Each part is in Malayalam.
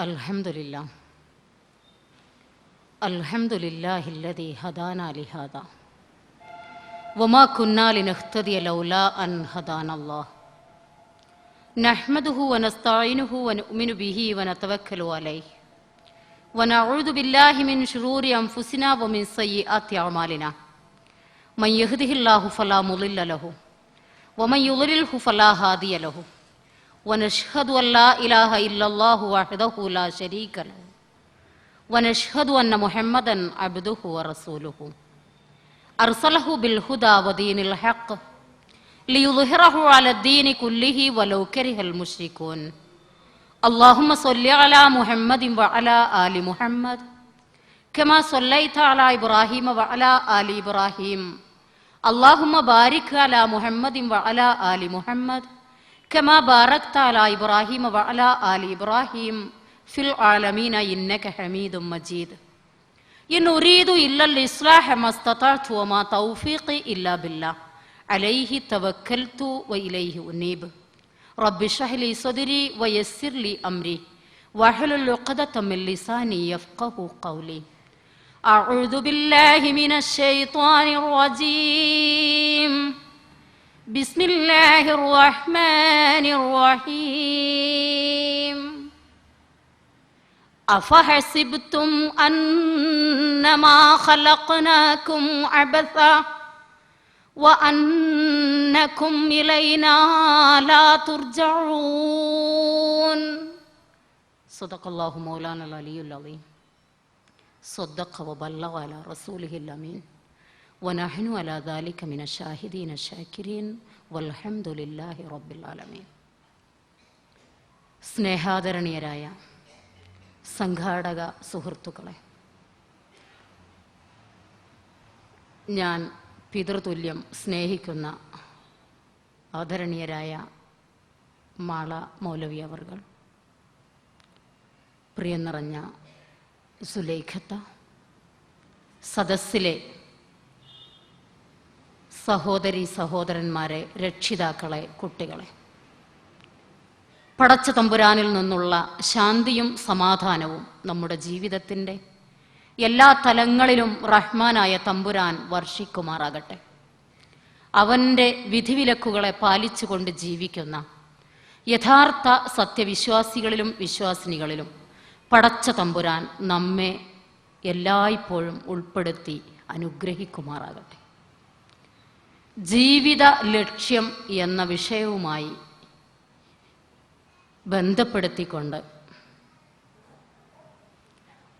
അൽഹംദുലില്ലാഹ് അൽഹംദുലില്ലാഹില്ലദീ ഹദാനാ ലിഹാദാ വമാ കുന്നാ ലിനഹ്തദിയ ലൗലാ അൻ ഹദാനല്ലാഹ് നഹ്മദുഹു വനസ്തഈനുഹു വനുഅ്മിനു ബിഹി വനതവക്കലു അലൈഹി വനഊദു ബില്ലാഹി മിൻ ശുറൂരി അൻഫുസിനാ വമിൻ സയ്യിആതി അഅ്മാലിനാ മൻ യഹ്ദിഹില്ലാഹു ഫലാ മുളില്ല ലഹു വമൻ യുളിൽഹു ഫലാ ഹാദിയ ലഹു വനശ്ഹദു അൻ ലാ ഇലാഹ ഇല്ലല്ലാഹു വഹ്ദഹു ലാ ശരീക ലഹു വനശ്ഹദു അന്ന മുഹമ്മദൻ അബ്ദുഹു വറസൂലുഹു അർസലഹു ബിൽ ഹുദാ വദീനിൽ ഹഖ് ലിയുദ്ഹിറഹു അലദ്ദീനി കുല്ലിഹി വലൗ കരിഹൽ മുശ്രികൂൻ അല്ലാഹുമ്മ സ്വല്ലി അലാ മുഹമ്മദിൻ വഅലാ ആലി മുഹമ്മദ് കമാ സ്വല്ലൈത അലാ ഇബ്രാഹീമ വഅലാ ആലി ഇബ്രാഹീം അല്ലാഹുമ്മ ബാരിക് അലാ മുഹമ്മദിൻ വഅലാ ആലി മുഹമ്മദ് കമാ ബാരക്ത അലാ ഇബ്രാഹീമ വഅലാ ആലി ഇബ്രാഹീം ഫിൽ ആലമീന ഇന്നക ഹമീദും മജീദ് ഇൻ ഉരീദു ഇല്ലൽ ഇസ്ലാഹ മസ്തതഅതു വമാ തൗഫീഖി ഇല്ലാ ബില്ലാഹ് അലൈഹി തവക്കൽതു വഇലൈഹി ഉനീബ് റബ്ബി ഇശ്റഹ് ലി സദ്രി വയസ്സിർ ലി അംരി വഹ്ലുൽ ഉഖ്ദതം മിൻ ലിസാനി യഫ്ഖഹു ഖൗലി അഊദു ബില്ലാഹി മിനശ് ശൈത്വാനിർ റജീം ബിസ്മില്ലാഹിർ റഹ്മാനിർ റഹീം അഫഹസിബ്തും അന്നമാ ഖലഖനാകും അബസാ വഅന്നകും ഇലൈനാ ലാ തുർജഊൻ സദഖല്ലാഹു മൗലാനൽ അലിയുൽ അളീം സദ്ദഖ വബല്ലഗ അലാ റസൂലിഹിൽ അമീൻ വനഹ്നു അലാ ദാലിക മിനശ് ശാഹിദീന ശാകിരീൻ വൽഹംദുലില്ലാഹി റബ്ബിൽ ആലമീൻ. സ്നേഹാദരണീയരായ സംഘാടക സുഹൃത്തുക്കളെ, ഞാൻ പിതൃതുല്യം സ്നേഹിക്കുന്ന ആദരണീയരായ മാള മൗലവി അവർകൾ, പ്രിയം നിറഞ്ഞ സുലൈഖത്ത, സദസ്സിലെ സഹോദരി സഹോദരന്മാരെ, രക്ഷിതാക്കളെ, കുട്ടികളെ, പടച്ച തമ്പുരാനിൽ നിന്നുള്ള ശാന്തിയും സമാധാനവും നമ്മുടെ ജീവിതത്തിൻ്റെ എല്ലാ തലങ്ങളിലും റഹ്മാനായ തമ്പുരാൻ വർഷിക്കുമാറാകട്ടെ. അവൻ്റെ വിധിവിലക്കുകളെ പാലിച്ചുകൊണ്ട് ജീവിക്കുന്ന യഥാർത്ഥ സത്യവിശ്വാസികളിലും വിശ്വാസിനികളിലും പടച്ച തമ്പുരാൻ നമ്മെ എല്ലായ്പ്പോഴും ഉൾപ്പെടുത്തി അനുഗ്രഹിക്കുമാറാകട്ടെ. ജീവിത ലക്ഷ്യം എന്ന വിഷയവുമായി ബന്ധപ്പെടുത്തിക്കൊണ്ട്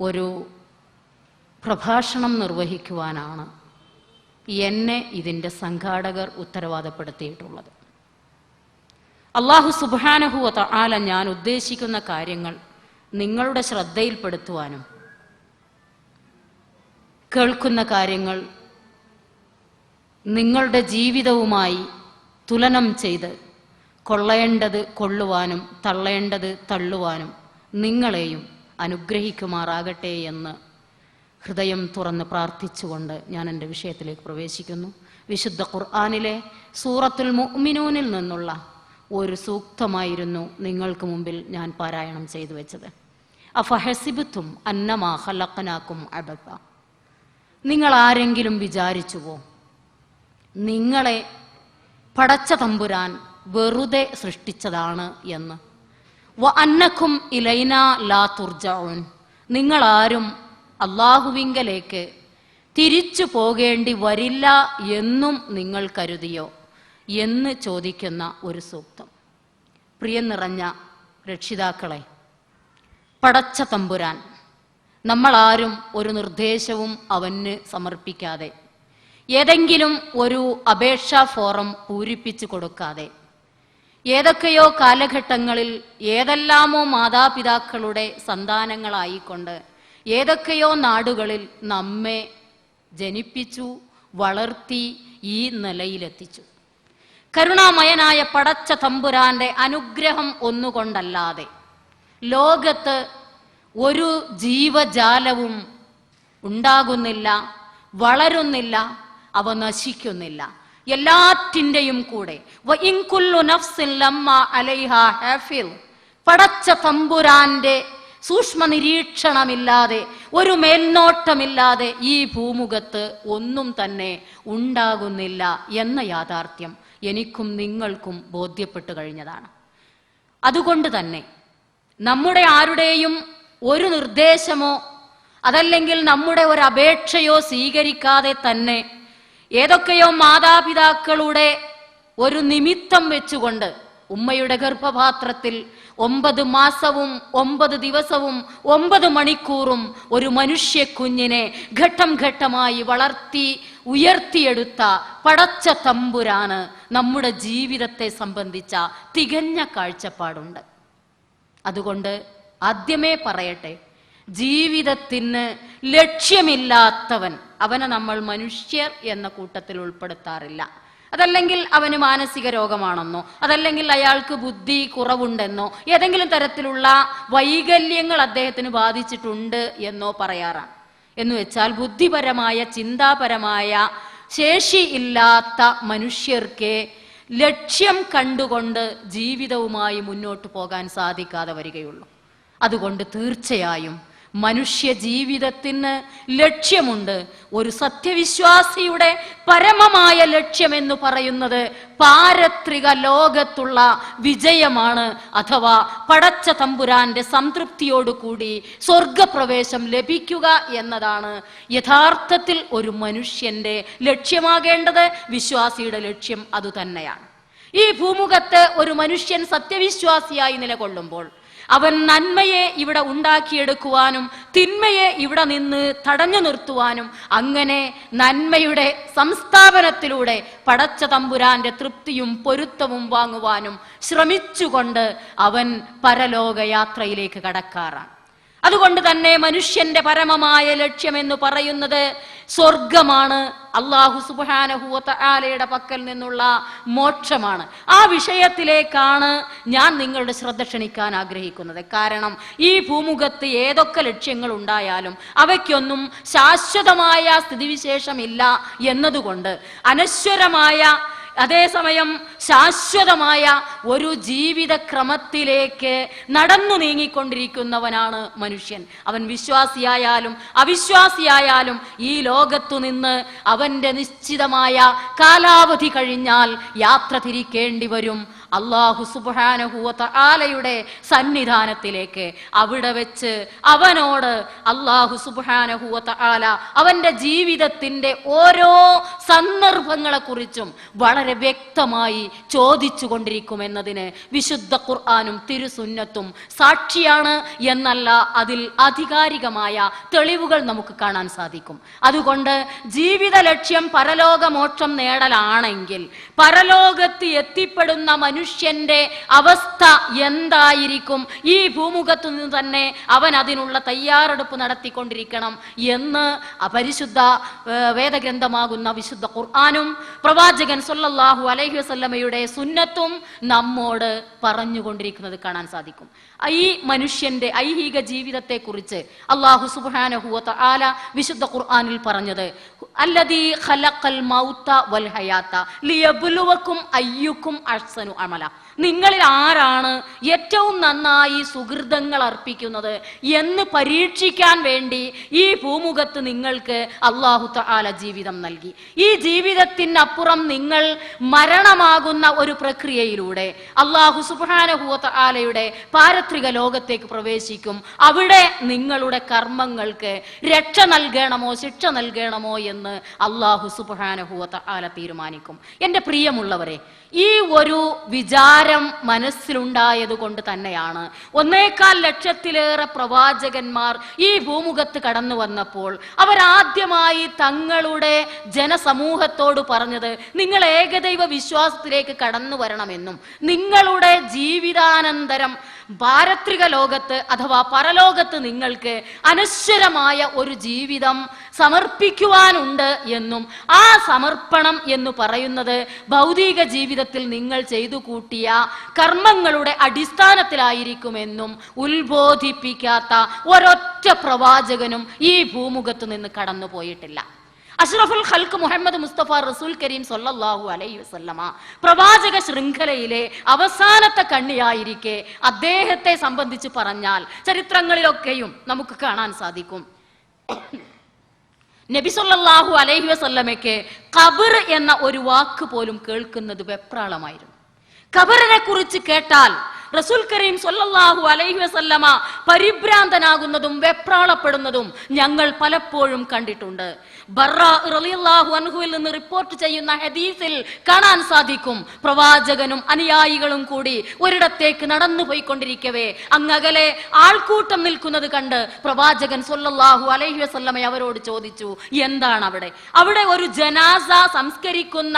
ഒരു പ്രഭാഷണം നിർവഹിക്കുവാനാണ് എന്നെ ഇതിൻ്റെ സംഘാടകർ ഉത്തരവാദപ്പെടുത്തിയിട്ടുള്ളത്. അല്ലാഹു സുബ്ഹാനഹു വ തആല ഞാൻ ഉദ്ദേശിക്കുന്ന കാര്യങ്ങൾ നിങ്ങളുടെ ശ്രദ്ധയിൽപ്പെടുത്തുവാനും കേൾക്കുന്ന കാര്യങ്ങൾ നിങ്ങളുടെ ജീവിതവുമായി തുലനം ചെയ്ത് കൊള്ളേണ്ടത് കൊള്ളുവാനും തള്ളേണ്ടത് തള്ളുവാനും നിങ്ങളെയും അനുഗ്രഹിക്കുമാറാകട്ടെ എന്ന് ഹൃദയം തുറന്ന് പ്രാർത്ഥിച്ചുകൊണ്ട് ഞാൻ എൻ്റെ വിഷയത്തിലേക്ക് പ്രവേശിക്കുന്നു. വിശുദ്ധ ഖുർആനിലെ സൂറത്തുൽ മുഅ്മിനൂനിൽ നിന്നുള്ള ഒരു സൂക്തമായിരുന്നു നിങ്ങൾക്ക് മുമ്പിൽ ഞാൻ പാരായണം ചെയ്തു വെച്ചത്. അഫഹസിബ്തും അന്നമാ ഖലഖനാകും അബസ, നിങ്ങൾ ആരെങ്കിലും വിചാരിച്ചുവോ നിങ്ങളെ പടച്ച തമ്പുരാൻ വെറുതെ സൃഷ്ടിച്ചതാണ് എന്ന്? വഅന്നകും ഇലൈനാ ലാ തുർജഊൻ, നിങ്ങളാരും അല്ലാഹുവിങ്കലേക്ക് തിരിച്ചു പോകേണ്ടി വരില്ല എന്നും നിങ്ങൾ കരുതിയോ എന്ന് ചോദിക്കുന്ന ഒരു സൂക്തം. പ്രിയം നിറഞ്ഞ രക്ഷിതാക്കളെ, പടച്ച തമ്പുരാൻ നമ്മളാരും ഒരു നിർദ്ദേശവും അവന് സമർപ്പിക്കാതെ, ഏതെങ്കിലും ഒരു അപേക്ഷാ ഫോറം പൂരിപ്പിച്ചു കൊടുക്കാതെ, ഏതൊക്കെയോ കാലഘട്ടങ്ങളിൽ ഏതെല്ലാമോ മാതാപിതാക്കളുടെ സന്താനങ്ങളായിക്കൊണ്ട് ഏതൊക്കെയോ നാടുകളിൽ നമ്മെ ജനിപ്പിച്ചു, വളർത്തി, ഈ നിലയിലെത്തിച്ചു. കരുണാമയനായ പടച്ച തമ്പുരാന്റെ അനുഗ്രഹം ഒന്നുകൊണ്ടല്ലാതെ ലോകത്ത് ഒരു ജീവജാലവും ഉണ്ടാകുന്നില്ല, വളരുന്നില്ല, അവ നശിക്കുന്നില്ല. എല്ലാറ്റിൻ്റെയും കൂടെ വഇൻ കുല്ലു നഫ്സിൻ ലമ്മാ അലൈഹാ ഹാഫിൾ, പടച്ച തമ്പുരാന്റെ സൂക്ഷ്മ നിരീക്ഷണമില്ലാതെ, ഒരു മേൽനോട്ടമില്ലാതെ ഈ ഭൂമുഖത്ത് ഒന്നും തന്നെ ഉണ്ടാകുന്നില്ല എന്ന യാഥാർത്ഥ്യം എനിക്കും നിങ്ങൾക്കും ബോധ്യപ്പെട്ടു കഴിഞ്ഞതാണ്. അതുകൊണ്ട് തന്നെ നമ്മുടെ ആരുടെയും ഒരു നിർദ്ദേശമോ അതല്ലെങ്കിൽ നമ്മുടെ ഒരു അപേക്ഷയോ സ്വീകരിക്കാതെ തന്നെ ഏതൊക്കെയോ മാതാപിതാക്കളുടെ ഒരു നിമിത്തം വെച്ചുകൊണ്ട് ഉമ്മയുടെ ഗർഭപാത്രത്തിൽ 9 മാസവും 9 ദിവസവും 9 മണിക്കൂറും ഒരു മനുഷ്യ കുഞ്ഞിനെ ഘട്ടം ഘട്ടമായി വളർത്തി ഉയർത്തിയെടുത്ത പടച്ച തമ്പുരാന് നമ്മുടെ ജീവിതത്തെ സംബന്ധിച്ച തികഞ്ഞ കാഴ്ചപ്പാടുണ്ട്. അതുകൊണ്ട് ആദ്യമേ പറയട്ടെ, ജീവിതത്തിന് ലക്ഷ്യമില്ലാത്തവൻ, അവനെ നമ്മൾ മനുഷ്യർ എന്ന കൂട്ടത്തിൽ ഉൾപ്പെടുത്താറില്ല. അതല്ലെങ്കിൽ അവന് മാനസിക രോഗമാണെന്നോ, അതല്ലെങ്കിൽ അയാൾക്ക് ബുദ്ധി കുറവുണ്ടെന്നോ, ഏതെങ്കിലും തരത്തിലുള്ള വൈകല്യങ്ങൾ അദ്ദേഹത്തിന് ബാധിച്ചിട്ടുണ്ട് എന്നോ പറയാറാണ്. എന്ന് വെച്ചാൽ ബുദ്ധിപരമായ ചിന്താപരമായ ശേഷി ഇല്ലാത്ത മനുഷ്യർക്ക് ലക്ഷ്യം കണ്ടുകൊണ്ട് ജീവിതവുമായി മുന്നോട്ട് പോകാൻ സാധിക്കാതെ വരികയുള്ളൂ. അതുകൊണ്ട് തീർച്ചയായും മനുഷ്യ ജീവിതത്തിന് ലക്ഷ്യമുണ്ട്. ഒരു സത്യവിശ്വാസിയുടെ പരമമായ ലക്ഷ്യമെന്ന് പറയുന്നത് പാരത്രിക ലോകത്തുള്ള വിജയമാണ്, അഥവാ പടച്ച തമ്പുരാന്റെ സംതൃപ്തിയോടുകൂടി സ്വർഗപ്രവേശം ലഭിക്കുക എന്നതാണ് യഥാർത്ഥത്തിൽ ഒരു മനുഷ്യന്റെ ലക്ഷ്യമാകേണ്ടത്. വിശ്വാസിയുടെ ലക്ഷ്യം അതുതന്നെയാണ്. ഈ ഭൂമുഖത്ത് ഒരു മനുഷ്യൻ സത്യവിശ്വാസിയായി നിലകൊള്ളുമ്പോൾ അവൻ നന്മയെ ഇവിടെ ഉണ്ടാക്കിയെടുക്കുവാനും തിന്മയെ ഇവിടെ നിന്ന് തടഞ്ഞു നിർത്തുവാനും അങ്ങനെ നന്മയുടെ സംസ്ഥാപനത്തിലൂടെ പടച്ച തമ്പുരാന്റെ തൃപ്തിയും പൊരുത്തവും വാങ്ങുവാനും ശ്രമിച്ചുകൊണ്ട് അവൻ പരലോക യാത്രയിലേക്ക് കടക്കാറാണ്. അതുകൊണ്ട് തന്നെ മനുഷ്യന്റെ പരമമായ ലക്ഷ്യമെന്ന് പറയുന്നത് സ്വർഗമാണ്, അല്ലാഹു സുബ്ഹാനഹു വ തആലയുടെ പക്കൽ നിന്നുള്ള മോക്ഷമാണ്. ആ വിഷയത്തിലേക്കാണ് ഞാൻ നിങ്ങളുടെ ശ്രദ്ധ ക്ഷണിക്കാൻ ആഗ്രഹിക്കുന്നത്. കാരണം ഈ ഭൂമുഖത്ത് ഏതൊക്കെ ലക്ഷ്യങ്ങൾ ഉണ്ടായാലും അവയ്ക്കൊന്നും ശാശ്വതമായ സ്ഥിതിവിശേഷമില്ല എന്നതുകൊണ്ട് അനശ്വരമായ അതേസമയം ശാശ്വതമായ ഒരു ജീവിത ക്രമത്തിലേക്ക് നടന്നു നീങ്ങിക്കൊണ്ടിരിക്കുന്നവനാണ് മനുഷ്യൻ. അവൻ വിശ്വാസിയായാലും അവിശ്വാസിയായാലും ഈ ലോകത്തു നിന്ന് അവന്റെ നിശ്ചിതമായ കാലാവധി കഴിഞ്ഞാൽ യാത്ര തിരിക്കേണ്ടി വരും അല്ലാഹു സുബ്ഹാനഹു വ തആലയുടെ സന്നിധാനത്തിലേക്ക്. അവിടെ വെച്ച് അവനോട് അല്ലാഹു സുബ്ഹാനഹു വ തആല അവന്റെ ജീവിതത്തിന്റെ ഓരോ സന്ദർഭങ്ങളെക്കുറിച്ചും വളരെ വ്യക്തമായി ചോദിച്ചു കൊണ്ടിരിക്കുമെന്നതിന് വിശുദ്ധ ഖുർആനും തിരുസുന്നത്തും സാക്ഷിയാണ് എന്നല്ല, അതിൽ ആധികാരികമായ തെളിവുകൾ നമുക്ക് കാണാൻ സാധിക്കും. അതുകൊണ്ട് ജീവിത ലക്ഷ്യം പരലോക മോക്ഷം നേടലാണെങ്കിൽ പരലോകത്ത് എത്തിപ്പെടുന്ന മനുഷ്യന്റെ അവസ്ഥ എന്തായിരിക്കും? ഈ ഭൂമുഖത്തു നിന്ന് തന്നെ അവൻ അതിനുള്ള തയ്യാറെടുപ്പ് നടത്തിക്കൊണ്ടിരിക്കണം എന്ന് പരിശുദ്ധ വേദഗ്രന്ഥമാകുന്ന വിശുദ്ധ ഖുർആനും പ്രവാചകൻ സല്ലല്ലാഹു അലൈഹി വസല്ലമയുടെ സുന്നത്തും നമ്മോട് പറഞ്ഞുകൊണ്ടിരിക്കുന്നത് കാണാൻ സാധിക്കും. ഈ മനുഷ്യന്റെ ഐഹിക ജീവിതത്തെ കുറിച്ച് അല്ലാഹു സുബ്ഹാനഹു വ തആല വിശുദ്ധ ഖുർആനിൽ പറഞ്ഞത് അല്ലദീ ഖലഖൽ മൗത വൽ ഹയാത ലിയബ്ലുവകും അയ്യുക്കും അഹ്സനു അമല. നിങ്ങളിൽ ആരാണ് ഏറ്റവും നന്നായി സുഹൃതങ്ങൾ അർപ്പിക്കുന്നത് എന്ന് പരീക്ഷിക്കാൻ വേണ്ടി ഈ ഭൂമുഖത്ത് നിങ്ങൾക്ക് അല്ലാഹു തആല ജീവിതം നൽകി. ഈ ജീവിതത്തിനപ്പുറം നിങ്ങൾ മരണമാകുന്ന ഒരു പ്രക്രിയയിലൂടെ അല്ലാഹു സുബ്ഹാനഹു വ തആലയുടെ പാരത്രിക ലോകത്തേക്ക് പ്രവേശിക്കും. അവിടെ നിങ്ങളുടെ കർമ്മങ്ങൾക്ക് രക്ഷ നൽകണമോ ശിക്ഷ നൽകണമോ എന്ന് അല്ലാഹു സുബ്ഹാനഹു വ തആല തീരുമാനിക്കും. എൻ്റെ പ്രിയമുള്ളവരെ, ഈ ഒരു വിചാരം മനസ്സിലുണ്ടായത് കൊണ്ട് തന്നെയാണ് 1.25 ലക്ഷത്തിലേറെ പ്രവാചകന്മാർ ഈ ഭൂമുഖത്ത് കടന്നു വന്നപ്പോൾ അവരാദ്യമായി തങ്ങളുടെ ജനസമൂഹത്തോട് പറഞ്ഞത് നിങ്ങൾ ഏകദൈവ വിശ്വാസത്തിലേക്ക് കടന്നു വരണമെന്നും നിങ്ങളുടെ ജീവിതാനന്തരം പാരത്രിക ലോകത്ത് അഥവാ പരലോകത്ത് നിങ്ങൾക്ക് അനശ്വരമായ ഒരു ജീവിതം സമർപ്പിക്കുവാനുണ്ട് എന്നും ആ സമർപ്പണം എന്ന് പറയുന്നത് ഭൗതിക ജീവിതത്തിൽ നിങ്ങൾ ചെയ്തു കൂട്ടിയ കർമ്മങ്ങളുടെ അടിസ്ഥാനത്തിലായിരിക്കുമെന്നും ഉത്ബോധിപ്പിക്കാത്ത ഒരൊറ്റ പ്രവാചകനും ഈ ഭൂമുഖത്ത് നിന്ന് കടന്നു പോയിട്ടില്ല. അഷ്റഫുൽ ഖൽഖ് മുഹമ്മദ് മുസ്തഫ റസൂൽ കരീം സല്ലല്ലാഹു അലൈഹി വസല്ലമ പ്രവാചക ശൃംഖലയിലെ അവസാനത്തെ കണ്ണിയായിരിക്കെ അദ്ദേഹത്തെ സംബന്ധിച്ച് പറഞ്ഞാൽ ചരിത്രങ്ങളിലൊക്കെയും നമുക്ക് കാണാൻ സാധിക്കും, നബി സല്ലല്ലാഹു അലൈഹി വസല്ലമയ്ക്ക് ഖബർ എന്ന ഒരു വാക്ക് പോലും കേൾക്കുന്നത് വെപ്രാളമായിരുന്നു. ഖബറിനെ കുറിച്ച് കേട്ടാൽ റസൂൽ കരീം സല്ലല്ലാഹു അലൈഹി വസല്ലമ പരിഭ്രാന്തനാകുന്നതും വെപ്രാളപ്പെടുന്നതും ഞങ്ങൾ പലപ്പോഴും കണ്ടിട്ടുണ്ട്. ബർറാ റളിയല്ലാഹു അൻഹുവിൽ നിന്ന് റിപ്പോർട്ട് ചെയ്യുന്ന ഹദീസിൽ കാണാൻ സാധിക്കും, പ്രവാചകനും അനുയായികളും കൂടി ഒരിടത്തേക്ക് നടന്നു പോയിക്കൊണ്ടിരിക്കവേ അങ്ങകലെ ആൾക്കൂട്ടം നിൽക്കുന്നത് കണ്ട് പ്രവാചകൻ സല്ലല്ലാഹു അലൈഹി വസല്ലമ അവരോട് ചോദിച്ചു, എന്താണ് അവിടെ? അവിടെ ഒരു ജനാസ സംസ്കരിക്കുന്ന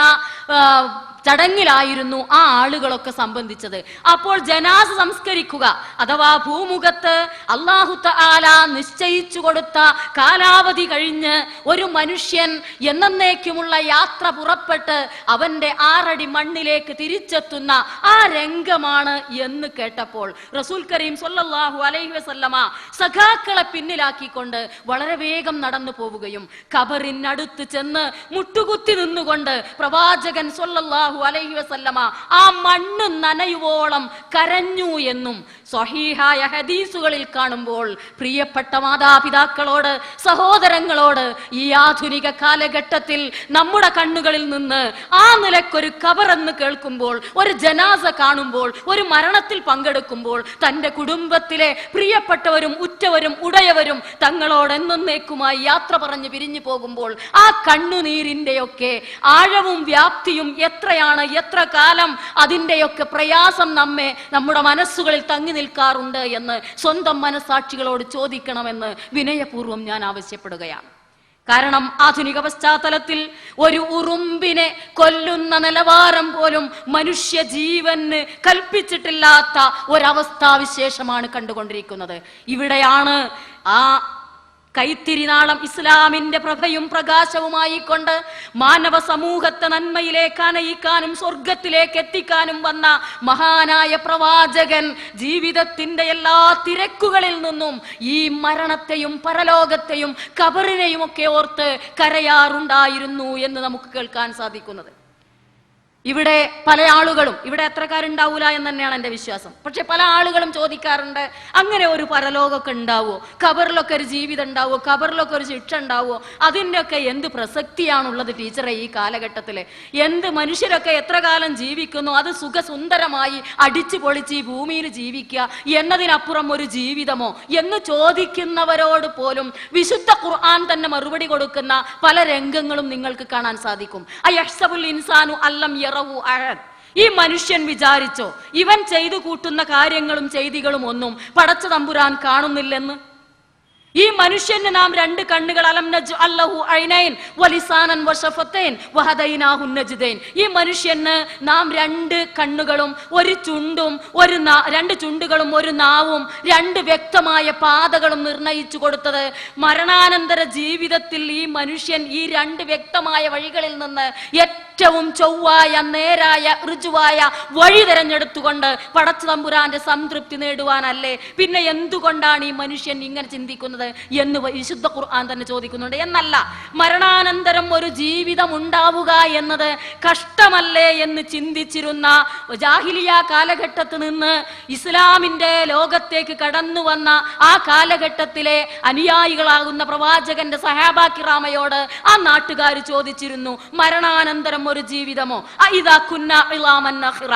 ചടങ്ങിലായിരുന്നു ആ ആളുകളൊക്കെ സംബന്ധിച്ചത്. അപ്പോൾ ജനാസ സംസ്കരിക്കുക അഥവാ ഭൂമുഖത്ത് അല്ലാഹു തആല നിശ്ചയിച്ചു കൊടുത്ത കാലാവധി കഴിഞ്ഞ് ഒരു മനുഷ്യൻ എന്നേക്കുമുള്ള യാത്ര പുറപ്പെട്ട് അവന്റെ 6 അടി മണ്ണിലേക്ക് തിരിച്ചെത്തുന്ന ആ രംഗമാണ് എന്ന് കേട്ടപ്പോൾ റസൂൽ കരീം സല്ലല്ലാഹു അലൈഹി വസല്ലമ സഖാക്കളെ പിന്നിലാക്കിക്കൊണ്ട് വളരെ വേഗം നടന്നു പോവുകയും ഖബറിനടുത്ത് ചെന്ന് മുട്ടുകുത്തി നിന്നുകൊണ്ട് പ്രവാചകൻ സല്ലല്ലാഹു അലൈഹി വസല്ലമ ആ മണ്ണ് നനയുവോളം കരഞ്ഞു എന്നും സ്വഹീഹായ ഹദീസുകളിൽ കാണുമ്പോൾ പ്രിയപ്പെട്ട മാതാപിതാക്കളോട്, സഹോദരങ്ങളോട്, ഈ ആധുനിക കാലഘട്ടത്തിൽ നമ്മുടെ കണ്ണുകളിൽ നിന്ന് ആ നിലക്കൊരു ഖബർ എന്ന് കേൾക്കുമ്പോൾ, ഒരു ജനാസ കാണുമ്പോൾ, ഒരു മരണത്തിൽ പങ്കെടുക്കുമ്പോൾ തന്റെ കുടുംബത്തിലെ പ്രിയപ്പെട്ടവരും ഉറ്റവരും ഉടയവരും തങ്ങളോട് എന്നേക്കുമായി യാത്ര പറഞ്ഞ് പിരിഞ്ഞു പോകുമ്പോൾ ആ കണ്ണുനീരിന്റെയൊക്കെ ആഴവും വ്യാപ്തിയും എത്രയാണ്, എത്ര കാലം അതിന്റെയൊക്കെ പ്രയാസം നമ്മുടെ മനസ്സുകളിൽ തങ്ങി നിൽക്കാറുണ്ട് എന്ന് സ്വന്തം മനസാക്ഷികളോട് ചോദിക്കണമെന്ന് വിനയപൂർവ്വം ഞാൻ ആവശ്യപ്പെടുകയാണ്. കാരണം ആധുനിക പശ്ചാത്തലത്തിൽ ഒരു ഉറുമ്പിനെ കൊല്ലുന്ന നിലവാരം പോലും മനുഷ്യ ജീവന് കൽപ്പിച്ചിട്ടില്ലാത്ത ഒരവസ്ഥാവിശേഷമാണ് കണ്ടുകൊണ്ടിരിക്കുന്നത്. ഇവിടെയാണ് ആ കൈത്തിരിനാളം ഇസ്ലാമിന്റെ പ്രഭയും പ്രകാശവുമായി കൊണ്ട് മാനവ സമൂഹത്തെ നന്മയിലേക്ക് അനയിക്കാനും സ്വർഗത്തിലേക്ക് എത്തിക്കാനും വന്ന മഹാനായ പ്രവാചകൻ ജീവിതത്തിന്റെ എല്ലാ തിരക്കുകളിൽ നിന്നും ഈ മരണത്തെയും പരലോകത്തെയും ഖബറിനെയും ഒക്കെ ഓർത്ത് കരയാറുണ്ടായിരുന്നു എന്ന് നമുക്ക് കേൾക്കാൻ സാധിക്കുന്നത്. ഇവിടെ പല ആളുകളും, ഇവിടെ എത്രക്കാരുണ്ടാവൂല എന്ന് തന്നെയാണ് എൻ്റെ വിശ്വാസം, പക്ഷെ പല ആളുകളും ചോദിക്കാറുണ്ട്, അങ്ങനെ ഒരു പരലോകമൊക്കെ ഉണ്ടാവോ? ഖബറിലൊക്കെ ഒരു ജീവിതം ഉണ്ടാവോ? ഖബറിലൊക്കെ ഒരു ശിക്ഷ ഉണ്ടാവോ? അതിൻ്റെയൊക്കെ എന്ത് പ്രസക്തിയാണുള്ളത് ടീച്ചറെ ഈ കാലഘട്ടത്തിൽ? എന്ത് മനുഷ്യരൊക്കെ എത്ര കാലം ജീവിക്കുന്നു, അത് സുഖസുന്ദരമായി അടിച്ചു പൊളിച്ച് ഈ ഭൂമിയിൽ ജീവിക്കുക എന്നതിനപ്പുറം ഒരു ജീവിതമോ എന്ന് ചോദിക്കുന്നവരോട് പോലും വിശുദ്ധ ഖുർആൻ തന്നെ മറുപടി കൊടുക്കുന്ന പല രംഗങ്ങളും നിങ്ങൾക്ക് കാണാൻ സാധിക്കും. അയഹ്സബുൽ ഇൻസാനു അല്ലം ഈ മനുഷ്യൻ വിചാരിച്ചോ ഇവൻ ചെയ്തു കൂട്ടുന്ന കാര്യങ്ങളും ചെയ്തികളും ഒന്നും പടച്ച തമ്പുരാൻ കാണുന്നില്ലെന്ന്? ഈ മനുഷ്യന് നാം 2 കണ്ണുകൾ, അലം നജ്അൽ ലഹു ഐനൈൻ വലിസാനൻ വശഫതൈൻ വഹദൈനാഹു നജ്ദൈൻ. ഈ മനുഷ്യന് നാം 2 കണ്ണുകളും 1 ചുണ്ടും 2 ചുണ്ടുകളും 1 നാവും 2 വ്യക്തമായ പാതകളും നിർണയിച്ചു കൊടുത്തത് മരണാനന്തര ജീവിതത്തിൽ ഈ മനുഷ്യൻ ഈ 2 വ്യക്തമായ വഴികളിൽ നിന്ന് ഏറ്റവും ചൊവ്വായ നേരായ ഋജുവായ വഴി തെരഞ്ഞെടുത്തുകൊണ്ട് പടച്ച തമ്പുരാന്റെ സംതൃപ്തി നേടുവാനല്ലേ? പിന്നെ എന്തുകൊണ്ടാണ് ഈ മനുഷ്യൻ ഇങ്ങനെ ചിന്തിക്കുന്നത് എന്ന് വിശുദ്ധ ഖുർആൻ തന്നെ ചോദിക്കുന്നുണ്ട്. എന്നല്ല, മരണാനന്തരം ഒരു ജീവിതം ഉണ്ടാവുക എന്നത് കഷ്ടമല്ലേ എന്ന് ചിന്തിച്ചിരുന്ന ജാഹിലിയ കാലഘട്ടത്തിൽ നിന്ന് ഇസ്ലാമിന്റെ ലോകത്തേക്ക് കടന്നു വന്ന ആ കാലഘട്ടത്തിലെ അനുയായികളാകുന്ന പ്രവാചകന്റെ സഹാബാ കിറാമയോട് ആ നാട്ടുകാർ ചോദിച്ചിരുന്നു, മരണാനന്തരം ഒരു ജീവിതമോ? അഇദാ കുന്നാ ഇളാമൻ നഖിറ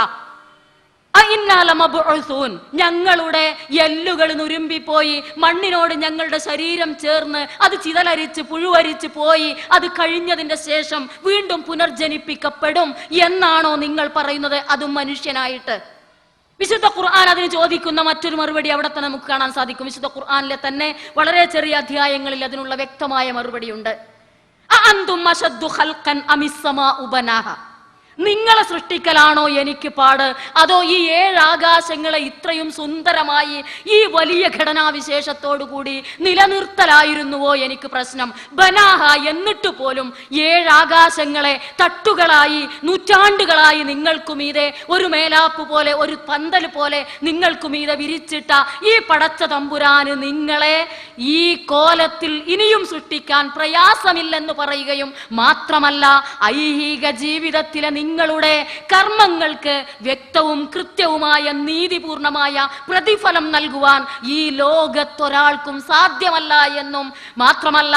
ഞങ്ങളുടെ എല്ലുകൾ നുരുമ്പിപ്പോയി, മണ്ണിനോട് ഞങ്ങളുടെ ശരീരം ചേർന്ന് അത് ചിതലരിച്ച് പുഴുവരിച്ച് പോയി, അത് കഴിഞ്ഞതിന്റെ ശേഷം വീണ്ടും പുനർജനിപ്പിക്കപ്പെടും എന്നാണോ നിങ്ങൾ പറയുന്നത്? അതും മനുഷ്യനായിട്ട്. വിശുദ്ധ ഖുർആൻ അതിന് ചോദിക്കുന്ന മറ്റൊരു മറുപടി അവിടെ തന്നെ നമുക്ക് കാണാൻ സാധിക്കും. വിശുദ്ധ ഖുർആനിലെ തന്നെ വളരെ ചെറിയ അധ്യായങ്ങളിൽ അതിനുള്ള വ്യക്തമായ മറുപടിയുണ്ട്. അഅന്തും അശദ്ദു ഖൽഖൻ അമിസ് സമാഉ ബനാഹ. നിങ്ങളെ സൃഷ്ടിക്കലാണോ എനിക്ക് പാട്, അതോ ഈ 7 ആകാശങ്ങളെ ഇത്രയും സുന്ദരമായി ഈ വലിയ ഘടനാവിശേഷത്തോടു കൂടി നിലനിർത്തലായിരുന്നുവോ എനിക്ക് പ്രശ്നം? ബനാഹ, എന്നിട്ട് പോലും 7 ആകാശങ്ങളെ തട്ടുകളായി നൂറ്റാണ്ടുകളായി നിങ്ങൾക്കുമീതെ ഒരു മേലാപ്പ് പോലെ, ഒരു പന്തൽ പോലെ നിങ്ങൾക്കുമീതെ വിരിച്ചിട്ട ഈ പടച്ച തമ്പുരാന് നിങ്ങളെ ഈ കോലത്തിൽ ഇനിയും സൃഷ്ടിക്കാൻ പ്രയാസമില്ലെന്ന് പറയുകയും മാത്രമല്ല, ഐഹിക ജീവിതത്തിലെ നിങ്ങളുടെ കർമ്മങ്ങൾക്ക് വ്യക്തവും കൃത്യവുമായ നീതിപൂർണമായ പ്രതിഫലം നൽകുവാൻ ഈ ലോകത്തൊരാൾക്കും സാധ്യമല്ല എന്നും മാത്രമല്ല,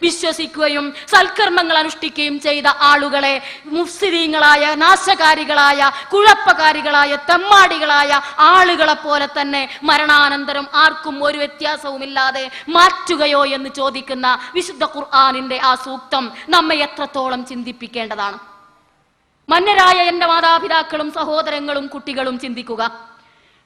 വിശ്വസിക്കുകയും സൽക്കർമ്മങ്ങൾ അനുഷ്ഠിക്കുകയും ചെയ്ത ആളുകളെ മുഫ്സിദീങ്ങളായ, നാശകാരികളായ, കുഴപ്പകാരികളായ, തെമ്മാടികളായ ആളുകളെ പോലെ തന്നെ മരണാനന്തരം ആർക്കും ഒരു വ്യത്യാസവുമില്ലാതെ മാറ്റുകയോ എന്ന് ചോദിക്കുന്ന വിശുദ്ധ ഖുർആനിന്റെ ആ സൂക്തം നമ്മെ എത്രത്തോളം ചിന്തിപ്പിക്കേണ്ടതാണ്. മന്നരായ എന്റെ മാതാപിതാക്കളും സഹോദരങ്ങളും കുട്ടികളും ചിന്തിക്കുക.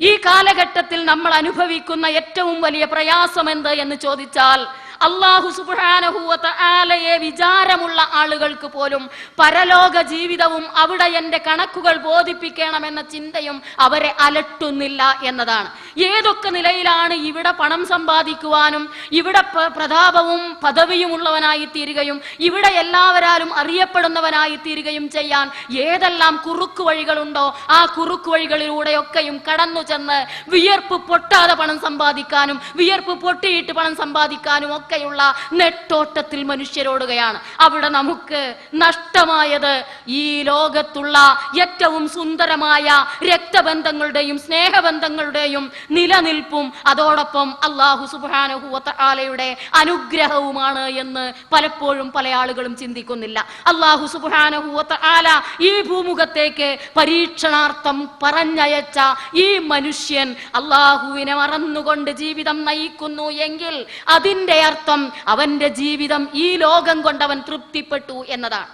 ഈ കാലഘട്ടത്തിൽ നമ്മൾ അനുഭവിക്കുന്ന ഏറ്റവും വലിയ പ്രയാസം എന്ത് എന്ന് ചോദിച്ചാൽ, അല്ലാഹു സുബ്ഹാനഹു വ തആലയെ വിചാരമുള്ള ആളുകൾക്ക് പോലും പരലോക ജീവിതവും അവിടെ എന്റെ കണക്കുകൾ ബോധിപ്പിക്കണമെന്ന ചിന്തയും അവരെ അലട്ടുന്നില്ല എന്നതാണ്. ഏതൊക്കെ നിലയിലാണ് ഇവിടെ പണം സമ്പാദിക്കുവാനും ഇവിടെ പ്രതാപവും പദവിയും ഉള്ളവനായി തീരുകയും ഇവിടെ എല്ലാവരാലും അറിയപ്പെടുന്നവനായി തീരുകയും ചെയ്യാൻ ഏതെല്ലാം കുറുക്കു വഴികളുണ്ടോ ആ കുറുക്കു വഴികളിലൂടെയൊക്കെയും കടന്നു ചെന്ന് വിയർപ്പ് പൊട്ടാതെ പണം സമ്പാദിക്കാനും വിയർപ്പ് പൊട്ടിയിട്ട് പണം സമ്പാദിക്കാനും ഒക്കെയുള്ള നെട്ടോട്ടത്തിൽ മനുഷ്യരോടുകയാണ്. അവിടെ നമുക്ക് നഷ്ടമായത് ഈ ലോകത്തുള്ള ഏറ്റവും സുന്ദരമായ രക്തബന്ധങ്ങളുടെയും സ്നേഹബന്ധങ്ങളുടെയും നിലനിൽപ്പും അതോടൊപ്പം അല്ലാഹു സുബ്ഹാനഹു വ തആലയുടെ അനുഗ്രഹവുമാണ് എന്ന് പലപ്പോഴും പല ആളുകളും ചിന്തിക്കുന്നില്ല. അല്ലാഹു സുബ്ഹാനഹു വ തആല ഈ ഭൂമുഖത്തേക്ക് പരീക്ഷണാർത്ഥം പറഞ്ഞയച്ച ഈ മനുഷ്യൻ അല്ലാഹുവിനെ മറന്നുകൊണ്ട് ജീവിതം നയിക്കുന്നു എങ്കിൽ അതിന്റെ അർത്ഥം അവന്റെ ജീവിതം ഈ ലോകം കൊണ്ട് അവൻ തൃപ്തിപ്പെട്ടു എന്നതാണ്.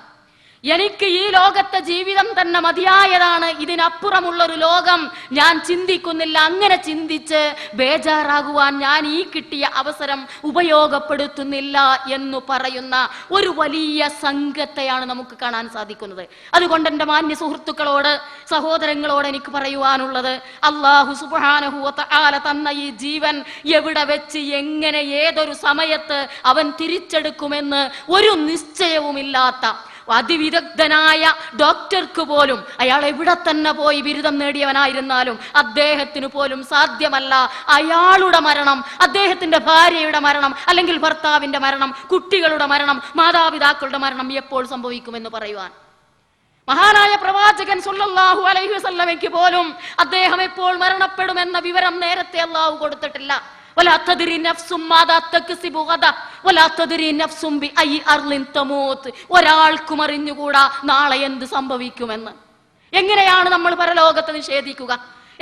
എനിക്ക് ഈ ലോകത്തെ ജീവിതം തന്നെ മതിയായതാണ്, ഇതിനപ്പുറമുള്ളൊരു ലോകം ഞാൻ ചിന്തിക്കുന്നില്ല. അങ്ങനെ ചിന്തിച്ച് ബേജാറാകുവാൻ ഞാൻ ഈ കിട്ടിയ അവസരം ഉപയോഗപ്പെടുത്തുന്നില്ല എന്ന് പറയുന്ന ഒരു വലിയ സംഘത്തെയാണ് നമുക്ക് കാണാൻ സാധിക്കുന്നത്. അതുകൊണ്ട് എൻ്റെ മാന്യ സുഹൃത്തുക്കളോട്, സഹോദരങ്ങളോട് എനിക്ക് പറയുവാനുള്ളത്, അല്ലാഹു സുബ്ഹാനഹു വ തആല തന്ന ഈ ജീവൻ എവിടെ വെച്ച് എങ്ങനെ ഏതൊരു സമയത്ത് അവൻ തിരിച്ചെടുക്കുമെന്ന് ഒരു നിശ്ചയവുമില്ലാത്ത അതിവിദഗ്ധനായ ഡോക്ടർക്ക് പോലും, അയാൾ എവിടെ തന്നെ പോയി ബിരുദം നേടിയവനായിരുന്നാലും അദ്ദേഹത്തിന് പോലും സാധ്യമല്ല അയാളുടെ മരണം, അദ്ദേഹത്തിന്റെ ഭാര്യയുടെ മരണം, അല്ലെങ്കിൽ ഭർത്താവിന്റെ മരണം, കുട്ടികളുടെ മരണം, മാതാപിതാക്കളുടെ മരണം എപ്പോൾ സംഭവിക്കുമെന്ന് പറയുവാൻ. മഹാനായ പ്രവാചകൻ സല്ലല്ലാഹു അലൈഹി വസല്ലമയ്ക്ക് പോലും അദ്ദേഹം എപ്പോൾ മരണപ്പെടുമെന്ന വിവരം നേരത്തെ അല്ലാഹു കൊടുത്തിട്ടില്ല. ولا تدري نفس ماذا تكسب غدا ولا تدري نفس بأي أرض تموت. ഒരാൾക്കും അറിഞ്ഞുകൂടാ നാളെ എന്ത് സംഭവിക്കുമെന്ന്. എങ്ങനെയാണ് നമ്മൾ പരലോകത്തെ നിഷേധിക്കുക?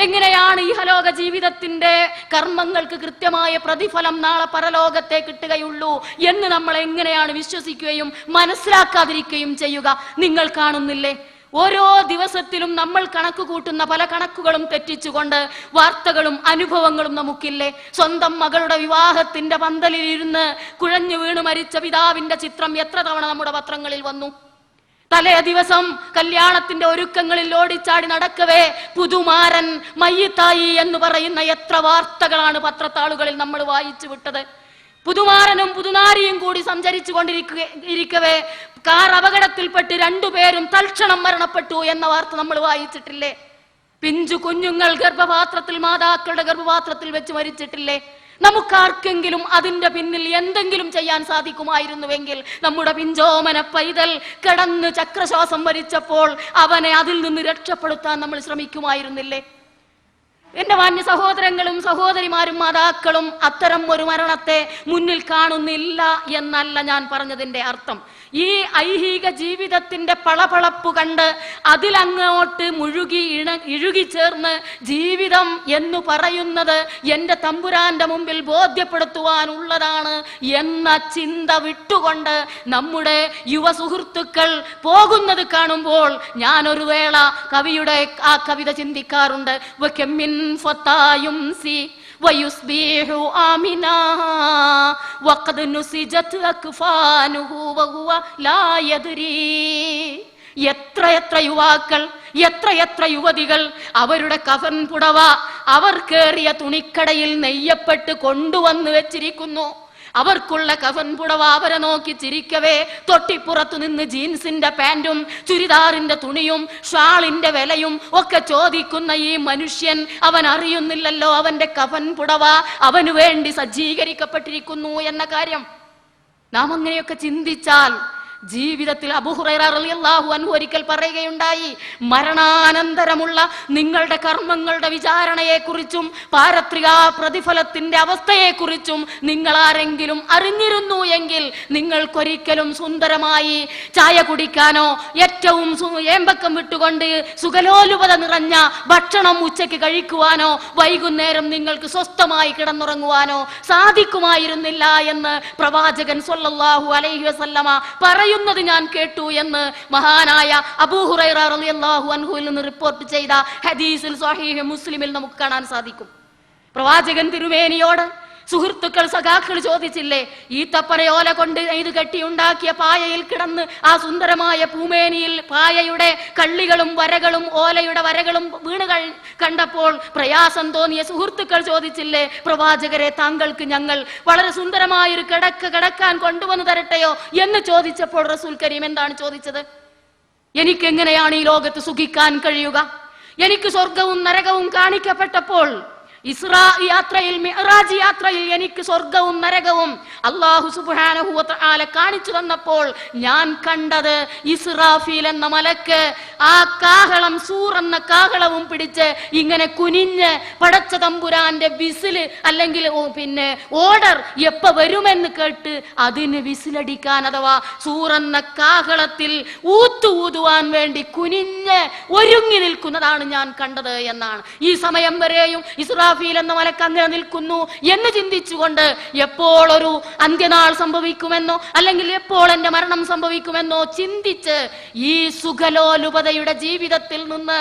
എങ്ങനെയാണ് ഇഹലോക ജീവിതത്തിന്റെ കർമ്മങ്ങൾക്ക് കൃത്യമായ പ്രതിഫലം നാളെ പരലോകത്തെ കിട്ടുകയുള്ളൂ എന്ന് നമ്മൾ എങ്ങനെയാണ് വിശ്വസിക്കുകയും മനസ്സിലാക്കാതിരിക്കുകയും ചെയ്യുക? നിങ്ങൾ കാണുന്നില്ലേ, ഓരോ ദിവസത്തിലും നമ്മൾ കണക്ക് കൂട്ടുന്ന പല കണക്കുകളും തെറ്റിച്ചുകൊണ്ട് വാർത്തകളും അനുഭവങ്ങളും നമുക്കില്ലേ? സ്വന്തം മകളുടെ വിവാഹത്തിന്റെ പന്തലിലിരുന്ന് കുഴഞ്ഞു വീണ് മരിച്ച പിതാവിന്റെ ചിത്രം എത്ര തവണ നമ്മുടെ പത്രങ്ങളിൽ വന്നു? തലേ ദിവസം കല്യാണത്തിന്റെ ഒരുക്കങ്ങളിൽ ഓടിച്ചാടി നടക്കവേ പുതുമാരൻ മയ്യിത്തായി എന്ന് പറയുന്ന എത്ര വാർത്തകളാണ് പത്രത്താളുകളിൽ നമ്മൾ വായിച്ചു വിട്ടത്? പുതുമാരനും പുതുനാരിയും കൂടി സഞ്ചരിച്ചു കൊണ്ടിരിക്കവേ കാർ അപകടത്തിൽപ്പെട്ട് 2 പേരും തൽക്ഷണം മരണപ്പെട്ടു എന്ന വാർത്ത നമ്മൾ വായിച്ചിട്ടില്ലേ? പിഞ്ചു കുഞ്ഞുങ്ങൾ ഗർഭപാത്രത്തിൽ, മാതാക്കളുടെ ഗർഭപാത്രത്തിൽ വെച്ച് മരിച്ചിട്ടില്ലേ? നമുക്കാർക്കെങ്കിലും അതിന്റെ പിന്നിൽ എന്തെങ്കിലും ചെയ്യാൻ സാധിക്കുമായിരുന്നുവെങ്കിൽ, നമ്മുടെ പിഞ്ചോമന പൈതൽ കിടന്ന് ചക്രശ്വാസം വലിച്ചപ്പോൾ അവനെ അതിൽ നിന്ന് രക്ഷപ്പെടുത്താൻ നമ്മൾ ശ്രമിക്കുമായിരുന്നില്ലേ? എന്റെ മാന്യ സഹോദരങ്ങളും സഹോദരിമാരും മാതാക്കളും അത്തരം ഒരു മരണത്തെ മുന്നിൽ കാണുന്നില്ല എന്നല്ല ഞാൻ പറഞ്ഞതിന്റെ അർത്ഥം. ഈ ഐഹിക ജീവിതത്തിന്റെ പളപളപ്പ് കണ്ട് അതിലങ്ങോട്ട് ഇഴുകിച്ചേർന്ന് ജീവിതം എന്ന് പറയുന്നത് എന്റെ തമ്പുരാന്റെ മുമ്പിൽ ബോധ്യപ്പെടുത്തുവാനുള്ളതാണ് എന്ന ചിന്ത വിട്ടുകൊണ്ട് നമ്മുടെ യുവ സുഹൃത്തുക്കൾ പോകുന്നത് കാണുമ്പോൾ ഞാൻ ഒരു വേള കവിയുടെ ആ കവിത ചിന്തിക്കാറുണ്ട്. വയുസ്ബിഹു ആമിനാ വഖദ് നുസിജത് അക്ഫാനുഹു വഹുവ ലാ യദ്രി. എത്ര യുവാക്കൾ, എത്ര യുവതികൾ അവരുടെ കഫൻ പുടവ അവർ കേറിയ തുണിക്കടയിൽ നെയ്യപ്പെട്ട് കൊണ്ടുവന്ന് വെച്ചിരിക്കുന്നു. അവർക്കുള്ള കഫൻ പുടവ അവരെ നോക്കി ചിരിക്കവേ തൊട്ടിപ്പുറത്തു നിന്ന് ജീൻസിന്റെ പാന്റും ചുരിദാറിന്റെ തുണിയും ഷാളിന്റെ വിലയും ഒക്കെ ചോദിക്കുന്ന ഈ മനുഷ്യൻ അവൻ അറിയുന്നില്ലല്ലോ അവന്റെ കഫൻ പുടവ അവന് വേണ്ടി സജ്ജീകരിക്കപ്പെട്ടിരിക്കുന്നു എന്ന കാര്യം. നാം അങ്ങനെയൊക്കെ ചിന്തിച്ചാൽ ജീവിതത്തിൽ അബൂ ഹുറൈറ റളിയല്ലാഹു അൻഹു ഒരിക്കൽ പറയുകയുണ്ടായി, മരണാനന്തരമുള്ള നിങ്ങളുടെ കർമ്മങ്ങളുടെ വിചാരണയെക്കുറിച്ചും പാരത്രിക പ്രതിഫലത്തിന്റെ അവസ്ഥയെക്കുറിച്ചും നിങ്ങൾ ആരെങ്കിലും അറിഞ്ഞിരുന്നു എങ്കിൽ നിങ്ങൾക്കൊരിക്കലും സുന്ദരമായി ചായ കുടിക്കാനോ ഏറ്റവും ഏമ്പക്കം വിട്ടുകൊണ്ട് സുഖലോലുപത നിറഞ്ഞ ഭക്ഷണം ഉച്ചയ്ക്ക് കഴിക്കുവാനോ വൈകുന്നേരം നിങ്ങൾക്ക് സ്വസ്ഥമായി കിടന്നുറങ്ങുവാനോ സാധിക്കുമായിരുന്നില്ല എന്ന് പ്രവാചകൻ സ്വല്ലല്ലാഹു അലൈഹി വസല്ലമ പറയുന്നത് ഞാൻ കേട്ടു എന്ന് മഹാനായ അബൂ ഹുറൈറ റളിയല്ലാഹു അൻഹുവിൽ നിന്ന് റിപ്പോർട്ട് ചെയ്ത ഹദീസിൽ സ്വഹീഹ് മുസ്ലിമിൽ നമുക്ക് കാണാൻ സാധിക്കും. പ്രവാചകൻ തിരുമേനിയോട് സുഹൃത്തുക്കൾ സഖാക്കൾ ചോദിച്ചില്ലേ, ഈ തപ്പനയോല കൊണ്ട് ഇത് കെട്ടിയുണ്ടാക്കിയ പായയിൽ കിടന്ന് ആ സുന്ദരമായ പൂമേനിയിൽ പായയുടെ കള്ളികളും വരകളും ഓലയുടെ വരകളും വീണ് കണ്ടപ്പോൾ പ്രയാസം തോന്നിയ സുഹൃത്തുക്കൾ ചോദിച്ചില്ലേ, പ്രവാചകരെ താങ്കൾക്ക് ഞങ്ങൾ വളരെ സുന്ദരമായൊരു കിടക്കാൻ കൊണ്ടുവന്ന് തരട്ടെയോ എന്ന് ചോദിച്ചപ്പോൾ റസൂൽ കരീം എന്താണ് ചോദിച്ചത്? എനിക്കെങ്ങനെയാണ് ഈ ലോകത്ത് സുഖിക്കാൻ കഴിയുക? എനിക്ക് സ്വർഗവും നരകവും കാണിക്കപ്പെട്ടപ്പോൾ ഇസ്രാ യാത്രയിൽ മിഅ്റാജ് യാത്രയിൽ എനിക്ക് സ്വർഗവും നരകവും അല്ലാഹു സുബ്ഹാനഹു വ തആല കാണിച്ചു തന്നപ്പോൾ ഞാൻ കണ്ടത് ഇസ്രാഫീൽ എന്ന മലക്ക് ആ കാഹളം സൂർ എന്ന കാഹളവും പിടിച്ച് ഇങ്ങനെ കുനിഞ്ഞ് പടച്ച തമ്പുരാന്റെ വിസില് അല്ലെങ്കിൽ പിന്നെ ഓർഡർ എപ്പ വരുമെന്ന് കേട്ട് അതിന് വിസിലടിക്കാൻ അഥവാ സൂർ എന്ന കാഹളത്തിൽ ഊതുവാൻ വേണ്ടി കുനിഞ്ഞ് ഒരുങ്ങി നിൽക്കുന്നതാണ് ഞാൻ കണ്ടത് എന്നാണ്. ഈ സമയം വരെയും ഇസ്രാഫീൽ എന്ന മലക്ക് അങ്ങനെ നിൽക്കുന്നു എന്ന് ചിന്തിച്ചുകൊണ്ട് എപ്പോൾ ഒരു അന്ത്യനാൾ സംഭവിക്കുമെന്നോ അല്ലെങ്കിൽ എപ്പോൾ എന്റെ മരണം സംഭവിക്കുമെന്നോ ചിന്തിച്ച് ഈ സുഖലോലുപതയുടെ ജീവിതത്തിൽ നിന്ന്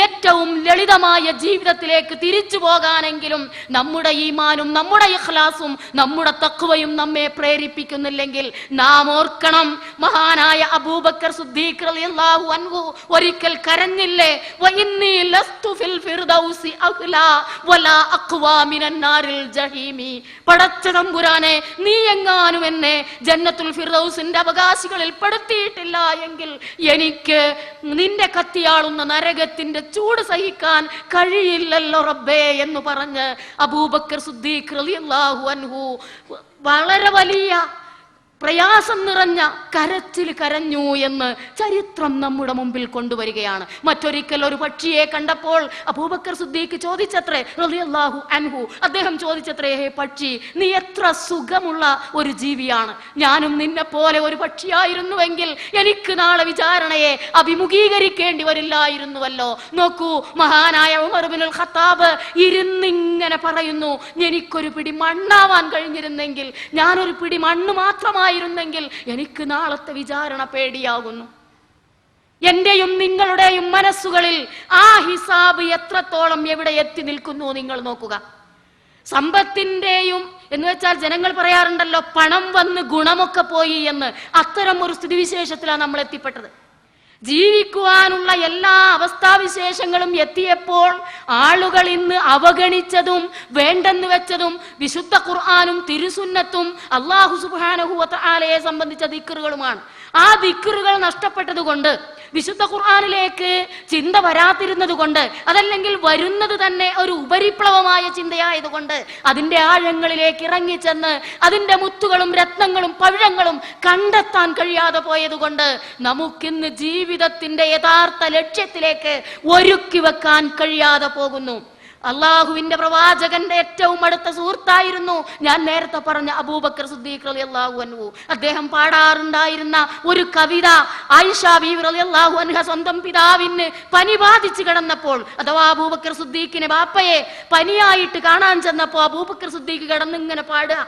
ഏറ്റവും ലളിതമായ ജീവിതത്തിലേക്ക് തിരിച്ചു പോകാനെങ്കിലും നമ്മുടെ ഈമാനും നമ്മുടെ ഇഖ്ലാസും നമ്മുടെ തഖ്വയും നമ്മെ പ്രേരിപ്പിക്കുന്നില്ലെങ്കിൽ നാം ഓർക്കണം, മഹാനായ അബൂബക്കർ സിദ്ദീഖ് റളിയല്ലാഹു അൻഹു ഒരിക്കൽ കരഞ്ഞില്ലേ, വഇന്നി ലസ്തു ഫിൽ ഫിർദൗസി അഖ്ലാ വലാ അഖ്വാ മിനൻ നാരിൽ ജഹീമി. പടച്ച തമ്പുരാനെ, നീ എങ്ങാനും എന്നെ ജന്നത്തുൽ ഫിർദൗസിന്റെ അവകാശികളിൽ പെടുത്തിയിട്ടില്ല എങ്കിൽ എനിക്ക് നിന്റെ കത്തിയാളുന്ന നരകത്തിന്റെ ചൂട് സഹിക്കാൻ കഴിയില്ലല്ലോ റബ്ബേ എന്ന് പറഞ്ഞ് അബൂബക്കർ സിദ്ദീഖ് റളിയല്ലാഹു അൻഹു വളരെ വലിയ പ്രയാസം നിറഞ്ഞ കരച്ചിൽ കരഞ്ഞു എന്ന് ചരിത്രം നമ്മുടെ മുമ്പിൽ കൊണ്ടുവരികയാണ്. മറ്റൊരിക്കൽ ഒരു പക്ഷിയെ കണ്ടപ്പോൾ അബൂബക്കർ സിദ്ദീഖ് ചോദിച്ചത്രേ റളിയല്ലാഹു അൻഹു, അദ്ദേഹം ചോദിച്ചത്രേ, ഹേ പക്ഷി, നീ എത്ര സുഖമുള്ള ഒരു ജീവിയാണ്, ഞാനും നിന്നെ പോലെ ഒരു പക്ഷിയായിരുന്നുവെങ്കിൽ എനിക്ക് നാളെ വിചാരണയെ അഭിമുഖീകരിക്കേണ്ടി വരില്ലായിരുന്നുവല്ലോ. നോക്കൂ, മഹാനായ ഉമർ ഇബ്നുൽ ഖത്താബ് ഇരുന്നിങ്ങനെ പറയുന്നു, എനിക്കൊരു പിടി മണ്ണാവാൻ കഴിഞ്ഞിരുന്നെങ്കിൽ, ഞാനൊരു പിടി മണ്ണ് മാത്രമായിരുന്നെങ്കിൽ എനിക്ക് നാളത്തെ വിചാരണ പേടിയാകുന്നു. എന്റെയും നിങ്ങളുടെയും മനസ്സുകളിൽ ആ ഹിസാബ് എത്രത്തോളം എവിടെ എത്തി നിൽക്കുന്നു നിങ്ങൾ നോക്കുക. സമ്പത്തിന്റെയും എന്ന് വെച്ചാൽ ജനങ്ങൾ പറയാറുണ്ടല്ലോ, പണം വന്ന് ഗുണമൊക്കെ പോയി എന്ന്, അത്തരം ഒരു സ്ഥിതിവിശേഷത്തിലാണ് നമ്മൾ എത്തിപ്പെട്ടത്. ജീവിക്കുവാനുള്ള എല്ലാ അവസ്ഥാവിശേഷങ്ങളും എത്തിയപ്പോൾ ആളുകൾ ഇന്ന് അവഗണിച്ചതും വേണ്ടെന്ന് വെച്ചതും വിശുദ്ധ ഖുർആനും തിരുസുന്നത്തും അല്ലാഹു സുബ്ഹാനഹു വ തആലയെ സംബന്ധിച്ച ദിക്റുകളുമാണ്. ആ ദിക്റുകൾ നഷ്ടപ്പെട്ടത് കൊണ്ട്, വിശുദ്ധ ഖുർആനിലേക്ക് ചിന്ത വരാതിരുന്നത് കൊണ്ട്, അതല്ലെങ്കിൽ വരുന്നത് തന്നെ ഒരു ഉപരിപ്ലവമായ ചിന്തയായതുകൊണ്ട് അതിന്റെ ആഴങ്ങളിലേക്ക് ഇറങ്ങിച്ചെന്ന് അതിന്റെ മുത്തുകളും രത്നങ്ങളും പവിഴങ്ങളും കണ്ടെത്താൻ കഴിയാതെ പോയതുകൊണ്ട് നമുക്കിന്ന് ജീവിതത്തിന്റെ യഥാർത്ഥ ലക്ഷ്യത്തിലേക്ക് ഒരുക്കി വെക്കാൻ കഴിയാതെ പോകുന്നു. അള്ളാഹുവിന്റെ പ്രവാചകന്റെ ഏറ്റവും അടുത്ത സുഹൃത്തായിരുന്നു ഞാൻ നേരത്തെ പറഞ്ഞ അബൂബക്കർ സിദ്ദീഖ് റളിയല്ലാഹു അൻഹു. അദ്ദേഹം പാടാറുണ്ടായിരുന്ന ഒരു കവിത, ആയിഷ ബീവി റളിയല്ലാഹു അൻഹ സ്വന്തം പിതാവിന് പനി ബാധിച്ചു കിടന്നപ്പോൾ, അഥവാ അബൂബക്കർ സിദ്ദീഖിനെ ബാപ്പയെ പനിയായിട്ട് കാണാൻ ചെന്നപ്പോ അബൂബക്കർ സിദ്ദീഖ് കിടന്നിങ്ങനെ പാടുക.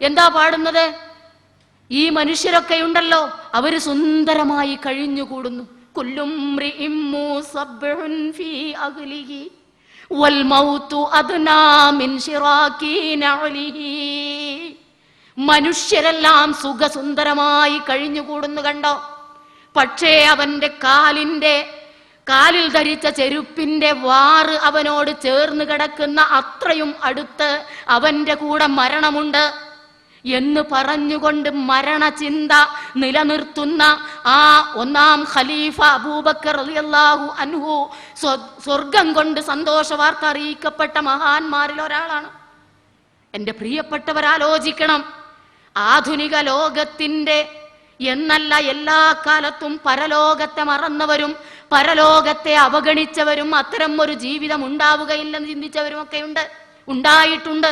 എന്താ പാടുന്നത്? ഈ മനുഷ്യരൊക്കെ ഉണ്ടല്ലോ, അവര് സുന്ദരമായി കഴിഞ്ഞുകൂടുന്നു. കുല്ലും മ്രിഇം മുസബ്ബുൻ ഫീ അഹ്ലിഹി വൽ മൗതു അദ്നാ മിൻ ശിറാകി നഅലിഹി. മനുഷ്യരെല്ലാം സുഖസുന്ദരമായി കഴിഞ്ഞുകൂടുന്നു കണ്ടോ? പക്ഷേ അവന്റെ കാലിൽ ധരിച്ച ചെരുപ്പിന്റെ വാറ് അവനോട് ചേർന്ന് കിടക്കുന്ന അത്രയും അടുത്ത് അവന്റെ കൂടെ മരണമുണ്ട് എന്ന് പറഞ്ഞുകൊണ്ട് മരണചിന്ത നിലനിർത്തുന്ന ആ ഒന്നാം ഖലീഫ അബൂബക്കർ റളിയല്ലാഹു അൻഹു സ്വർഗം കൊണ്ട് സന്തോഷ വാർത്ത അറിയിക്കപ്പെട്ട മഹാന്മാരിൽ ഒരാളാണ്. എന്റെ പ്രിയപ്പെട്ടവരാലോചിക്കണം, ആധുനിക ലോകത്തിന്റെ എന്നല്ല എല്ലാ കാലത്തും പരലോകത്തെ മറന്നവരും പരലോകത്തെ അവഗണിച്ചവരും അത്തരം ഒരു ജീവിതം ഉണ്ടാവുകയില്ലെന്ന് ചിന്തിച്ചവരും ഒക്കെ ഉണ്ടായിട്ടുണ്ട്.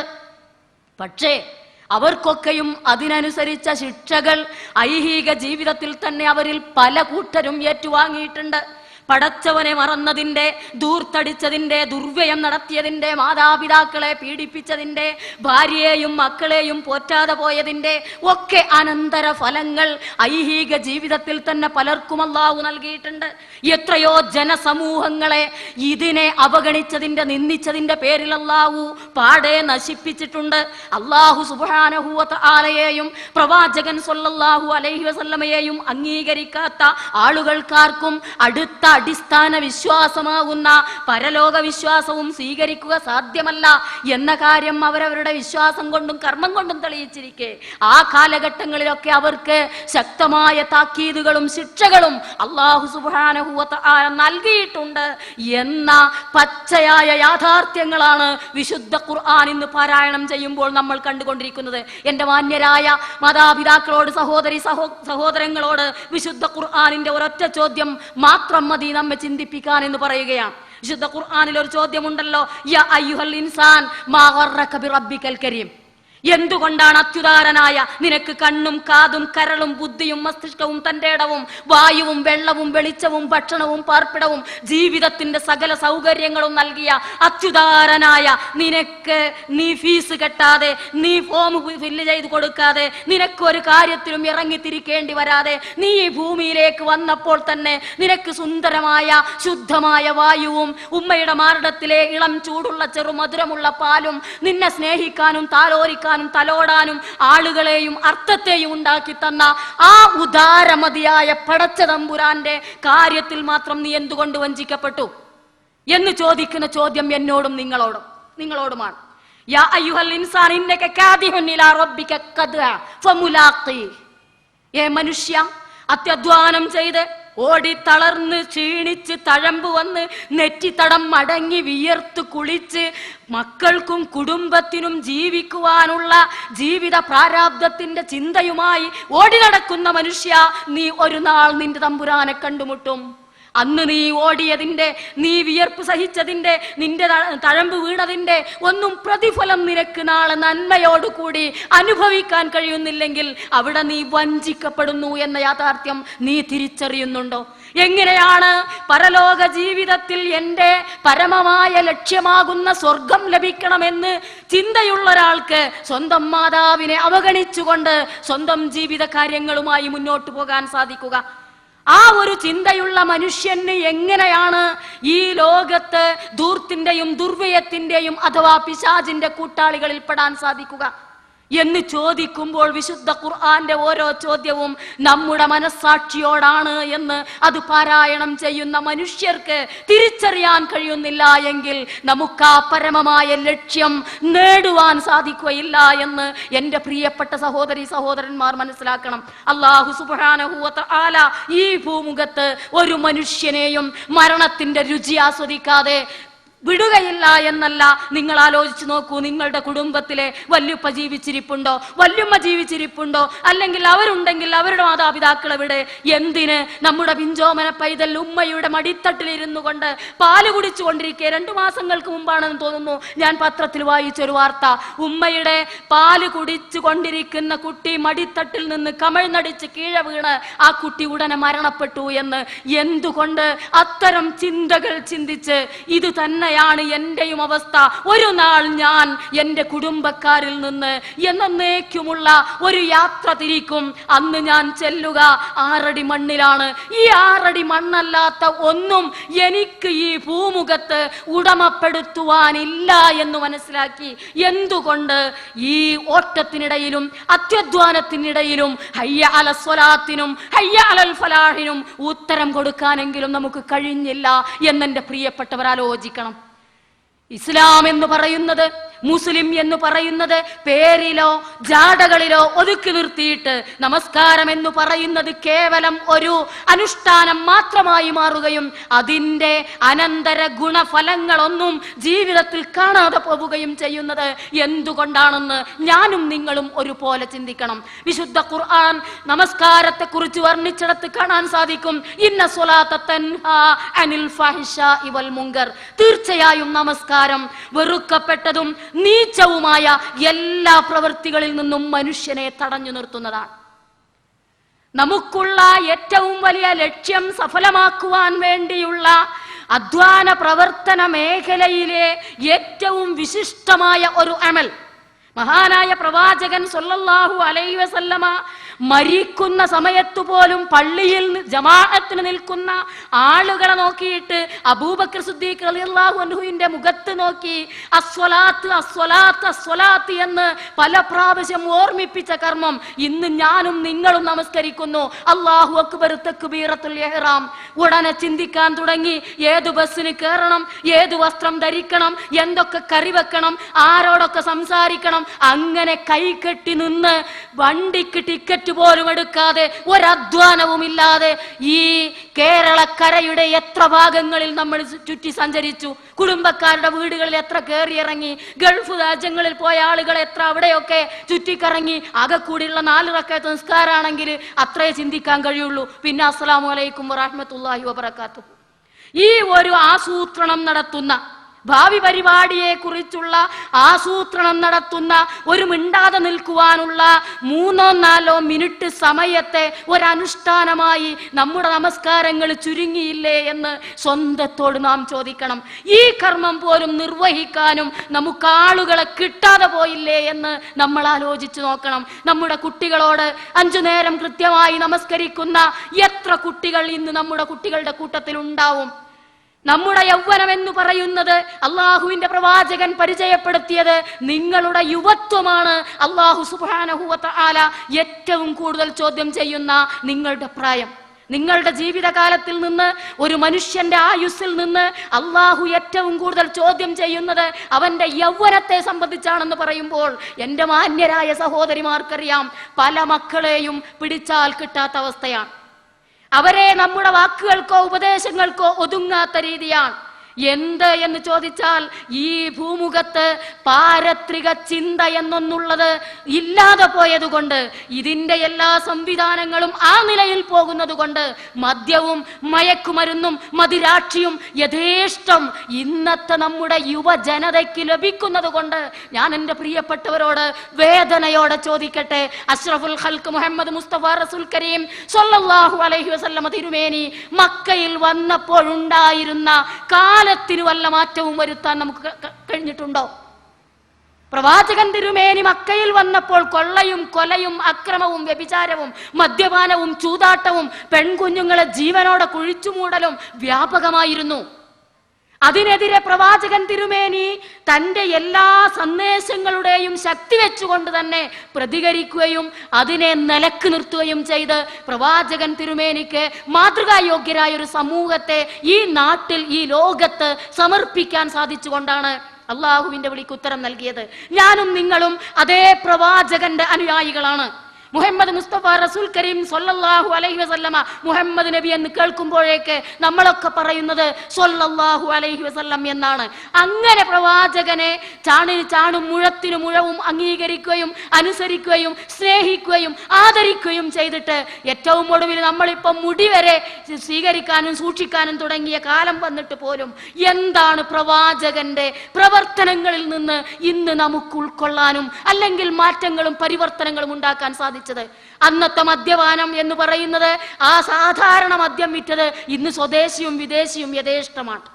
പക്ഷേ അവർക്കൊക്കെയും അതിനനുസരിച്ച ശിക്ഷകൾ ഐഹിക ജീവിതത്തിൽ തന്നെ അവരിൽ പല കൂട്ടരും ഏറ്റുവാങ്ങിയിട്ടുണ്ട്. പടച്ചവനെ മറന്നതിന്റെ, ദൂർത്തടിച്ചതിന്റെ, ദുർവ്യയം നടത്തിയതിന്റെ, മാതാപിതാക്കളെ പീഡിപ്പിച്ചതിന്റെ, ഭാര്യയെയും മക്കളെയും പോറ്റാതെ പോയതിന്റെ ഒക്കെ അനന്തര ഫലങ്ങൾ ഐഹിക ജീവിതത്തിൽ തന്നെ പലർക്കും അല്ലാഹു നൽകിയിട്ടുണ്ട്. എത്രയോ ജനസമൂഹങ്ങളെ ഇതിനെ അവഗണിച്ചതിന്റെ, നിന്ദിച്ചതിന്റെ പേരിൽ അല്ലാഹു പാടെ നശിപ്പിച്ചിട്ടുണ്ട്. അല്ലാഹു സുബ്ഹാനഹു വ തആലയെയും പ്രവാചകൻ സ്വല്ലല്ലാഹു അലൈഹി വസല്ലമയെയും അംഗീകരിക്കാത്ത ആളുകൾക്കാർക്കും അടുത്ത അടിസ്ഥാന വിശ്വാസമാകുന്ന പരലോക വിശ്വാസവും സ്വീകരിക്കുക സാധ്യമല്ല എന്ന കാര്യം അവരവരുടെ വിശ്വാസം കൊണ്ടും കർമ്മം കൊണ്ടും തെളിയിച്ചിരിക്കെ ആ കാലഘട്ടങ്ങളിലൊക്കെ അവർക്ക് ശക്തമായ താക്കീതുകളും ശിക്ഷകളും അല്ലാഹു സുബ്ഹാനഹു വ തആല നൽകിയിട്ടുണ്ട് എന്ന പച്ചയായ യാഥാർത്ഥ്യങ്ങളാണ് വിശുദ്ധ ഖുർആൻ ഇന്ന് പാരായണം ചെയ്യുമ്പോൾ നമ്മൾ കണ്ടുകൊണ്ടിരിക്കുന്നത്. എന്റെ മാന്യരായ മാതാപിതാക്കളോട്, സഹോദരങ്ങളോട് വിശുദ്ധ ഖുർആനിന്റെ ഒരൊറ്റ ചോദ്യം മാത്രം മതി നമ്മെ ചിന്തിപ്പിക്കാൻ എന്ന് പറയുകയാണ്. വിശുദ്ധ ഖുർആനിൽ ഒരു ചോദ്യമുണ്ടല്ലോ, യാ അയ്യുഹൽ ഇൻസാൻ മാ ഗർറക ബിറബ്ബിക്കൽ കരീം. എന്തുകൊണ്ടാണ് അത്യുദാരനായ നിനക്ക് കണ്ണും കാതും കരളും ബുദ്ധിയും മസ്തിഷ്കവും തന്റെ ഇടവും വായുവും വെള്ളവും വെളിച്ചവും ഭക്ഷണവും പാർപ്പിടവും ജീവിതത്തിന്റെ സകല സൗകര്യങ്ങളും നൽകിയ അത്യുദാരനായ നിനക്ക് നീ ഫീസ് കെട്ടാതെ, നീ ഫോം ഫില്ല് ചെയ്ത് കൊടുക്കാതെ, നിനക്കൊരു കാര്യത്തിലും ഇറങ്ങിത്തിരിക്കേണ്ടി വരാതെ നീ ഈ ഭൂമിയിലേക്ക് വന്നപ്പോൾ തന്നെ നിനക്ക് സുന്ദരമായ ശുദ്ധമായ വായുവും ഉമ്മയുടെ മാറിടത്തിലെ ഇളം ചൂടുള്ള ചെറുമധുരമുള്ള പാലും നിന്നെ സ്നേഹിക്കാനും താലോലിക്കാനും തലോടാനും ആളുകളെയും അർത്ഥത്തെയും ഉണ്ടാക്കി തന്ന ആ ഉദാരമതിയായ പടച്ച തമ്പുരാന്റെ കാര്യത്തിൽ മാത്രം നീ എന്തുകൊണ്ട് വഞ്ചിക്കപ്പെട്ടു എന്ന് ചോദിക്കുന്ന ചോദ്യം എന്നോടും നിങ്ങളോടുമാണ്. യാ അയ്യുഹൽ ഇൻസാൻ ഇന്നക കാദിഹുൻ ഇലാ റബ്ബിക ഖദ്അ ഫമുലാഖി. മനുഷ്യ, അത്യധ്വാനം ചെയ്ത് ഓടി തളർന്ന് ക്ഷീണിച്ച് തഴമ്പ് വന്ന് നെറ്റിത്തടം മടങ്ങി വിയർത്ത് കുളിച്ച് മക്കൾക്കും കുടുംബത്തിനും ജീവിക്കുവാനുള്ള ജീവിത പ്രാരാബ്ധത്തിന്റെ ചിന്തയുമായി ഓടി നടക്കുന്ന മനുഷ്യ, നീ ഒരു നാൾ നിന്റെ തമ്പുരാനെ കണ്ടുമുട്ടും. അന്ന് നീ ഓടിയതിന്റെ, നീ വിയർപ്പ് സഹിച്ചതിന്റെ, നിന്റെ തഴമ്പ് വീണതിന്റെ ഒന്നും പ്രതിഫലം നിനക്ക് നാളെ നന്മയോടുകൂടി അനുഭവിക്കാൻ കഴിയുന്നില്ലെങ്കിൽ അവിടെ നീ വഞ്ചിക്കപ്പെടുന്നു എന്ന യാഥാർത്ഥ്യം നീ തിരിച്ചറിയുന്നുണ്ടോ? എങ്ങനെയാണ് പരലോക ജീവിതത്തിൽ എൻ്റെ പരമമായ ലക്ഷ്യമാകുന്ന സ്വർഗം ലഭിക്കണമെന്ന് ചിന്തയുള്ള ഒരാൾക്ക് സ്വന്തം മാതാവിനെ അവഗണിച്ചുകൊണ്ട് സ്വന്തം ജീവിത കാര്യങ്ങളുമായി മുന്നോട്ട് പോകാൻ സാധിക്കുക? ആ ഒരു ചിന്തയുള്ള മനുഷ്യന് എങ്ങനെയാണ് ഈ ലോകത്ത് ധൂർത്തിന്റെയും ദുർവ്യയത്തിന്റെയും അഥവാ പിശാചിന്റെ കൂട്ടാളികളിൽ പെടാൻ സാധിക്കുക എന്ന് ചോദിക്കുമ്പോൾ വിശുദ്ധ ഖുർആന്റെ ഓരോ ചോദ്യവും നമ്മുടെ മനസ്സാക്ഷിയോടാണ് എന്ന് അത് പാരായണം ചെയ്യുന്ന മനുഷ്യർക്ക് തിരിച്ചറിയാൻ കഴിയുന്നില്ല എങ്കിൽ നമുക്ക് ആ പരമമായ ലക്ഷ്യം നേടുവാൻ സാധിക്കുകയില്ല എന്ന് എൻ്റെ പ്രിയപ്പെട്ട സഹോദരന്മാർ മനസ്സിലാക്കണം. അല്ലാഹു സുബ്ഹാനഹു വ തആല ഈ ഭൂമുഖത്ത് ഒരു മനുഷ്യനെയും മരണത്തിന്റെ രുചി ആസ്വദിക്കാതെ വിടുകയില്ല എന്നല്ല. നിങ്ങൾ ആലോചിച്ച് നോക്കൂ, നിങ്ങളുടെ കുടുംബത്തിലെ വല്യുപ്പ ജീവിച്ചിരിപ്പുണ്ടോ, വല്യുമ്മ ജീവിച്ചിരിപ്പുണ്ടോ, അല്ലെങ്കിൽ അവരുണ്ടെങ്കിൽ അവരുടെ മാതാപിതാക്കൾ എവിടെ? എന്തിന് നമ്മുടെ പിഞ്ചോമന പൈതൽ ഉമ്മയുടെ മടിത്തട്ടിലിരുന്നു കൊണ്ട് പാല് കുടിച്ചുകൊണ്ടിരിക്കെ 2 മാസങ്ങൾക്ക് മുമ്പാണെന്ന് തോന്നുന്നു ഞാൻ പത്രത്തിൽ വായിച്ചൊരു വാർത്ത, ഉമ്മയുടെ പാല് കുടിച്ചു കൊണ്ടിരിക്കുന്ന കുട്ടി മടിത്തട്ടിൽ നിന്ന് കമിഴ്ന്നടിച്ച് കീഴെ വീണ് ആ കുട്ടി ഉടനെ മരണപ്പെട്ടു എന്ന്. എന്തുകൊണ്ട് അത്തരം ചിന്തകൾ ചിന്തിച്ച് ഇത് തന്നെ അങ്ങനെയാണ് എന്റെയും അവസ്ഥ. ഒരു നാൾ ഞാൻ എൻ്റെ കുടുംബക്കാരിൽ നിന്ന് എന്നേക്കുമുള്ള ഒരു യാത്ര തിരിക്കും. അന്ന് ഞാൻ ചെല്ലുക 6 അടി മണ്ണിലാണ്. ഈ 6 അടി മണ്ണല്ലാത്ത ഒന്നും എനിക്ക് ഈ ഭൂമുഖത്ത് ഉടമപ്പെടുത്തുവാനില്ല എന്ന് മനസ്സിലാക്കി. എന്തുകൊണ്ട്? ഈ ഓട്ടത്തിനിടയിലും അത്യധ്വാനത്തിനിടയിലും ഹയ്യ അല സ്വലാത്തിനും ഹയ്യ അലൽ ഫലാഹിനും ഉത്തരം കൊടുക്കാനെങ്കിലും നമുക്ക് കഴിഞ്ഞില്ല എന്നെന്റെ പ്രിയപ്പെട്ടവർ ആലോചിക്കണം. ഇസ്ലാം എന്ന് പറയുന്നത്, മുസ്ലിം എന്ന് പറയുന്നത് പേരിലോ ജാടകളിലോ ഒതുക്കി നിർത്തിയിട്ട് നമസ്കാരം എന്ന് പറയുന്നത് കേവലം ഒരു അനുഷ്ഠാനം മാത്രമായി മാറുകയും അതിൻ്റെ അനന്തര ഗുണഫലങ്ങളൊന്നും ജീവിതത്തിൽ കാണാതെ പോവുകയും ചെയ്യുന്നത് എന്തുകൊണ്ടാണെന്ന് ഞാനും നിങ്ങളും ഒരുപോലെ ചിന്തിക്കണം. വിശുദ്ധ ഖുർആൻ നമസ്കാരത്തെ കുറിച്ച് വർണ്ണിച്ചിടത്ത് കാണാൻ സാധിക്കും, ഇന്ന സ്വലാത്ത തൻഹാ അനിൽ ഫഹ്ശാഇ വൽ മുങ്കർ. തീർച്ചയായും നമസ്കാരം വെറുക്കപ്പെട്ടതും നീചവുമായ എല്ലാ പ്രവൃത്തികളിൽ നിന്നും മനുഷ്യനെ തടഞ്ഞു നിർത്തുന്നതാണ്. നമുക്കുള്ള ഏറ്റവും വലിയ ലക്ഷ്യം സഫലമാക്കുവാൻ വേണ്ടിയുള്ള അധ്വാന പ്രവർത്തന മേഖലയിലെ ഏറ്റവും വിശിഷ്ടമായ ഒരു അമൽ, മഹാനായ പ്രവാചകൻ സല്ലല്ലാഹു അലൈഹി വസല്ലമ മരിക്കുന്ന സമയത്തു പോലും പള്ളിയിൽ ജമാഅത്തിന് നിൽക്കുന്ന ആളുകളെ നോക്കിയിട്ട് അബൂബക്കർ സിദ്ദീഖ് റളിയല്ലാഹു അൻഹുവിന്റെ മുഖത്ത് നോക്കി അസ്വലാത്ത് അസ്വലാത്ത് അസ്വലാത്ത് എന്ന് പല പ്രാവശ്യം ഓർമ്മിപ്പിച്ച കർമ്മം ഇന്ന് ഞാനും നിങ്ങളും നമസ്കരിക്കുന്നു. അല്ലാഹു അക്ബർ തക്ബീറത്തുൽ ഇഹ്റാം. ഉടനെ ചിന്തിക്കാൻ തുടങ്ങി, ഏതു ബസ്സിന് കയറണം, ഏതു വസ്ത്രം ധരിക്കണം, എന്തൊക്കെ കറി വെക്കണം, ആരോടൊക്കെ സംസാരിക്കണം. അങ്ങനെ കൈകെട്ടി നിന്ന് വണ്ടിക്ക് ടിക്കറ്റ് പോലും എടുക്കാതെ ഒരധ്വാനവുമില്ലാതെ ഈ കേരളക്കരയുടെ എത്ര ഭാഗങ്ങളിൽ നമ്മൾ ചുറ്റി സഞ്ചരിച്ചു, കുടുംബക്കാരുടെ വീടുകളിൽ എത്ര കയറിയിറങ്ങി, ഗൾഫ് രാജ്യങ്ങളിൽ പോയ ആളുകൾ എത്ര അവിടെയൊക്കെ ചുറ്റിക്കറങ്ങി. ആകെ കൂടിയുള്ള 4 റക്അത്ത് നിസ്കാരാണെങ്കിൽ അത്രേ ചിന്തിക്കാൻ കഴിയുള്ളൂ. പിന്നെ അസ്സലാമു അലൈക്കും വറഹ്മത്തുള്ളാഹി വബറകാതുഹു. ഈ ഒരു ആസൂത്രണം നടത്തുന്ന, ഭാവി പരിപാടിയെ കുറിച്ചുള്ള ആസൂത്രണം നടത്തുന്ന, ഒരു മിണ്ടാതെ നിൽക്കുവാനുള്ള 3-4 മിനിറ്റ് സമയത്തെ ഒരനുഷ്ഠാനമായി നമ്മുടെ നമസ്കാരങ്ങൾ ചുരുങ്ങിയില്ലേ എന്ന് സ്വന്തത്തോട് നാം ചോദിക്കണം. ഈ കർമ്മം പോലും നിർവഹിക്കാനും നമുക്ക് ആളുകളെ കിട്ടാതെ പോയില്ലേ എന്ന് നമ്മൾ ആലോചിച്ചു നോക്കണം. നമ്മുടെ കുട്ടികളോട് 5 നേരം കൃത്യമായി നമസ്കരിക്കുന്ന എത്ര കുട്ടികൾ ഇന്ന് നമ്മുടെ കുട്ടികളുടെ കൂട്ടത്തിൽ ഉണ്ടാവും? നമ്മുടെ യൗവനം എന്ന് പറയുന്നത് അള്ളാഹുവിന്റെ പ്രവാചകൻ പരിചയപ്പെടുത്തിയത് നിങ്ങളുടെ യുവത്വമാണ്. അള്ളാഹു സുബ്ഹാനഹു വ തആല ഏറ്റവും കൂടുതൽ ചോദ്യം ചെയ്യുന്ന നിങ്ങളുടെ പ്രായം. നിങ്ങളുടെ ജീവിതകാലത്തിൽ നിന്ന്, ഒരു മനുഷ്യന്റെ ആയുസ്സിൽ നിന്ന് അള്ളാഹു ഏറ്റവും കൂടുതൽ ചോദ്യം ചെയ്യുന്നത് അവന്റെ യൗവനത്തെ സംബന്ധിച്ചാണെന്ന് പറയുമ്പോൾ എൻ്റെ മാന്യരായ സഹോദരിമാർക്കറിയാം, പല മക്കളെയും പിടിച്ചാൽ കിട്ടാത്ത അവസ്ഥയാണ്. അവരെ നമ്മുടെ വാക്കുകൾക്കോ ഉപദേശങ്ങൾക്കോ ഒതുങ്ങാത്ത രീതിയാണ്. എന്ത് എന്ന് ചോദിച്ചാൽ, ഈ ഭൂമുഖത്ത് പാരത്രിക ചിന്ത എന്നൊന്നുള്ളത് ഇല്ലാതെ പോയതുകൊണ്ട്, ഇതിൻ്റെ എല്ലാ സംവിധാനങ്ങളും ആ നിലയിൽ പോകുന്നത് കൊണ്ട് മദ്യവും മയക്കുമരുന്നും മദിരാക്ഷിയും യഥേഷ്ടം ഇന്നത്തെ നമ്മുടെ യുവജനതയ്ക്ക് ലഭിക്കുന്നത് കൊണ്ട് ഞാൻ എൻ്റെ പ്രിയപ്പെട്ടവരോട് വേദനയോടെ ചോദിക്കട്ടെ, അഷ്റഫുൽ ഖൽഖ് മുഹമ്മദ് മുസ്തഫ റസൂൽ കരീം സ്വല്ലല്ലാഹു അലൈഹി വസല്ലമ തിരുമേനി മക്കയിൽ വന്നപ്പോഴുണ്ടായിരുന്ന കാലത്തിന് വല്ല മാറ്റവും വരുത്താൻ നമുക്ക് കഴിഞ്ഞിട്ടുണ്ടോ? പ്രവാചകൻ തിരുമേനി മക്കയിൽ വന്നപ്പോൾ കൊള്ളയും കൊലയും അക്രമവും വ്യഭിചാരവും മദ്യപാനവും ചൂതാട്ടവും പെൺകുഞ്ഞുങ്ങളെ ജീവനോടെ കുഴിച്ചുമൂടലും വ്യാപകമായിരുന്നു. അതിനെതിരെ പ്രവാചകൻ തിരുമേനി തൻ്റെ എല്ലാ സന്ദേശങ്ങളുടെയും ശക്തി വെച്ചുകൊണ്ട് തന്നെ പ്രതികരിക്കുകയും അതിനെ നിലക്ക് നിർത്തുകയും ചെയ്ത് പ്രവാചകൻ തിരുമേനിക്ക് മാതൃകായോഗ്യരായ ഒരു സമൂഹത്തെ ഈ നാട്ടിൽ, ഈ ലോകത്ത് സമർപ്പിക്കാൻ സാധിച്ചുകൊണ്ടാണ് അള്ളാഹുവിന്റെ വിളിക്ക് ഉത്തരം നൽകിയത്. ഞാനും നിങ്ങളും അതേ പ്രവാചകന്റെ അനുയായികളാണ്. മുഹമ്മദ് മുസ്തഫ റസൂൽ കരീം സ്വല്ലല്ലാഹു അലൈഹി വസല്ലമ മുഹമ്മദ് നബി എന്ന് കേൾക്കുമ്പോഴേക്ക് നമ്മളൊക്കെ പറയുന്നത് സ്വല്ലല്ലാഹു അലൈഹി വസല്ലം എന്നാണ്. അങ്ങനെ പ്രവാചകനെ ചാണിന് ചാണും മുഴത്തിനു മുഴവും അംഗീകരിക്കുകയും അനുസരിക്കുകയും സ്നേഹിക്കുകയും ആദരിക്കുകയും ചെയ്തിട്ട് ഏറ്റവും ഒടുവിൽ നമ്മളിപ്പം മുടി വരെ സ്വീകരിക്കാനും സൂക്ഷിക്കാനും തുടങ്ങിയ കാലം വന്നിട്ട് പോലും എന്താണ് പ്രവാചകന്റെ പ്രവർത്തനങ്ങളിൽ നിന്ന് ഇന്ന് നമുക്ക് ഉൾക്കൊള്ളാനും അല്ലെങ്കിൽ മാറ്റങ്ങളും പരിവർത്തനങ്ങളും ഉണ്ടാക്കാൻ സാധിച്ചത്? അന്നത്തെ മദ്യപാനം എന്ന് പറയുന്നത്, ആ സാധാരണ മദ്യം വിറ്റത് ഇന്ന് സ്വദേശിയും വിദേശിയും യഥേഷ്ടമാണ്.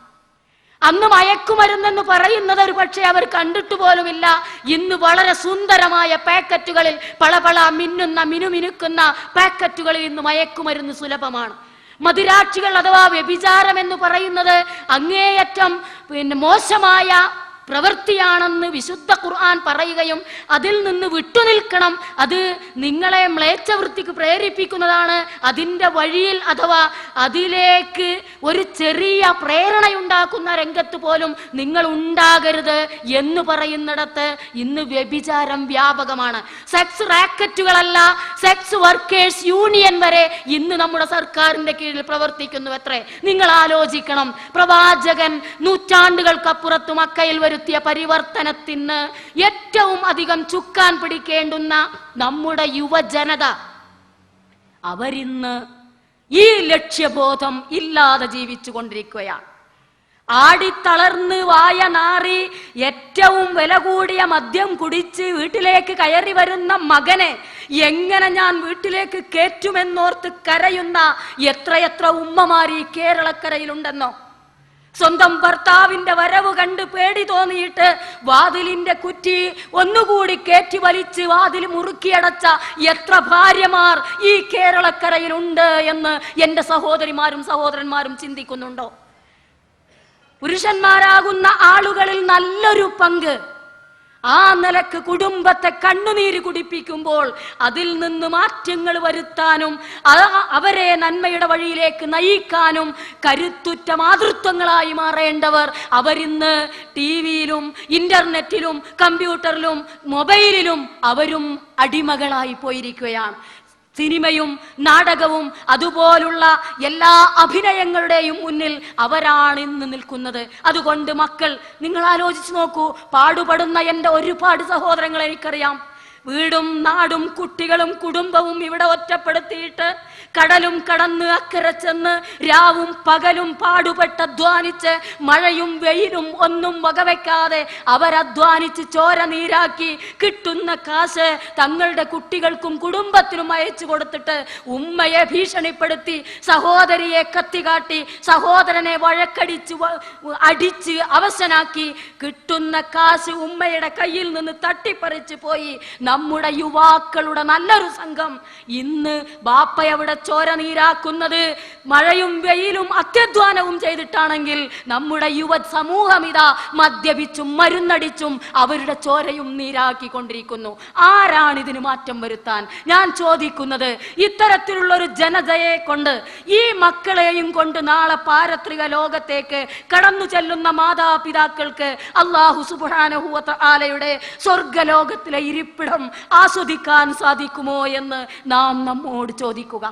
അന്ന് മയക്കുമരുന്നെന്ന് പറയുന്നത് ഒരു പക്ഷേ അവർ കണ്ടിട്ട് പോലുമില്ല. ഇന്ന് വളരെ സുന്ദരമായ പാക്കറ്റുകളിൽ പളപള മിന്നുന്ന മിനുമിനുക്കുന്ന പാക്കറ്റുകളിൽ ഇന്ന് മയക്കുമരുന്ന് സുലഭമാണ്. മദിരാക്ഷികൾ അഥവാ വ്യഭിചാരം എന്ന് പറയുന്നത് അങ്ങേയറ്റം മോശമായ പ്രവൃത്തിയാണെന്ന് വിശുദ്ധ ഖുർആൻ പറയുകയും അതിൽ നിന്ന് വിട്ടുനിൽക്കണം, അത് നിങ്ങളെ മ്ലേച്ഛവൃത്തിക്ക് പ്രേരിപ്പിക്കുന്നതാണ്, അതിൻ്റെ വഴിയിൽ അഥവാ അതിലേക്ക് ഒരു ചെറിയ പ്രേരണയുണ്ടാക്കുന്ന രംഗത്ത് പോലും നിങ്ങൾ ഉണ്ടാകരുത് എന്ന് പറയുന്നിടത്ത് ഇന്ന് വ്യഭിചാരം വ്യാപകമാണ്. സെക്സ് റാക്കറ്റുകളല്ല, സെക്സ് വർക്കേഴ്സ് യൂണിയൻ വരെ ഇന്ന് നമ്മുടെ സർക്കാരിന്റെ കീഴിൽ പ്രവർത്തിക്കുന്നു. എത്രേ നിങ്ങൾ ആലോചിക്കണം. പ്രവാചകൻ നൂറ്റാണ്ടുകൾക്കപ്പുറത്ത് മക്കയിൽ വരുത്തിയ പരിവർത്തനത്തിന് ഏറ്റവും അധികം ചുക്കാൻ പിടിക്കേണ്ടുന്ന നമ്മുടെ യുവജനത, അവരിന്ന് ഈ ലക്ഷ്യബോധം ഇല്ലാതെ ജീവിച്ചു കൊണ്ടിരിക്കുകയാണ്. ആടിത്തളർന്ന് വായ നാറി ഏറ്റവും വില കൂടിയ മദ്യം കുടിച്ച് വീട്ടിലേക്ക് കയറി വരുന്ന മകനെ എങ്ങനെ ഞാൻ വീട്ടിലേക്ക് കയറ്റുമെന്നോർത്ത് കരയുന്ന എത്രയെത്ര ഉമ്മമാർ ഈ കേരളക്കരയിലുണ്ടെന്നോ. സ്വന്തം ഭർത്താവിന്റെ വരവ് കണ്ട് പേടി തോന്നിയിട്ട് വാതിലിന്റെ കുറ്റി ഒന്നുകൂടി കയറ്റി വലിച്ച് വാതിൽ മുറുക്കിയടച്ച എത്ര ഭാര്യമാർ ഈ കേരളക്കരയിലുണ്ട് എന്ന് എന്റെ സഹോദരിമാരും സഹോദരന്മാരും ചിന്തിക്കുന്നുണ്ടോ? പുരുഷന്മാരാകുന്ന ആളുകളിൽ നല്ലൊരു പങ്ക് ആ നിലക്ക് കുടുംബത്തെ കണ്ണുനീര് കുടിപ്പിക്കുമ്പോൾ അതിൽ നിന്ന് മാറ്റങ്ങൾ വരുത്താനും അവരെ നന്മയുടെ വഴിയിലേക്ക് നയിക്കാനും കരുത്തുറ്റ മാതൃത്വങ്ങളായി മാറേണ്ടവർ അവരിന്ന് ടിവിയിലും ഇന്റർനെറ്റിലും കമ്പ്യൂട്ടറിലും മൊബൈലിലും അവരും അടിമകളായി പോയിരിക്കുകയാണ്. സിനിമയും നാടകവും അതുപോലുള്ള എല്ലാ അഭിനയങ്ങളുടെയും മുന്നിൽ അവരാണ് ഇന്ന് നിൽക്കുന്നത്. അതുകൊണ്ട് മക്കൾ, നിങ്ങൾ ആലോചിച്ച് നോക്കൂ. പാടുപെടുന്ന എൻ്റെ ഒരുപാട് സഹോദരങ്ങൾ എനിക്കറിയാം. വീടും നാടും കുട്ടികളും കുടുംബവും ഇവിടെ ഒറ്റപ്പെടുത്തിയിട്ട് കടലും കടന്ന് അക്കരെ ചെന്ന് രാവും പകലും പാടുപെട്ട് അധ്വാനിച്ച് മഴയും വെയിലും ഒന്നും വകവെക്കാതെ അവരധ്വാനിച്ച് ചോര നീരാക്കി കിട്ടുന്ന കാശ് തങ്ങളുടെ കുട്ടികൾക്കും കുടുംബത്തിനും അയച്ചു കൊടുത്തിട്ട് ഉമ്മയെ ഭീഷണിപ്പെടുത്തി, സഹോദരിയെ കത്തികാട്ടി, സഹോദരനെ വഴക്കടിച്ച് അടിച്ച് അവശനാക്കി കിട്ടുന്ന കാശ് ഉമ്മയുടെ കയ്യിൽ നിന്ന് തട്ടിപ്പറിച്ചു പോയി നമ്മുടെ യുവാക്കളുടെ നല്ലൊരു സംഘം ഇന്ന് ബാപ്പയവിടെ ചോര നീരാക്കുന്നത് മഴയും വെയിലും അത്യധ്വാനവും ചെയ്തിട്ടാണെങ്കിൽ നമ്മുടെ യുവ സമൂഹം ഇതാ മദ്യപിച്ചും മരുന്നടിച്ചും അവരുടെ ചോരയും നീരാക്കിക്കൊണ്ടിരിക്കുന്നു. ആരാണ് ഇതിന് മാറ്റം വരുത്താൻ? ഞാൻ ചോദിക്കുന്നത്, ഇത്തരത്തിലുള്ള ഒരു ജനതയെ കൊണ്ട് ഈ മക്കളെയും കൊണ്ട് നാളെ പാരത്രിക ലോകത്തേക്ക് കടന്നു ചെല്ലുന്ന മാതാപിതാക്കൾക്ക് അല്ലാഹു സുബ്ഹാനഹു വ തആലയുടെ സ്വർഗലോകത്തിലെ ഇരിപ്പിടം ആസ്വദിക്കാൻ സാധിക്കുമോ എന്ന് നാം നമ്മോട് ചോദിക്കുക.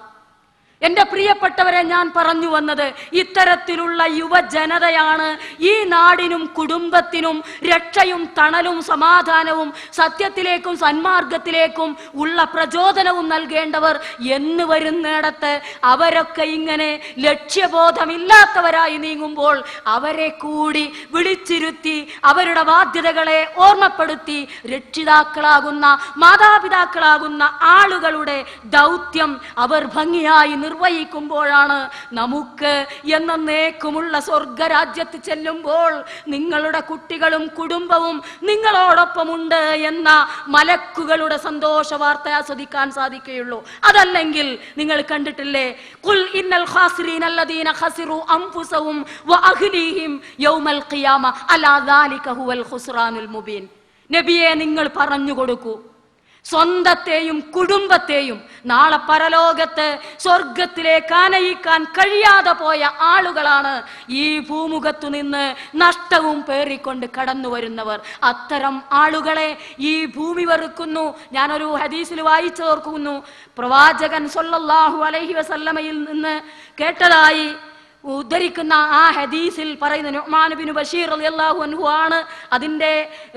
എന്റെ പ്രിയപ്പെട്ടവരെ, ഞാൻ പറഞ്ഞു വന്നത് ഇത്തരത്തിലുള്ള യുവജനതയാണ് ഈ നാടിനും കുടുംബത്തിനും രക്ഷയും തണലും സമാധാനവും സത്യത്തിലേക്കും സന്മാർഗത്തിലേക്കും ഉള്ള പ്രചോദനവും നൽകേണ്ടവർ എന്ന് വരുന്നിടത്ത് അവരൊക്കെ ഇങ്ങനെ ലക്ഷ്യബോധമില്ലാത്തവരായി നീങ്ങുമ്പോൾ അവരെ കൂടി വിളിച്ചിരുത്തി അവരുടെ ബാധ്യതകളെ ഓർമ്മപ്പെടുത്തി രക്ഷിതാക്കളാകുന്ന മാതാപിതാക്കളാകുന്ന ആളുകളുടെ ദൗത്യം അവർ ഭംഗിയായി നിർവഹിക്കുമ്പോഴാണ് നമുക്ക് എന്നേക്കുമുള്ള സ്വർഗരാജ്യത്ത് ചെല്ലുമ്പോൾ നിങ്ങളുടെ കുട്ടികളും കുടുംബവും നിങ്ങളോടൊപ്പമുണ്ട് എന്ന മലക്കുകളുടെ സന്തോഷ വാർത്ത ആസ്വദിക്കാൻ സാധിക്കുകയുള്ളൂ. അതല്ലെങ്കിൽ നിങ്ങൾ കണ്ടിട്ടില്ലേ, ഖുൽ ഇന്നൽ ഖാസിരീന അല്ലദീന ഖസിറു അൻഫുസഹും വഅഹ്ലീഹിം യൗമൽ ഖിയാമ അലാ ദാലിക ഹുവൽ ഖുസ്റാനുൽ മുബീൻ. നബിയെ, നിങ്ങൾ പറഞ്ഞു കൊടുക്കൂ, സ്വന്തത്തെയും കുടുംബത്തെയും നാളെ പരലോകത്ത് സ്വർഗത്തിലേക്ക് ആനയിക്കാൻ കഴിയാതെ പോയ ആളുകളാണ് ഈ ഭൂമുഖത്തു നിന്ന് നഷ്ടവും പേറിക്കൊണ്ട് കടന്നു വരുന്നവർ. അത്തരം ആളുകളെ ഈ ഭൂമി വെറുക്കുന്നു. ഞാനൊരു ഹദീസിൽ വായിച്ചോർക്കുന്നു, പ്രവാചകൻ സ്വല്ലല്ലാഹു അലൈഹി വസല്ലമയിൽ നിന്ന് കേട്ടതായി ഉദ്ധരിക്കുന്ന ആ ഹദീസിൽ പറയുന്ന നുഅ്മാൻ ബിൻ ബഷീർ റളിയല്ലാഹു അൻഹു ആണ് അതിൻ്റെ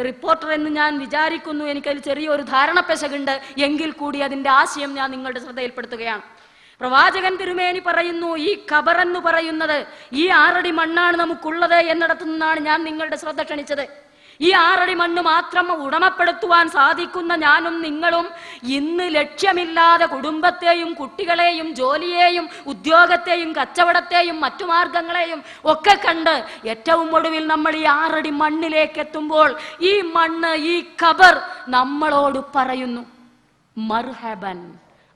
റിപ്പോർട്ടർ എന്ന് ഞാൻ വിചാരിക്കുന്നു. എനിക്കതിൽ ചെറിയൊരു ധാരണപ്പെശകുണ്ട്, എങ്കിൽ കൂടി അതിൻ്റെ ആശയം ഞാൻ നിങ്ങളുടെ ശ്രദ്ധയിൽപ്പെടുത്തുകയാണ്. പ്രവാചകൻ തിരുമേനി പറയുന്നു, ഈ ഖബർ എന്ന് പറയുന്നത് ഈ 6 അടി മണ്ണാണ് നമുക്കുള്ളത് എന്നിടത്തു നിന്നാണ് ഞാൻ നിങ്ങളുടെ ശ്രദ്ധ ക്ഷണിച്ചത്. ഈ 6 അടി മണ്ണ് മാത്രം ഉടമപ്പെടുത്തുവാൻ സാധിക്കുന്ന ഞാനും നിങ്ങളും ഇന്ന് ലക്ഷ്യമില്ലാതെ കുടുംബത്തെയും കുട്ടികളെയും ജോലിയെയും ഉദ്യോഗത്തെയും കച്ചവടത്തെയും മറ്റു മാർഗങ്ങളെയും ഒക്കെ കണ്ട് ഏറ്റവും ഒടുവിൽ നമ്മൾ ഈ 6 അടി മണ്ണിലേക്ക് എത്തുമ്പോൾ ഈ മണ്ണ്, ഈ ഖബർ നമ്മളോട് പറയുന്നു മർഹബൻ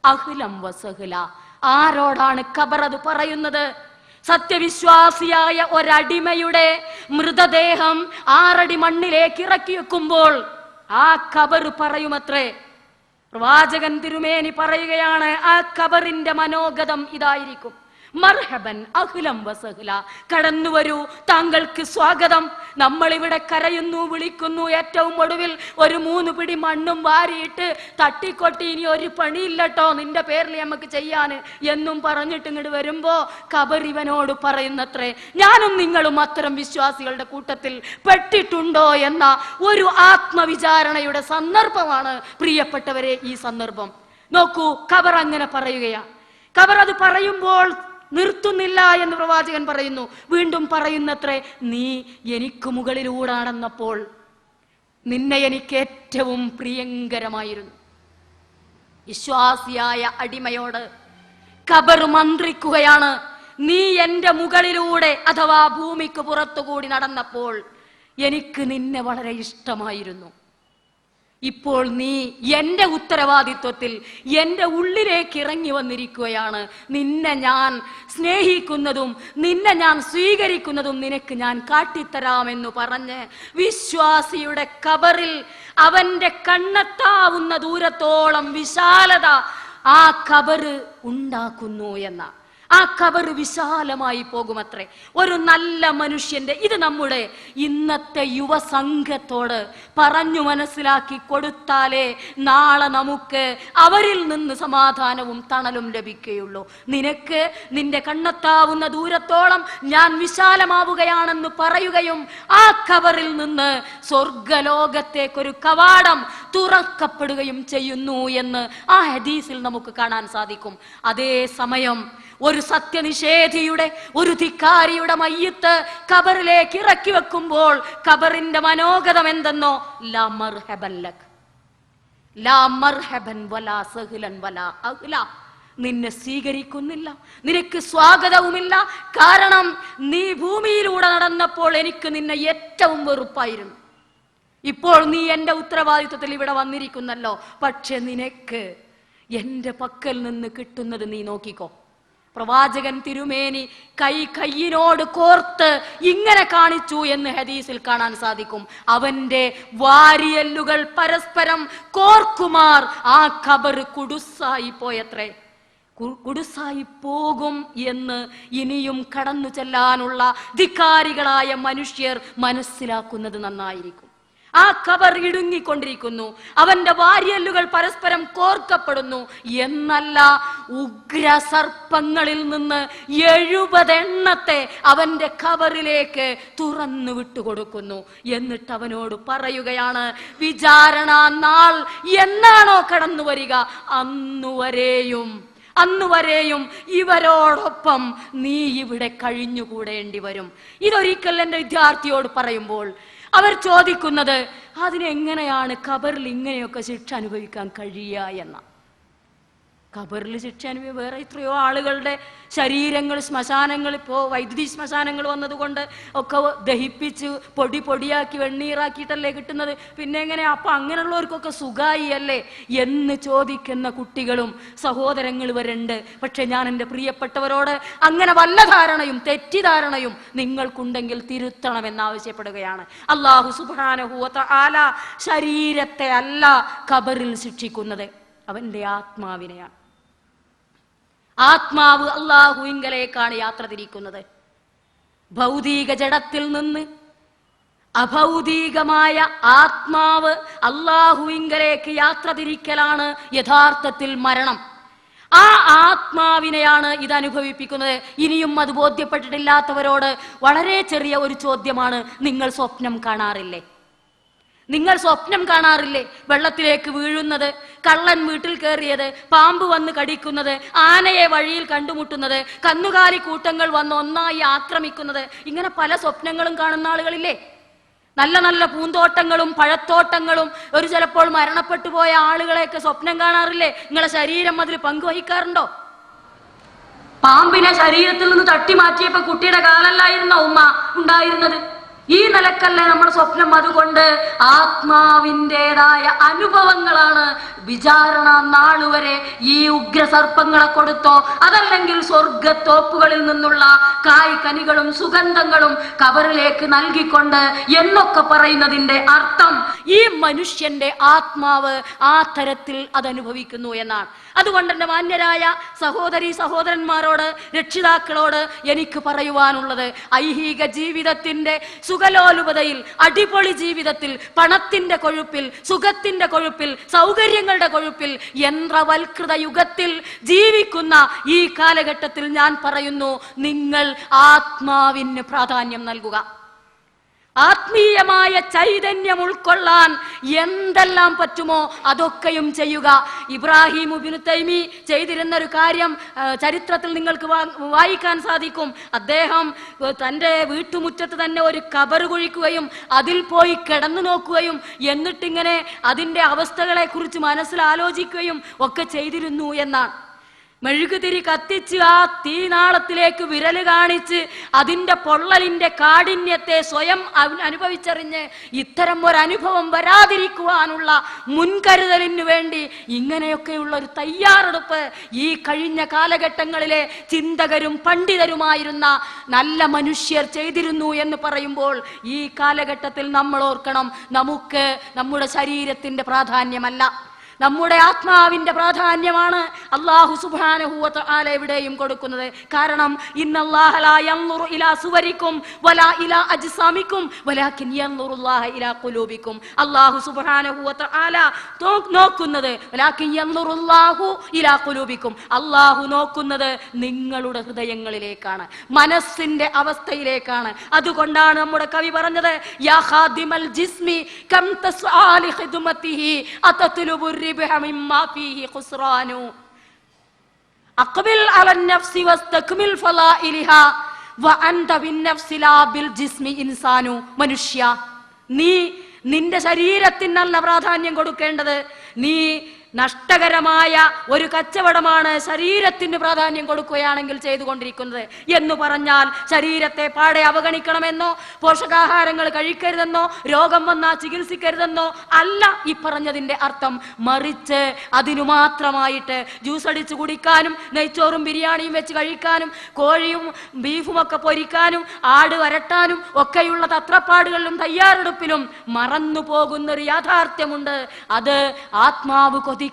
അഹ്ലം വസഹ്ല. ആരോടാണ് ഖബർ അത് പറയുന്നത്? സത്യവിശ്വാസിയായ ഒരടിമയുടെ മൃതദേഹം 6 അടി മണ്ണിലേക്ക് ഇറക്കി വെക്കുമ്പോൾ ആ ഖബർ പറയുമത്രേ. പ്രവാചകൻ തിരുമേനി പറയുകയാണ്, ആ ഖബറിന്റെ മനോഗതം ഇതായിരിക്കും: മർഹബൻ അഹ്ലം വസഹ്ല. കടന്നു വരൂ, താങ്കൾക്ക് സ്വാഗതം. നമ്മളിവിടെ കരയുന്നു, വിളിക്കുന്നു. ഏറ്റവും ഒടുവിൽ ഒരു 3 പിടി മണ്ണും വാരിയിട്ട് തട്ടിക്കൊട്ടി ഇനി ഒരു പണിയില്ലട്ടോ നിന്റെ പേരിൽ നമുക്ക് ചെയ്യാന് എന്നും പറഞ്ഞിട്ട് ഇങ്ങോട്ട് വരുമ്പോ ഖബർ ഇവനോട് പറയുന്നത്രേ, ഞാനും നിങ്ങളും അത്തരം വിശ്വാസികളുടെ കൂട്ടത്തിൽ പെട്ടിട്ടുണ്ടോ എന്ന ഒരു ആത്മവിചാരണയുടെ സന്ദർഭമാണ് പ്രിയപ്പെട്ടവരെ ഈ സന്ദർഭം. നോക്കൂ, ഖബർ അങ്ങനെ പറയുകയാ. ഖബർ അത് പറയുമ്പോൾ നിർത്തുന്നില്ല എന്ന് പ്രവാചകൻ പറയുന്നു. വീണ്ടും പറയുന്നത്രേ, നീ എനിക്ക് മുകളിലൂടെ നടന്നപ്പോൾ നിന്നെ എനിക്ക് ഏറ്റവും പ്രിയങ്കരമായിരുന്നു. വിശ്വാസിയായ അടിമയോട് ഖബർ മന്ത്രിക്കുകയാണ്, നീ എന്റെ മുകളിലൂടെ അഥവാ ഭൂമിക്ക് പുറത്തുകൂടി നടന്നപ്പോൾ എനിക്ക് നിന്നെ വളരെ ഇഷ്ടമായിരുന്നു. ഇപ്പോൾ നീ എന്റെ ഉത്തരവാദിത്വത്തിൽ എന്റെ ഉള്ളിലേക്ക് ഇറങ്ങി വന്നിരിക്കുകയാണ്. നിന്നെ ഞാൻ സ്നേഹിക്കുന്നതും നിന്നെ ഞാൻ സ്വീകരിക്കുന്നതും നിനക്ക് ഞാൻ കാട്ടിത്തരാമെന്നു പറഞ്ഞ് വിശ്വാസിയുടെ ഖബറിൽ അവന്റെ കണ്ണെത്താവുന്ന ദൂരത്തോളം വിശാലത ആ ഖബർ ഉണ്ടാക്കുന്നു എന്ന. ആ ഖബർ വിശാലമായി പോകുമത്രേ. ഒരു നല്ല മനുഷ്യന്റെ, ഇത് നമ്മുടെ ഇന്നത്തെ യുവസംഘത്തോട് പറഞ്ഞു മനസ്സിലാക്കി കൊടുത്താലേ നാളെ നമുക്ക് അവരിൽ നിന്ന് സമാധാനവും തണലും ലഭിക്കുകയുള്ളൂ. നിനക്ക് നിന്റെ കണ്ണെത്താവുന്ന ദൂരത്തോളം ഞാൻ വിശാലമാവുകയാണെന്ന് പറയുകയും ആ ഖബറിൽ നിന്ന് സ്വർഗലോകത്തേക്കൊരു കവാടം തുറക്കപ്പെടുകയും ചെയ്യുന്നു എന്ന് ആ ഹദീസിൽ നമുക്ക് കാണാൻ സാധിക്കും. അതേ സമയം ഒരു സത്യനിഷേധിയുടെ, ഒരു ധിക്കാരിയുടെ മയ്യത്ത് ഖബറിലേക്ക് ഇറക്കി വെക്കുമ്പോൾ ഖബറിന്റെ മനോഗതം എന്തെന്നോ, ലാ മർഹബൻ ലക്, ലാ മർഹബൻ വലാ സഹ്ലൻ വലാ അഹ്ല. നിന്നെ സ്വീകരിക്കുന്നില്ല, നിനക്ക് സ്വാഗതവുമില്ല. കാരണം നീ ഭൂമിയിലൂടെ നടന്നപ്പോൾ എനിക്ക് നിന്നെ ഏറ്റവും വെറുപ്പായിരുന്നു. ഇപ്പോൾ നീ എന്റെ ഉത്തരവാദിത്വത്തിൽ ഇവിടെ വന്നിരിക്കുന്നല്ലോ, പക്ഷെ നിനക്ക് എന്റെ പക്കൽ നിന്ന് കിട്ടുന്നത് നീ നോക്കിക്കോ. പ്രവാചകൻ തിരുമേനി കൈയിനോട് കോർത്ത് ഇങ്ങനെ കാണിച്ചു എന്ന് ഹദീസിൽ കാണാൻ സാധിക്കും. അവന്റെ വാരിയല്ലുകൾ പരസ്പരം കോർക്കുമാർ ആ ഖബർ കുടുസായി പോയത്രേ. കുടുസായി പോകും എന്ന് ഇനിയും കടന്നു ചെല്ലാനുള്ള ധിക്കാരികളായ മനുഷ്യർ മനസ്സിലാക്കുന്നത് നന്നായിരിക്കും. ആ ഖബർ ഇടുങ്ങിക്കൊണ്ടിരിക്കുന്നു, അവന്റെ വാരിയല്ലുകൾ പരസ്പരം കോർക്കപ്പെടുന്നു എന്നല്ല, ഉഗ്രസർപ്പങ്ങളിൽ നിന്ന് 70 എണ്ണത്തെ അവന്റെ ഖബറിലേക്ക് തുറന്നു വിട്ടുകൊടുക്കുന്നു. എന്നിട്ട് അവനോട് പറയുകയാണ്, വിചാരണ നാൾ എന്നാണോ കടന്നു വരിക അന്നുവരെയും ഇവരോടൊപ്പം നീ ഇവിടെ കഴിഞ്ഞുകൂടേണ്ടി വരും. ഇതൊരിക്കൽ എൻ്റെ വിദ്യാർത്ഥിയോട് പറയുമ്പോൾ അവർ ചോദിക്കുന്നത്, അതിനെങ്ങനെയാണ് ഖബറിൽ ഇങ്ങനെയൊക്കെ ശിക്ഷ അനുഭവിക്കാൻ കഴിയുക എന്ന. ഖബറിൽ ശിക്ഷ അനുഭവിക്കുക വേറെ എത്രയോ ആളുകളുടെ ശരീരങ്ങൾ, ശ്മശാനങ്ങൾ, ഇപ്പോൾ വൈദ്യുതി ശ്മശാനങ്ങൾ വന്നതുകൊണ്ട് ഒക്കെ ദഹിപ്പിച്ച് പൊടിയാക്കി വെണ്ണീറാക്കിയിട്ടല്ലേ കിട്ടുന്നത്. പിന്നെ എങ്ങനെ അപ്പം അങ്ങനെയുള്ളവർക്കൊക്കെ സുഖായി അല്ലേ എന്ന് ചോദിക്കുന്ന കുട്ടികളും സഹോദരങ്ങൾ വരെയുണ്ട്. പക്ഷെ ഞാൻ എൻ്റെ പ്രിയപ്പെട്ടവരോട് അങ്ങനെ വല്ല ധാരണയും തെറ്റിദ്ധാരണയും നിങ്ങൾക്കുണ്ടെങ്കിൽ തിരുത്തണമെന്നാവശ്യപ്പെടുകയാണ്. അല്ലാഹു സുബ്ഹാനഹു വ തആല ശരീരത്തെ അല്ല ഖബറിൽ ശിക്ഷിക്കുന്നത്, അവന്റെ ആത്മാവിനെയാണ്. ആത്മാവ് അല്ലാഹുവിങ്കലേക്കാണ് യാത്ര തിരിക്കുന്നത്. ഭൗതിക ജഡത്തിൽ നിന്ന് അഭൗതികമായ ആത്മാവ് അല്ലാഹുവിങ്കലേക്ക് യാത്ര തിരിക്കലാണ് യഥാർത്ഥത്തിൽ മരണം. ആ ആത്മാവിനെയാണ് ഇത് അനുഭവിപ്പിക്കുന്നത്. ഇനിയും അത് ബോധ്യപ്പെട്ടിട്ടില്ലാത്തവരോട് വളരെ ചെറിയ ഒരു ചോദ്യമാണ്, നിങ്ങൾ സ്വപ്നം കാണാറില്ലേ? നിങ്ങൾ സ്വപ്നം കാണാറില്ലേ? വെള്ളത്തിലേക്ക് വീഴുന്നത്, കള്ളൻ വീട്ടിൽ കയറിയത്, പാമ്പ് വന്ന് കടിക്കുന്നത്, ആനയെ വഴിയിൽ കണ്ടുമുട്ടുന്നത്, കന്നുകാലി കൂട്ടങ്ങൾ വന്ന് ഒന്നായി ആക്രമിക്കുന്നത്, ഇങ്ങനെ പല സ്വപ്നങ്ങളും കാണുന്ന ആളുകളില്ലേ? നല്ല നല്ല പൂന്തോട്ടങ്ങളും പഴത്തോട്ടങ്ങളും ഒരു ചിലപ്പോൾ മരണപ്പെട്ടു പോയ ആളുകളെയൊക്കെ സ്വപ്നം കാണാറില്ലേ? നിങ്ങളെ ശരീരം അതിൽ പങ്കുവഹിക്കാറുണ്ടോ? പാമ്പിനെ ശരീരത്തിൽ നിന്ന് തട്ടി മാറ്റിയപ്പോ കുട്ടിയുടെ കാലല്ലായിരുന്നോ ഉമ്മ ഉണ്ടായിരുന്നത്? ഈ നിലക്കല്ലേ നമ്മുടെ സ്വപ്നം? അതുകൊണ്ട് ആത്മാവിൻ്റെതായ അനുഭവങ്ങളാണ് വിചാരണ നാളുവരെ ഈ ഉഗ്രസർപ്പങ്ങളെ കൊടുത്തോ അതല്ലെങ്കിൽ സ്വർഗത്തോപ്പുകളിൽ നിന്നുള്ള കായ്കനികളും സുഗന്ധങ്ങളും കബറിലേക്ക് നൽകിക്കൊണ്ട് എന്നൊക്കെ പറയുന്നതിന്റെ അർത്ഥം ഈ മനുഷ്യന്റെ ആത്മാവ് ആ തരത്തിൽ അതനുഭവിക്കുന്നു എന്നാണ്. അതുകൊണ്ട് എൻ്റെ മാന്യരായ സഹോദരി സഹോദരന്മാരോട്, രക്ഷിതാക്കളോട് എനിക്ക് പറയുവാനുള്ളത്, ഐഹിക ജീവിതത്തിന്റെ സുഖലോലുപതയിൽ, അടിപൊളി ജീവിതത്തിൽ, പണത്തിന്റെ കൊഴുപ്പിൽ, സുഖത്തിന്റെ കൊഴുപ്പിൽ, സൗകര്യങ്ങളുടെ കൊഴുപ്പിൽ, യന്ത്രവൽകൃത യുഗത്തിൽ ജീവിക്കുന്ന ഈ കാലഘട്ടത്തിൽ ഞാൻ പറയുന്നു, നിങ്ങൾ ആത്മാവിന് പ്രാധാന്യം നൽകുക. ആത്മീയമായ ചൈതന്യം ഉൾക്കൊള്ളാൻ എന്തെല്ലാം പറ്റുമോ അതൊക്കെയും ചെയ്യുക. ഇബ്രാഹിം ഇബ്നു തൈമി ചെയ്തിരുന്ന ഒരു കാര്യം ചരിത്രത്തിൽ നിങ്ങൾക്ക് വായിക്കാൻ സാധിക്കും. അദ്ദേഹം തൻ്റെ വീട്ടുമുറ്റത്ത് തന്നെ ഒരു കബറ് കുഴിക്കുകയും അതിൽ പോയി കിടന്നു നോക്കുകയും എന്നിട്ടിങ്ങനെ അതിൻ്റെ അവസ്ഥകളെ കുറിച്ച് മനസ്സിലാലോചിക്കുകയും ഒക്കെ ചെയ്തിരുന്നു എന്നാണ്. മെഴുകുതിരി കത്തിച്ച് ആ തീനാളത്തിലേക്ക് വിരല് കാണിച്ച് അതിൻ്റെ പൊള്ളലിൻ്റെ കാഠിന്യത്തെ സ്വയം അനുഭവിച്ചറിഞ്ഞ് ഇത്തരം ഒരനുഭവം വരാതിരിക്കുവാനുള്ള മുൻകരുതലിന് വേണ്ടി ഇങ്ങനെയൊക്കെയുള്ള ഒരു തയ്യാറെടുപ്പ് ഈ കഴിഞ്ഞ കാലഘട്ടങ്ങളിലെ ചിന്തകരും പണ്ഡിതരുമായിരുന്ന നല്ല മനുഷ്യർ ചെയ്തിരുന്നു എന്ന് പറയുമ്പോൾ ഈ കാലഘട്ടത്തിൽ നമ്മൾ ഓർക്കണം, നമുക്ക് നമ്മുടെ ശരീരത്തിൻ്റെ പ്രാധാന്യമല്ല, നമ്മുടെ ആത്മാവിന്റെ പ്രാധാന്യമാണ് അല്ലാഹു സുബ്ഹാനഹു വ തആല എവിടെയും കൊടുക്കുന്നത്. കാരണം ഇന്നല്ലാഹ ലാ യൻദുറു ഇലാ സുവരിക്കും വലാ ഇലാ അജ്സാമിക്കും വലാകിൻ യൻദുറുല്ലാഹ ഇലാ ഖുലൂബിക്കും. അല്ലാഹു സുബ്ഹാനഹു വ തആല നോക്കുന്നത് വലാകിൻ യൻദുറുല്ലാഹു ഇലാ ഖുലൂബിക്കും, അല്ലാഹു നോക്കുന്നത് നിങ്ങളുടെ ഹൃദയങ്ങളിലേക്കാണ്, മനസ്സിന്റെ അവസ്ഥയിലേക്കാണ്. അതുകൊണ്ടാണ് നമ്മുടെ കവി പറഞ്ഞത്, യാ ഖാദിമൽ ജിസ്മി കം തസ്ആ ലി ഖിദ്മതിഹി അതത്ലുബു മിമ്മാ ഫീഹി ഖുസ്റാനു അഖ്ബിൽ അലൻ നഫ്സി വസ്തക്മിൽ ഫളാഇലിഹാ വഅൻത ബിന്നഫ്സി ലാ ബിൽ ജിസ്മി ഇൻസാനു. മനുഷ്യ, നീ നിന്റെ ശരീരത്തിനല്ല പ്രാധാന്യം കൊടുക്കേണ്ടത്. നീ നഷ്ടകരമായ ഒരു കച്ചവടമാണ് ശരീരത്തിന് പ്രാധാന്യം കൊടുക്കുകയാണെങ്കിൽ ചെയ്തുകൊണ്ടിരിക്കുന്നത്. എന്ന് പറഞ്ഞാൽ ശരീരത്തെ പാടെ അവഗണിക്കണമെന്നോ പോഷകാഹാരങ്ങൾ കഴിക്കരുതെന്നോ രോഗം വന്നാൽ ചികിത്സിക്കരുതെന്നോ അല്ല ഈ പറഞ്ഞതിന്റെ അർത്ഥം. മറിച്ച് അതിനു മാത്രമായിട്ട് ജ്യൂസ് അടിച്ച് കുടിക്കാനും നെയ്ച്ചോറും ബിരിയാണിയും വെച്ച് കഴിക്കാനും കോഴിയും ബീഫും ഒക്കെ പൊരിക്കാനും ആട് വരട്ടാനും ഒക്കെയുള്ള തത്രപ്പാടുകളിലും തയ്യാറെടുപ്പിലും മറന്നു പോകുന്നൊരു യാഥാർത്ഥ്യമുണ്ട്. അത് ആത്മാവ്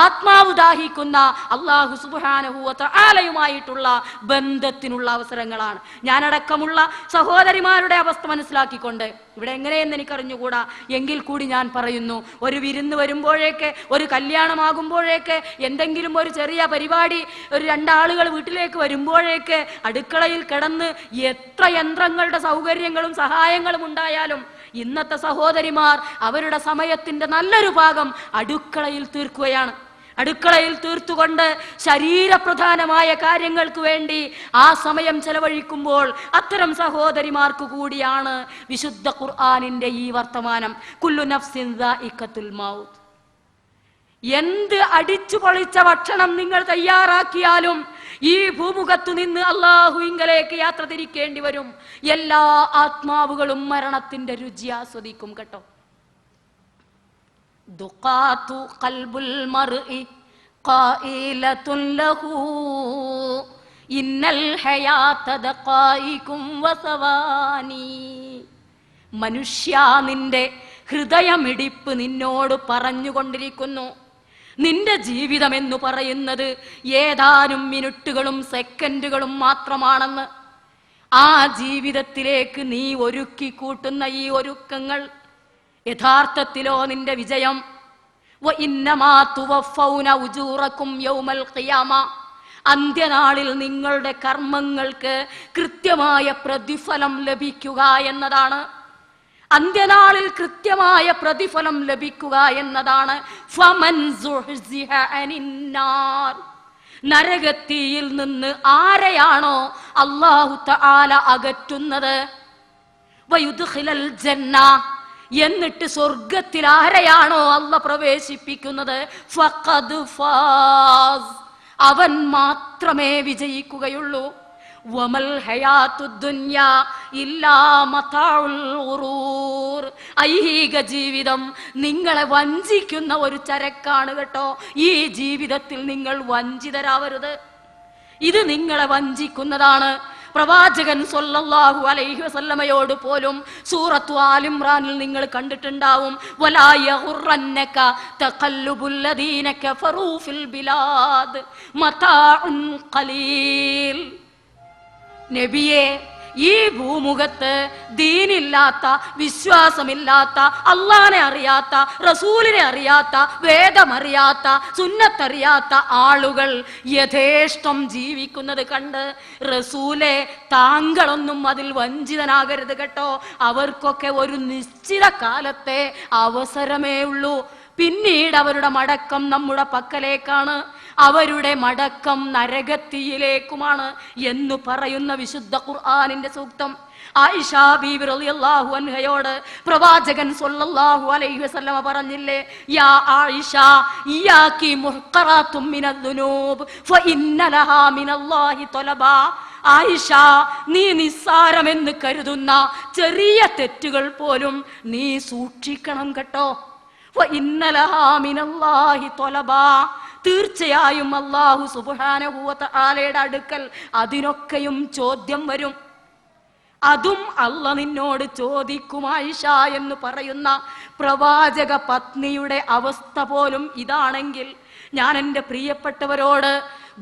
ആത്മാവ് ദാഹിക്കുന്ന അല്ലാഹു സുബ്ഹാനഹു വ തആലയുമായിട്ടുള്ള ബന്ധത്തിനുള്ള അവസരങ്ങളാണ്. ഞാനടക്കമുള്ള സഹോദരിമാരുടെ അവസ്ഥ മനസ്സിലാക്കിക്കൊണ്ട്, ഇവിടെ എങ്ങനെയെന്ന് എനിക്കറിഞ്ഞുകൂടാ, എങ്കിൽ കൂടി ഞാൻ പറയുന്നു, ഒരു വിരുന്ന് വരുമ്പോഴേക്ക്, ഒരു കല്യാണമാകുമ്പോഴേക്ക്, എന്തെങ്കിലും ഒരു ചെറിയ പരിപാടി, ഒരു രണ്ടാളുകൾ വീട്ടിലേക്ക് വരുമ്പോഴേക്ക് അടുക്കളയിൽ കിടന്ന് എത്ര യന്ത്രങ്ങളുടെ സൗകര്യങ്ങളും സഹായങ്ങളും ഉണ്ടായാലും ഇന്നത്തെ സഹോദരിമാർ അവരുടെ സമയത്തിന്റെ നല്ലൊരു ഭാഗം അടുക്കളയിൽ തീർക്കുകയാണ്. അടുക്കളയിൽ തീർത്തുകൊണ്ട് ശരീരപ്രധാനമായ കാര്യങ്ങൾക്ക് വേണ്ടി ആ സമയം ചെലവഴിക്കുമ്പോൾ അത്തരം സഹോദരിമാർക്ക് കൂടിയാണ് വിശുദ്ധ ഖുർആനിന്റെ ഈ വർത്തമാനം, കുല്ലു നഫ്സിൻ ദാഇഖത്തുൽ മൗത്ത്. എന്ത് അടിച്ചു പൊളിച്ച ഭക്ഷണം നിങ്ങൾ തയ്യാറാക്കിയാലും ഈ ഭൂമുഖത്തു നിന്ന് അല്ലാഹുവിങ്കലേക്ക് യാത്ര തിരിക്കേണ്ടി വരും. എല്ലാ ആത്മാവുകളും മരണത്തിന്റെ രുചി ആസ്വദിക്കും കേട്ടോ. ദുഖാതു ഖൽബുൽ മർഇ ഖായിലതുൻ ലഹു ഇന്നൽ ഹയാത ദഖായികും വസവാനി. മനുഷ്യ, നിന്റെ ഹൃദയമിടിപ്പ് നിന്നോട് പറഞ്ഞുകൊണ്ടിരിക്കുന്നു, നിന്റെ ജീവിതം എന്ന് പറയുന്നത് ഏതാനും മിനിറ്റുകളും സെക്കൻഡുകളും മാത്രമാണെന്ന്. ആ ജീവിതത്തിലേക്ക് നീ ഒരുക്കി കൂട്ടുന്ന ഈ ഒരുക്കങ്ങൾ യഥാർത്ഥത്തിലോ നിന്റെ വിജയം വഇന്നമാ തുവഫൗന ഉജൂറകും യൗമൽ ഖിയാമ, അന്ത്യനാളിൽ നിങ്ങളുടെ കർമ്മങ്ങൾക്ക് കൃത്യമായ പ്രതിഫലം ലഭിക്കുക എന്നതാണ്. അന്ത്യനാളിൽ കൃത്യമായ പ്രതിഫലം ലഭിക്കുക എന്നതാണ്. ഫമൻ സുഹ്സിഹ അനിന്നാർ, നരകത്തിയിൽ നിന്ന് ആരെയാണോ അല്ലാഹു തആല അകറ്റുന്നത്, വയുദ്ഖിലൽ ജന്ന, എന്നിട്ട് സ്വർഗത്തിൽ ആരെയാണോ അല്ലാഹ് പ്രവേശിപ്പിക്കുന്നത് ഫഖദ് ഫാസ്, അവൻ മാത്രമേ വിജയിക്കുകയുള്ളൂ. വമൽ ഹയാത്തുദ് ദുനിയാ ഇല്ലാ മതാഉൽ ഗുറൂർ, ഐഹിക ജീവിതം നിങ്ങളെ വഞ്ചിക്കുന്ന ഒരു ചരക്കാണ് കേട്ടോ. ഈ ജീവിതത്തിൽ നിങ്ങൾ വഞ്ചിതരാവരുത്. ഇത് നിങ്ങളെ വഞ്ചിക്കുന്നതാണ്. പ്രവാചകൻ സ്വല്ലല്ലാഹു അലൈഹി വസല്ലമയോട് പോലും സൂറത്തു ആൽ ഇംറാനിൽ നിങ്ങൾ കണ്ടിട്ടുണ്ടാവും, വലാ യഗുറന്നക തഖല്ലുബുൽ ലദീന കഫറൂ ഫിൽ ബിലാദ് മതാഉൻ ഖലീൽ. നബിയെ, ഈ ഭൂമുഖത്ത് ദീനില്ലാത്ത, വിശ്വാസമില്ലാത്ത, അള്ളാനെ അറിയാത്ത, റസൂലിനെ അറിയാത്ത, വേദമറിയാത്ത, സുന്നത്തറിയാത്ത ആളുകൾ യഥേഷ്ടം ജീവിക്കുന്നത് കണ്ട് റസൂലെ, താങ്കളൊന്നും അതിൽ വഞ്ചിതനാകരുത് കേട്ടോ. അവർക്കൊക്കെ ഒരു നിശ്ചിത കാലത്തെ അവസരമേ ഉള്ളൂ. പിന്നീട് അവരുടെ മടക്കം നമ്മുടെ പക്കലേക്കാണ്, അവരുടെ മടക്കം നരകത്തിയിലേക്കുമാണ് എന്ന് പറയുന്ന വിശുദ്ധ ഖുർആനിന്റെ സൂക്തം. ആയിഷ ബീബി റളിയല്ലാഹു അൻഹയോട് പ്രവാചകൻ സ്വല്ലല്ലാഹു അലൈഹി വസല്ലമ പറഞ്ഞില്ലേ, യാ ആയിഷ ഇയാകി മുഹ്ഖറാത്തും മിനദ്ദുനൂബ് ഫഇന്ന ലഹാ മിനല്ലാഹി തലബാ. ആയിഷ, നീ നിസ്സാരമെന്ന് കരുതുന്ന ചെറിയ തെറ്റുകൾ പോലും നീ സൂക്ഷിക്കണം കേട്ടോ. ഫഇന്ന ലഹാ മിനല്ലാഹി തലബാ, തീർച്ചയായും അല്ലാഹു സുബ്ഹാനഹു വ തആലയുടെ അടുക്കൽ അതിനൊക്കെയും ചോദ്യം വരും. അതും അല്ലാഹ് നിന്നോട് ചോദിക്കും ആയിഷ എന്ന് പറയുന്ന പ്രവാചക പത്നിയുടെ അവസ്ഥ പോലും ഇതാണെങ്കിൽ, ഞാൻ എൻ്റെ പ്രിയപ്പെട്ടവരോട്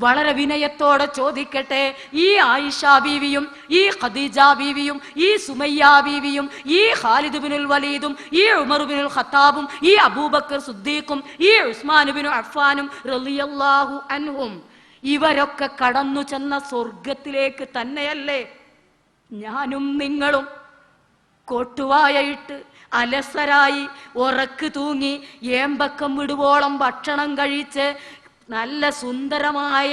വളരെ വിനയത്തോടെ ചോദിക്കട്ടെ, ഈ ആയിഷ ബീവിയും ഈ ഖദീജ ബീവിയും ഈ സുമയ്യ ബീവിയും ഈ ഖാലിദ് ബിനുൽ വലീദും ഈ ഉമർ ബിനുൽ ഖത്താബും ഈ അബൂബക്കർ സിദ്ദീഖും ഈ ഉസ്മാൻ ബിനു അഫ്ഫാനും റളിയല്ലാഹു അൻഹും, ഇവരൊക്കെ കടന്നു ചെന്ന സ്വർഗത്തിലേക്ക് തന്നെയല്ലേ ഞാനും നിങ്ങളും? കോട്ടുവായിട്ട് അലസരായി ഉറക്ക് തൂങ്ങി ഏമ്പക്കം വിടുവോളം ഭക്ഷണം കഴിച്ച് നല്ല സുന്ദരമായ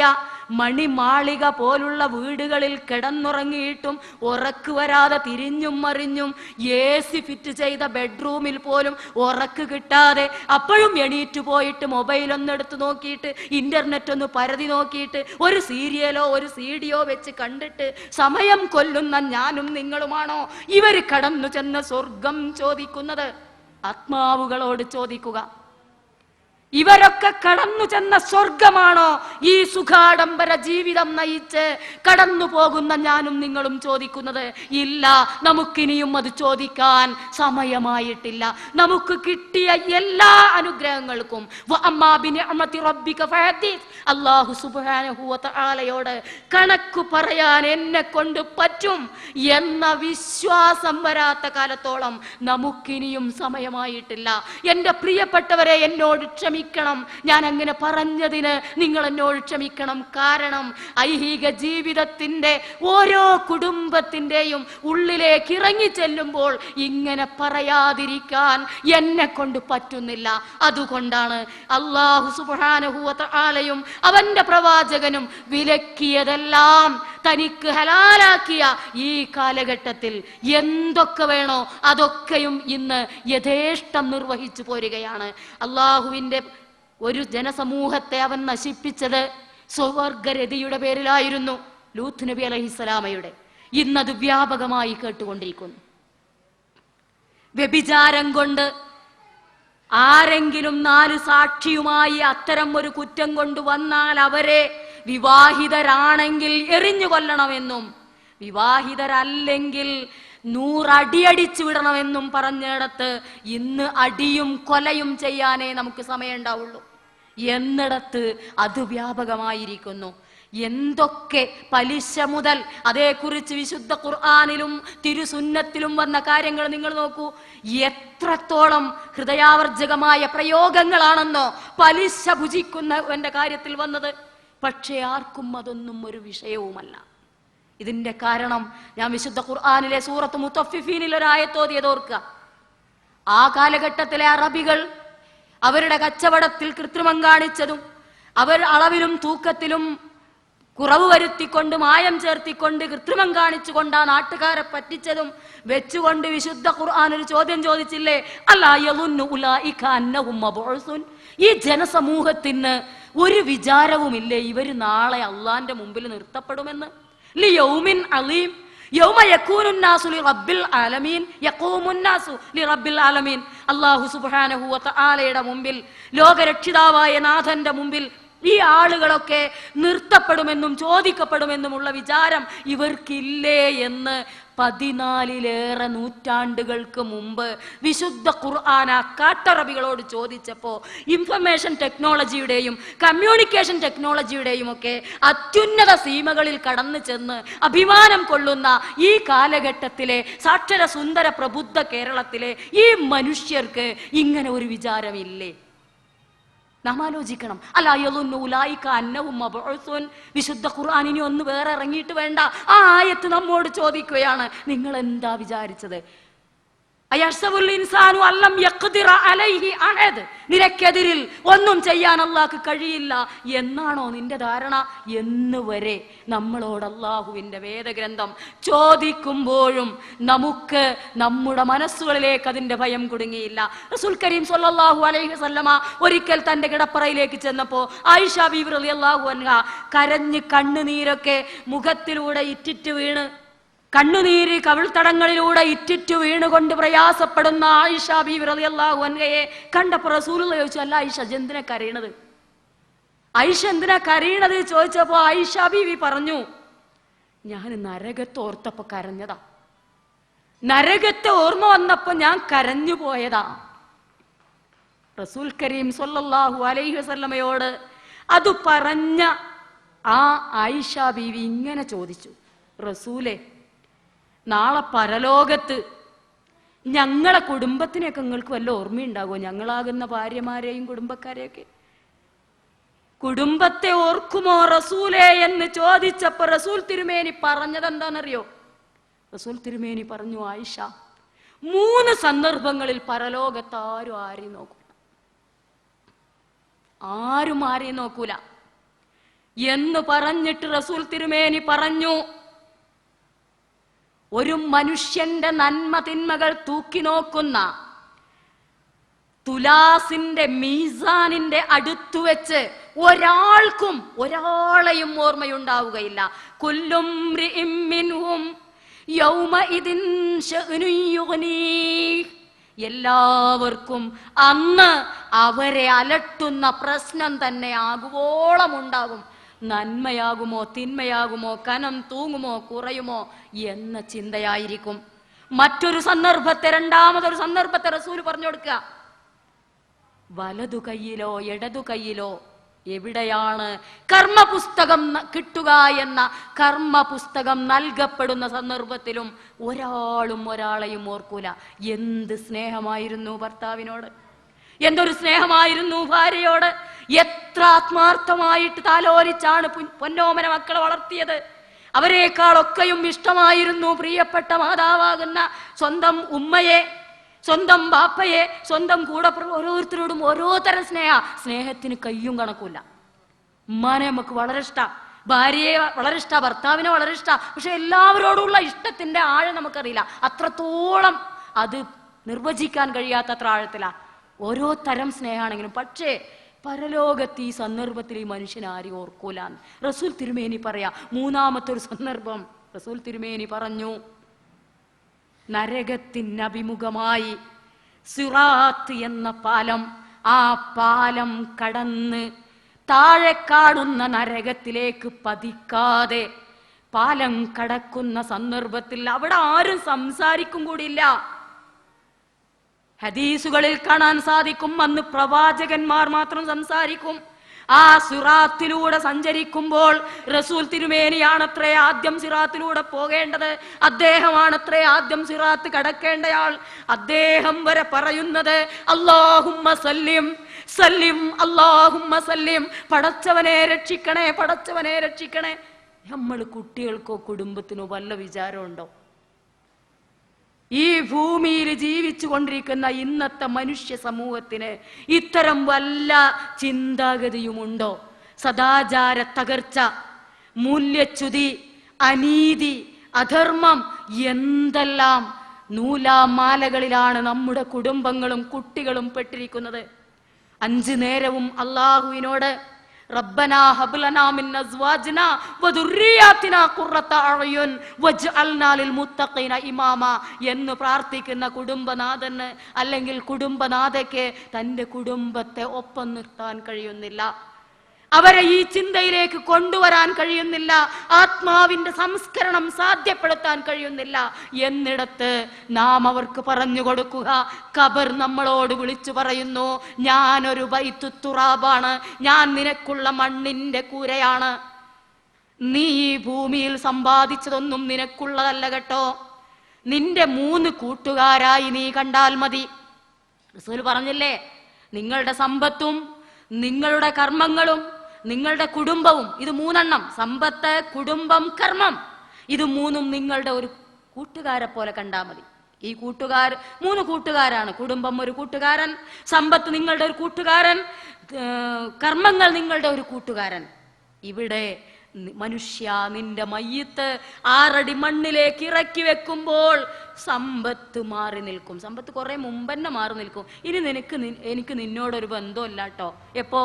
മണിമാളിക പോലുള്ള വീടുകളിൽ കിടന്നുറങ്ങിയിട്ടും ഉറക്ക് വരാതെ തിരിഞ്ഞും മറിഞ്ഞും AC ഫിറ്റ് ചെയ്ത ബെഡ്റൂമിൽ പോലും ഉറക്ക് കിട്ടാതെ അപ്പോഴും എണീറ്റ് പോയിട്ട് മൊബൈലൊന്നെടുത്ത് നോക്കിയിട്ട് ഇന്റർനെറ്റ് ഒന്ന് പരതി നോക്കിയിട്ട് ഒരു സീരിയലോ ഒരു സീഡിയോ വെച്ച് കണ്ടിട്ട് സമയം കൊല്ലുന്ന ഞാനും നിങ്ങളുമാണോ ഇവർ കടന്നു ചെന്ന സ്വർഗം ചോദിക്കുന്നത്? ആത്മാവുകളോട് ചോദിക്കുക, ഇവരൊക്കെ കടന്നു ചെന്ന സ്വർഗമാണോ ഈ സുഖാഡംബര ജീവിതം നയിച്ച് കടന്നു പോകുന്ന ഞാനും നിങ്ങളും ചോദിക്കുന്നത്? ഇല്ല, നമുക്കിനിയും അത് ചോദിക്കാൻ സമയമായിട്ടില്ല. നമുക്ക് കിട്ടിയ എല്ലാ അനുഗ്രഹങ്ങൾക്കും അല്ലാഹു സുബ്ഹാനഹു വ തആലയോട് കണക്ക് പറയാൻ എന്നെ കൊണ്ട് പറ്റും എന്ന വിശ്വാസം വരാത്ത കാലത്തോളം നമുക്കിനിയും സമയമായിട്ടില്ല. എൻ്റെ പ്രിയപ്പെട്ടവരെ, എന്നോട് ക്ഷമിക്കണം, ഞാൻ അങ്ങനെ പറഞ്ഞതിന് നിങ്ങൾ എന്നോട് ക്ഷമിക്കണം. കാരണം ഐഹിക ജീവിതത്തിന്റെ ഓരോ കുടുംബത്തിന്റെയും ഉള്ളിലേക്ക് ഇറങ്ങി ചെല്ലുമ്പോൾ ഇങ്ങനെ പറയാതിരിക്കാൻ എന്നെ കൊണ്ട് പറ്റുന്നില്ല. അതുകൊണ്ടാണ് അല്ലാഹു സുബ്ഹാനഹു വ തആലയും അവന്റെ പ്രവാചകനും വിലക്കിയതെല്ലാം തനിക്ക് ഹലാലാക്കിയ ഈ കാലഘട്ടത്തിൽ എന്തൊക്കെ വേണോ അതൊക്കെയും ഇന്ന് യഥേഷ്ടം നിർവഹിച്ചു പോരുകയാണ്. അള്ളാഹുവിന്റെ ഒരു ജനസമൂഹത്തെ അവൻ നശിപ്പിച്ചത് സ്വർഗരതിയുടെ പേരിലായിരുന്നു, ലൂത്ത് നബി അലൈഹിസ്സലാമയുടെ. ഇന്നത് വ്യാപകമായി കേട്ടുകൊണ്ടിരിക്കുന്നു. വ്യഭിചാരം കൊണ്ട് ആരെങ്കിലും 4 സാക്ഷിയുമായി അത്തരം ഒരു കുറ്റം കൊണ്ടുവന്നാൽ അവരെ വിവാഹിതരാണെങ്കിൽ എറിഞ്ഞു കൊല്ലണമെന്നും വിവാഹിതരല്ലെങ്കിൽ 100 അടിയടിച്ചു വിടണമെന്നും പറഞ്ഞിടത്ത് ഇന്ന് അടിയും കൊലയും ചെയ്യാനേ നമുക്ക് സമയമുണ്ടാവുള്ളൂ. എന്നിടത്ത് അത് വ്യാപകമായിരിക്കുന്നു. എന്തൊക്കെ പലിശ മുതൽ, അതേക്കുറിച്ച് വിശുദ്ധ ഖുർആനിലും തിരുസുന്നത്തിലും വന്ന കാര്യങ്ങൾ നിങ്ങൾ നോക്കൂ. എത്രത്തോളം ഹൃദയാവർജകമായ പ്രയോഗങ്ങളാണെന്നോ പലിശ ഭുജിക്കുന്നവന്റെ കാര്യത്തിൽ വന്നത്. പക്ഷേ ആർക്കും അതൊന്നും ഒരു വിഷയവുമല്ല. ഇതിന്റെ കാരണം ഞാൻ വിശുദ്ധ ഖുർആനിലെ സൂറത്ത് മുത്തഫിഫീനിൽ ഒരു ആയത്തോതിയത് ഓർക്കുക. ആ കാലഘട്ടത്തിലെ അറബികൾ അവരുടെ കച്ചവടത്തിൽ കൃത്രിമം കാണിച്ചതും അവർ അളവിലും തൂക്കത്തിലും കുറവ് വരുത്തിക്കൊണ്ട് മായം ചേർത്തിക്കൊണ്ട് കൃത്രിമം കാണിച്ചുകൊണ്ട് ആ നാട്ടുകാരെ പറ്റിച്ചതും വെച്ചുകൊണ്ട് വിശുദ്ധ ഖുർആൻ ഒരു ചോദ്യം ചോദിച്ചില്ലേ, അല്ലാ യളുന്നു ഉലൈക അന്നഹും മബ്ഊസുൻ. ഈ ജനസമൂഹത്തിന് ഒരു വിചാരവുമില്ലേ ഇവര് നാളെ അള്ളാന്റെ മുമ്പിൽ നിർത്തപ്പെടുമെന്ന്? ലിയൗമിൻ അലീം യൗമ യകൂനുൻ നാസു ലിറബ്ബിൽ ആലമീൻ യഖൂമുൻ നാസു ലിറബ്ബിൽ ആലമീൻ. അല്ലാഹു സുബ്ഹാനഹു വ തആലയുടെ മുമ്പിൽ, ലോകരക്ഷിതാവായ നാഥന്റെ മുമ്പിൽ ഈ ആളുകളൊക്കെ നിർത്തപ്പെടുമെന്നും ചോദിക്കപ്പെടുമെന്നുമുള്ള വിചാരം ഇവർക്കില്ലേ എന്ന് 14 നൂറ്റാണ്ടുകൾക്ക് മുമ്പ് വിശുദ്ധ ഖുർആൻ കാട്ടറബികളോട് ചോദിച്ചപ്പോൾ ഇൻഫർമേഷൻ ടെക്നോളജിയുടെയും കമ്മ്യൂണിക്കേഷൻ ടെക്നോളജിയുടെയും ഒക്കെ അത്യുന്നത സീമകളിൽ കടന്നു ചെന്ന് അഭിമാനം കൊള്ളുന്ന ഈ കാലഘട്ടത്തിലെ സാക്ഷര സുന്ദര പ്രബുദ്ധ കേരളത്തിലെ ഈ മനുഷ്യർക്ക് ഇങ്ങനെ ഒരു വിചാരമില്ലേ? നാം ആലോചിക്കണം. വിശുദ്ധ ഖുർആൻ ഇനി ഒന്ന് വേറെ ഇറങ്ങിയിട്ട് വേണ്ട. ആ ആയത്ത് നമ്മോട് ചോദിക്കുകയാണ്, നിങ്ങൾ എന്താ വിചാരിച്ചത്? നിനക്കെതിരിൽ ഒന്നും ചെയ്യാൻ അള്ളാഹ്ക്ക് കഴിയില്ല എന്നാണോ നിന്റെ ധാരണ എന്ന് വരെ നമ്മളോട് അള്ളാഹുവിന്റെ വേദഗ്രന്ഥം ചോദിക്കുമ്പോഴും നമുക്ക് നമ്മുടെ മനസ്സുകളിലേക്ക് അതിന്റെ ഭയം കുടുങ്ങിയില്ല. റസൂൽ കരീം സ്വല്ലല്ലാഹു അലൈഹി വസല്ലമ ഒരിക്കൽ തന്റെ കിടപ്പറയിലേക്ക് ചെന്നപ്പോ ആയിഷ ബീവി റളിയല്ലാഹു അൻഹ കരഞ്ഞ് കണ്ണുനീരൊക്കെ മുഖത്തിലൂടെ ഇറ്റിറ്റ് വീണ്, കണ്ണുനീര് കവിൾത്തടങ്ങളിലൂടെ ഇറ്റിറ്റു വീണുകൊണ്ട് പ്രയാസപ്പെടുന്ന ആയിഷ ബീവി റളിയല്ലാഹു അൻഹയെ കണ്ടപ്പോൾ റസൂലുള്ളാഹി ചോദിച്ചു, അല്ല ആയിഷ എന്തിനാ കരയണത്? ആയിഷ എന്തിനാ കരയണത് ചോദിച്ചപ്പോ ആയിഷ ബീവി പറഞ്ഞു, ഞാൻ നരകത്തെ ഓർത്തപ്പോ കരഞ്ഞതാ, നരകത്തെ ഓർമ്മ വന്നപ്പോ ഞാൻ കരഞ്ഞു പോയതാ. റസൂൽ കരീം സ്വല്ലല്ലാഹു അലൈഹി വസല്ലമയോട് അത് പറഞ്ഞ ആ ആയിഷ ബീവി ഇങ്ങനെ ചോദിച്ചു, റസൂലേ, നാളെ പരലോകത്ത് ഞങ്ങളെ കുടുംബത്തിനെയൊക്കെ നിങ്ങൾക്ക് വല്ല ഓർമ്മയുണ്ടാകുമോ? ഞങ്ങളാകുന്ന ഭാര്യമാരെയും കുടുംബക്കാരെയൊക്കെ കുടുംബത്തെ ഓർക്കുമോ റസൂലേ എന്ന് ചോദിച്ചപ്പോ റസൂൽ തിരുമേനി പറഞ്ഞത് എന്താണെന്നറിയോ? റസൂൽ തിരുമേനി പറഞ്ഞു, ആയിഷ, 3 സന്ദർഭങ്ങളിൽ പരലോകത്ത് ആരും ആരെയും നോക്കൂല, ആരും ആരെയും നോക്കൂല എന്ന് പറഞ്ഞിട്ട് റസൂൽ തിരുമേനി പറഞ്ഞു, ഒരു മനുഷ്യന്റെ നന്മ തിന്മകൾ തൂക്കി നോക്കുന്ന തുലാസിന്റെ മീസാനിന്റെ അടുത്തു വെച്ച് ഒരാൾക്കും ഒരാളെയും ഓർമ്മയുണ്ടാവുകയില്ല. കുല്ലും മ്രിഇം മിൻഹും യൗമഇദിൻ ശഅ്നുൻ യുഗ്നീഹ്. എല്ലാവർക്കും അന്ന് അവരെ അലട്ടുന്ന പ്രശ്നം തന്നെ ആകുവോളം ഉണ്ടാകും. നന്മയാകുമോ തിന്മയാകുമോ, കനം തൂങ്ങുമോ കുറയുമോ എന്ന ചിന്തയായിരിക്കും. മറ്റൊരു സന്ദർഭത്തെ, രണ്ടാമതൊരു സന്ദർഭത്തെ റസൂൽ പറഞ്ഞു കൊടുക്കുക, വലതു കൈയിലോ ഇടതു കൈയിലോ എവിടെയാണ് കർമ്മപുസ്തകം കിട്ടുക എന്ന കർമ്മപുസ്തകം നൽകപ്പെടുന്ന സന്ദർഭത്തിലും ഒരാളും ഒരാളെയും ഓർക്കൂല. എന്ത് സ്നേഹമായിരുന്നു ഭർത്താവിനോട്, എന്തൊരു സ്നേഹമായിരുന്നു ഭാര്യയോട്, എത്ര ആത്മാർത്ഥമായിട്ട് താലോലിച്ചാണ് പൊന്നോമന മക്കളെ വളർത്തിയത്. അവരെക്കാളൊക്കെയും ഇഷ്ടമായിരുന്നു പ്രിയപ്പെട്ട മാതാവാകുന്ന സ്വന്തം ഉമ്മയെ, സ്വന്തം ബാപ്പയെ, സ്വന്തം കൂടെ ഓരോരുത്തരോടും ഓരോ തരം സ്നേഹത്തിന് കയ്യും കണക്കൂല. ഉമ്മാനെ നമുക്ക് വളരെ ഇഷ്ട, ഭാര്യയെ വളരെ ഇഷ്ട, ഭർത്താവിനെ വളരെ ഇഷ്ട. പക്ഷെ എല്ലാവരോടുള്ള ഇഷ്ടത്തിന്റെ ആഴം നമുക്കറിയില്ല. അത്രത്തോളം അത് നിർവചിക്കാൻ കഴിയാത്തത്ര ആഴത്തിലാ ഓരോ തരം സ്നേഹമാണെങ്കിലും. പക്ഷേ പരലോകത്ത് ഈ സന്ദർഭത്തിൽ ഈ മനുഷ്യൻ ആരും ഓർക്കൂലാന്ന് റസൂൽ തിരുമേനി പറയാ. 3-മത്തെ ഒരു സന്ദർഭം റസൂൽ തിരുമേനി പറഞ്ഞു, നരകത്തിനഭിമുഖമായി സിറാത്ത് എന്ന പാലം, ആ പാലം കടന്ന് താഴെ കാണുന്ന നരകത്തിലേക്ക് പതിക്കാതെ പാലം കടക്കുന്ന സന്ദർഭത്തിൽ അവിടെ ആരും സംസാരിക്കും കൂടിയില്ല. ഹദീസുകളിൽ കാണാൻ സാധിക്കും, അന്ന് പ്രവാചകന്മാർ മാത്രം സംസാരിക്കും. ആ സിറാത്തിലൂടെ സഞ്ചരിക്കുമ്പോൾ റസൂൽ തിരുമേനിയാണത്രേ ആദ്യം സിറാത്തിലൂടെ പോകേണ്ടത്, അദ്ദേഹമാണത്രേ ആദ്യം സിറാത്ത് കടക്കേണ്ടയാൾ. അദ്ദേഹം വരെ പറയുന്നത് അല്ലാഹുമ്മ സല്ലിം സല്ലിം അല്ലാഹുമ്മ സല്ലിം, പടച്ചവനെ രക്ഷിക്കണേ, പടച്ചവനെ രക്ഷിക്കണേ. നമ്മൾ കുട്ടികൾക്കോ കുടുംബത്തിനോ വല്ല വിചാരമുണ്ടോ? ഈ ഭൂമിയിൽ ജീവിച്ചു കൊണ്ടിരിക്കുന്ന ഇന്നത്തെ മനുഷ്യ സമൂഹത്തിന് ഇത്തരം വല്ല ചിന്താഗതിയുമുണ്ടോ? സദാചാര തകർച്ച, മൂല്യച്യുതി, അനീതി, അധർമ്മം, എന്തെല്ലാം നൂലാമാലകളിലാണ് നമ്മുടെ കുടുംബങ്ങളും കുട്ടികളും പെട്ടിരിക്കുന്നത്. 5 നേരവും അള്ളാഹുവിനോട് റബ്ബനാ ഹബ് ലനാ മിൻ അസ്വാജിനാ വദുർരിയാതിനാ ഖുർറത അഅ്യുൻ വജ്അൽനാ ലിൽ മുത്തഖീന ഇമാമ എന്ന് പ്രാർത്ഥിക്കുന്ന കുടുംബനാഥന് അല്ലെങ്കിൽ കുടുംബനാഥയ്ക്ക് തൻ്റെ കുടുംബത്തെ ഒപ്പം നിർത്താൻ കഴിയുന്നില്ല. അവരെ ഈ ചിന്തയിലേക്ക് കൊണ്ടുവരാൻ കഴിയുന്നില്ല. ആത്മാവിന്റെ സംസ്കരണം സാധ്യപ്പെടുത്താൻ കഴിയുന്നില്ല. എന്നിടത്ത് നാം അവർക്ക് പറഞ്ഞു കൊടുക്കുക, ഖബർ നമ്മളോട് വിളിച്ചു പറയുന്നു, ഞാനൊരു ബൈത്തുത്തുറാബാണ്, ഞാൻ നിനക്കുള്ള മണ്ണിന്റെ കൂരയാണ്. നീ ഈ ഭൂമിയിൽ സമ്പാദിച്ചതൊന്നും നിനക്കുള്ളതല്ല കേട്ടോ. നിന്റെ 3 കൂട്ടുകാരായി നീ കണ്ടാൽ മതി. റസൂൽ പറഞ്ഞില്ലേ, നിങ്ങളുടെ സമ്പത്തും നിങ്ങളുടെ കർമ്മങ്ങളും നിങ്ങളുടെ കുടുംബവും, ഇത് 3 എണ്ണം, സമ്പത്ത്, കുടുംബം, കർമ്മം, ഇത് 3ഉം നിങ്ങളുടെ ഒരു കൂട്ടുകാരെ പോലെ കണ്ടാൽ മതി. ഈ 3 കൂട്ടുകാരാണ്. കുടുംബം ഒരു കൂട്ടുകാരൻ, സമ്പത്ത് നിങ്ങളുടെ ഒരു കൂട്ടുകാരൻ, കർമ്മങ്ങൾ നിങ്ങളുടെ ഒരു കൂട്ടുകാരൻ. ഇവിടെ മനുഷ്യ, നിന്റെ മയ്യത്ത് 6 അടി മണ്ണിലേക്ക് ഇറക്കി വെക്കുമ്പോൾ സമ്പത്ത് മാറി നിൽക്കും. സമ്പത്ത് കുറെ മുമ്പന്നെ മാറി നിൽക്കും. ഇനി എനിക്ക് നിന്നോടൊരു ബന്ധമില്ല കേട്ടോ. എപ്പോ?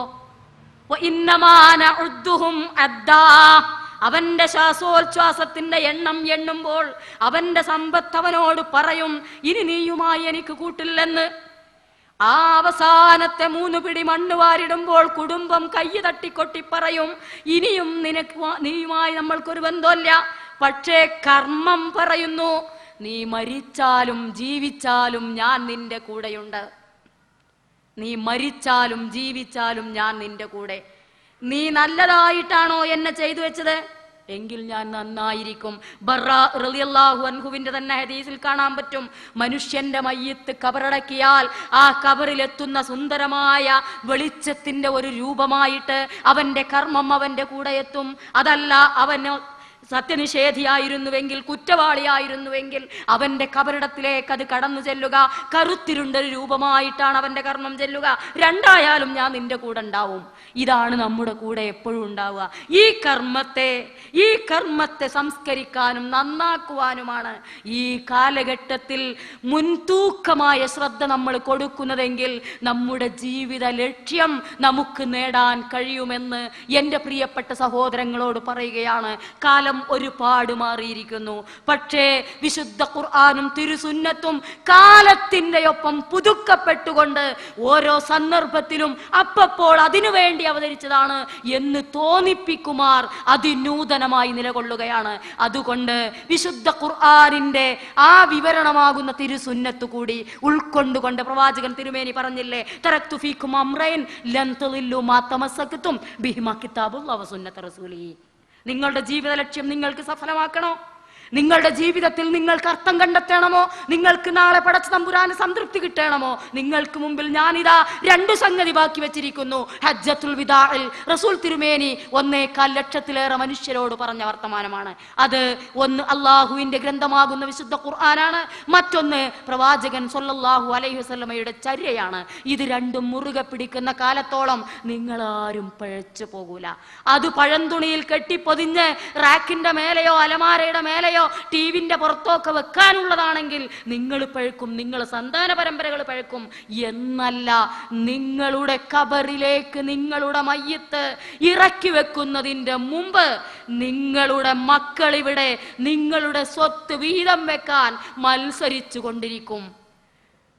അവന്റെ ശ്വാസോച്ഛ്വാസത്തിന്റെ എണ്ണം എണ്ണുമ്പോൾ അവന്റെ സമ്പത്ത് അവനോട് പറയും, ഇനി നീയുമായി എനിക്ക് കൂട്ടില്ലെന്ന്. ആ അവസാനത്തെ 3 പിടി മണ്ണ് വാരിടുമ്പോൾ കുടുംബം കൈ തട്ടിക്കൊട്ടി പറയും, ഇനിയും നീയുമായി നമ്മൾക്കൊരു ബന്ധമില്ല. പക്ഷേ കർമ്മം പറയുന്നു, നീ മരിച്ചാലും ജീവിച്ചാലും ഞാൻ നിന്റെ കൂടെയുണ്ട്. നീ മരിച്ചാലും ജീവിച്ചാലും ഞാൻ നിന്റെ കൂടെ. നീ നല്ലതായിട്ടാണോ എന്നെ ചെയ്തു വെച്ചത്? എങ്കിൽ ഞാൻ നന്നായിരിക്കും. ബർറാ റളിയല്ലാഹു അൻഹുവിന്റെ തന്നെ ഹദീസിൽ കാണാൻ പറ്റും, മനുഷ്യന്റെ മയ്യത്ത് കബറടക്കിയാൽ ആ കബറിലെത്തുന്ന സുന്ദരമായ വെളിച്ചത്തിന്റെ ഒരു രൂപമായിട്ട് അവന്റെ കർമ്മം അവന്റെ കൂടെ എത്തും. അതല്ല, അവന് സത്യനിഷേധിയായിരുന്നുവെങ്കിൽ, കുറ്റവാളിയായിരുന്നുവെങ്കിൽ അവന്റെ കബറിടത്തിലേക്ക് അത് കടന്നു ചെല്ലുക. കറുത്തിരുണ്ടൊരു രൂപമായിട്ടാണ് അവന്റെ കർമ്മം ചെല്ലുക. രണ്ടായാലും ഞാൻ നിന്റെ കൂടെ ഉണ്ടാവും. ഇതാണ് നമ്മുടെ കൂടെ എപ്പോഴും ഉണ്ടാവുക. ഈ കർമ്മത്തെ സംസ്കരിക്കാനും നന്നാക്കുവാനുമാണ് ഈ കാലഘട്ടത്തിൽ മുൻതൂക്കമായ ശ്രദ്ധ നമ്മൾ കൊടുക്കുന്നതെങ്കിൽ നമ്മുടെ ജീവിത ലക്ഷ്യം നമുക്ക് നേടാൻ കഴിയുമെന്ന് എൻ്റെ പ്രിയപ്പെട്ട സഹോദരങ്ങളോട് പറയുകയാണ്. കാലം ഒരുപാട് മാറിയിരിക്കുന്നു. പക്ഷേ വിശുദ്ധ ഖുർആനും തിരുസുന്നത്തും കാലത്തിന്റെ ഒപ്പം പുതുക്കപ്പെട്ടുകൊണ്ട് ഓരോ സന്ദർഭത്തിലും അപ്പപ്പോൾ അതിനുവേണ്ടി അവതരിച്ചതാണ് എന്ന് തോന്നിപ്പിക്കുമാർ അതിനൂതനമായി നിലകൊള്ളുകയാണ്. അതുകൊണ്ട് വിശുദ്ധ ഖുർആനിന്റെ ആ വിവരണമാകുന്ന തിരുസുന്നത്ത് കൂടി ഉൾക്കൊണ്ടുകൊണ്ട് പ്രവാചകൻ തിരുമേനി പറഞ്ഞില്ലേ, തറക്തു ഫീകും അംറൈൻ ലൻ തളില്ലു മാ തമസ്സക്തും ബിഹിമാ കിതാബുല്ലാഹി വസുന്നത റസൂലിഹി. നിങ്ങളുടെ ജീവിത ലക്ഷ്യം നിങ്ങൾക്ക് സഫലമാക്കണോ? നിങ്ങളുടെ ജീവിതത്തിൽ നിങ്ങൾക്ക് അർത്ഥം കണ്ടെത്തണമോ? നിങ്ങൾക്ക് നാളെ പടച്ച തമ്പുരാന് സംതൃപ്തി കിട്ടണമോ? നിങ്ങൾക്ക് മുമ്പിൽ ഞാനിതാ 2 സംഗതി ബാക്കി വെച്ചിരിക്കുന്നു. ഹജ്ജത്തുൽ വിദാഇൽ റസൂൽ തിരുമേനി 1.25 ലക്ഷത്തിലേറെ മനുഷ്യരോട് പറഞ്ഞ വർത്തമാനമാണ്. അത് ഒന്ന് അള്ളാഹുവിന്റെ ഗ്രന്ഥമാകുന്ന വിശുദ്ധ ഖുർആനാണ്, മറ്റൊന്ന് പ്രവാചകൻ സ്വല്ലല്ലാഹു അലൈഹി വസല്ലമയുടെ ചര്യയാണ്. ഇത് രണ്ടും മുറുകെ പിടിക്കുന്ന കാലത്തോളം നിങ്ങളാരും പഴച്ചു പോകൂല. അത് പഴന്തുണിയിൽ കെട്ടിപ്പൊതിഞ്ഞ് റാക്കിന്റെ മേലെയോ അലമാരയുടെ മേലെയോ ടിവിന്റെ പുറത്തൊക്കെ വെക്കാനുള്ളതാണെങ്കിൽ നിങ്ങൾ പഴക്കും, നിങ്ങൾ സന്താന പരമ്പരകൾ പഴക്കും. എന്നല്ല, നിങ്ങളുടെ ഖബറിലേക്ക് നിങ്ങളുടെ മയ്യത്ത് ഇറക്കി വെക്കുന്നതിന്റെ മുമ്പ് നിങ്ങളുടെ മക്കൾ ഇവിടെ നിങ്ങളുടെ സ്വത്ത് വീതം വെക്കാൻ മത്സരിച്ചു കൊണ്ടിരിക്കും.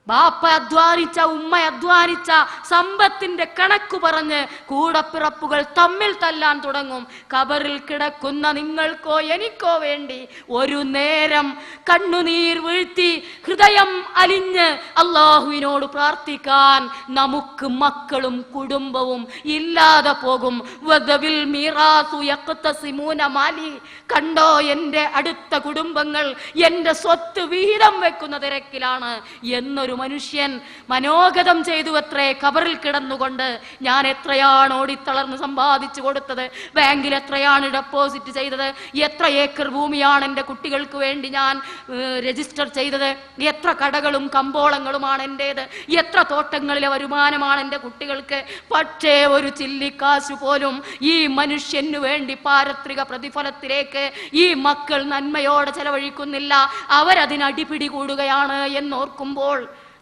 ബാപ്പ അധ്വാനിച്ച, ഉമ്മ അധ്വാനിച്ച സമ്പത്തിന്റെ കണക്ക് പറഞ്ഞ് കൂടപ്പിറപ്പുകൾ തമ്മിൽ തല്ലാൻ തുടങ്ങും. ഖബറിൽ കിടക്കുന്ന നിങ്ങൾക്കോ എനിക്കോ വേണ്ടി ഒരു നേരം കണ്ണുനീർ വീഴ്ത്തി ഹൃദയം അലിഞ്ഞ് അള്ളാഹുവിനോട് പ്രാർത്ഥിക്കാൻ നമുക്ക് മക്കളും കുടുംബവും ഇല്ലാതെ പോകും. വദവിൽ മീറാസു യഖ്തസിമൂന മാലി. കണ്ടോ, എൻ്റെ അടുത്ത കുടുംബങ്ങൾ എൻ്റെ സ്വത്ത് വിഹിതം വെക്കുന്ന തിരക്കിലാണ് എന്നൊരു മനുഷ്യൻ മനോഗതം ചെയ്തു അത്രേ, ഖബറിൽ കിടന്നുകൊണ്ട്. ഞാൻ എത്രയാണ് ഓടിത്തളർന്ന് സമ്പാദിച്ചു കൊടുത്തത്, ബാങ്കിൽ എത്രയാണ് ഡെപ്പോസിറ്റ് ചെയ്തത്, എത്ര ഏക്കർ ഭൂമിയാണ് എൻ്റെ കുട്ടികൾക്ക് വേണ്ടി ഞാൻ രജിസ്റ്റർ ചെയ്തത്, എത്ര കടകളും കമ്പോളങ്ങളുമാണ് എൻ്റേത്, എത്ര തോട്ടങ്ങളിലെ വരുമാനമാണ് എൻ്റെ കുട്ടികൾക്ക്. പക്ഷേ ഒരു ചില്ലിക്കാശു പോലും ഈ മനുഷ്യന് വേണ്ടി പാരത്രിക പ്രതിഫലത്തിലേക്ക് ഈ മക്കൾ നന്മയോടെ ചെലവഴിക്കുന്നില്ല. അവരതിന് അടിപിടി കൂടുകയാണ് എന്നോർക്കുമ്പോൾ,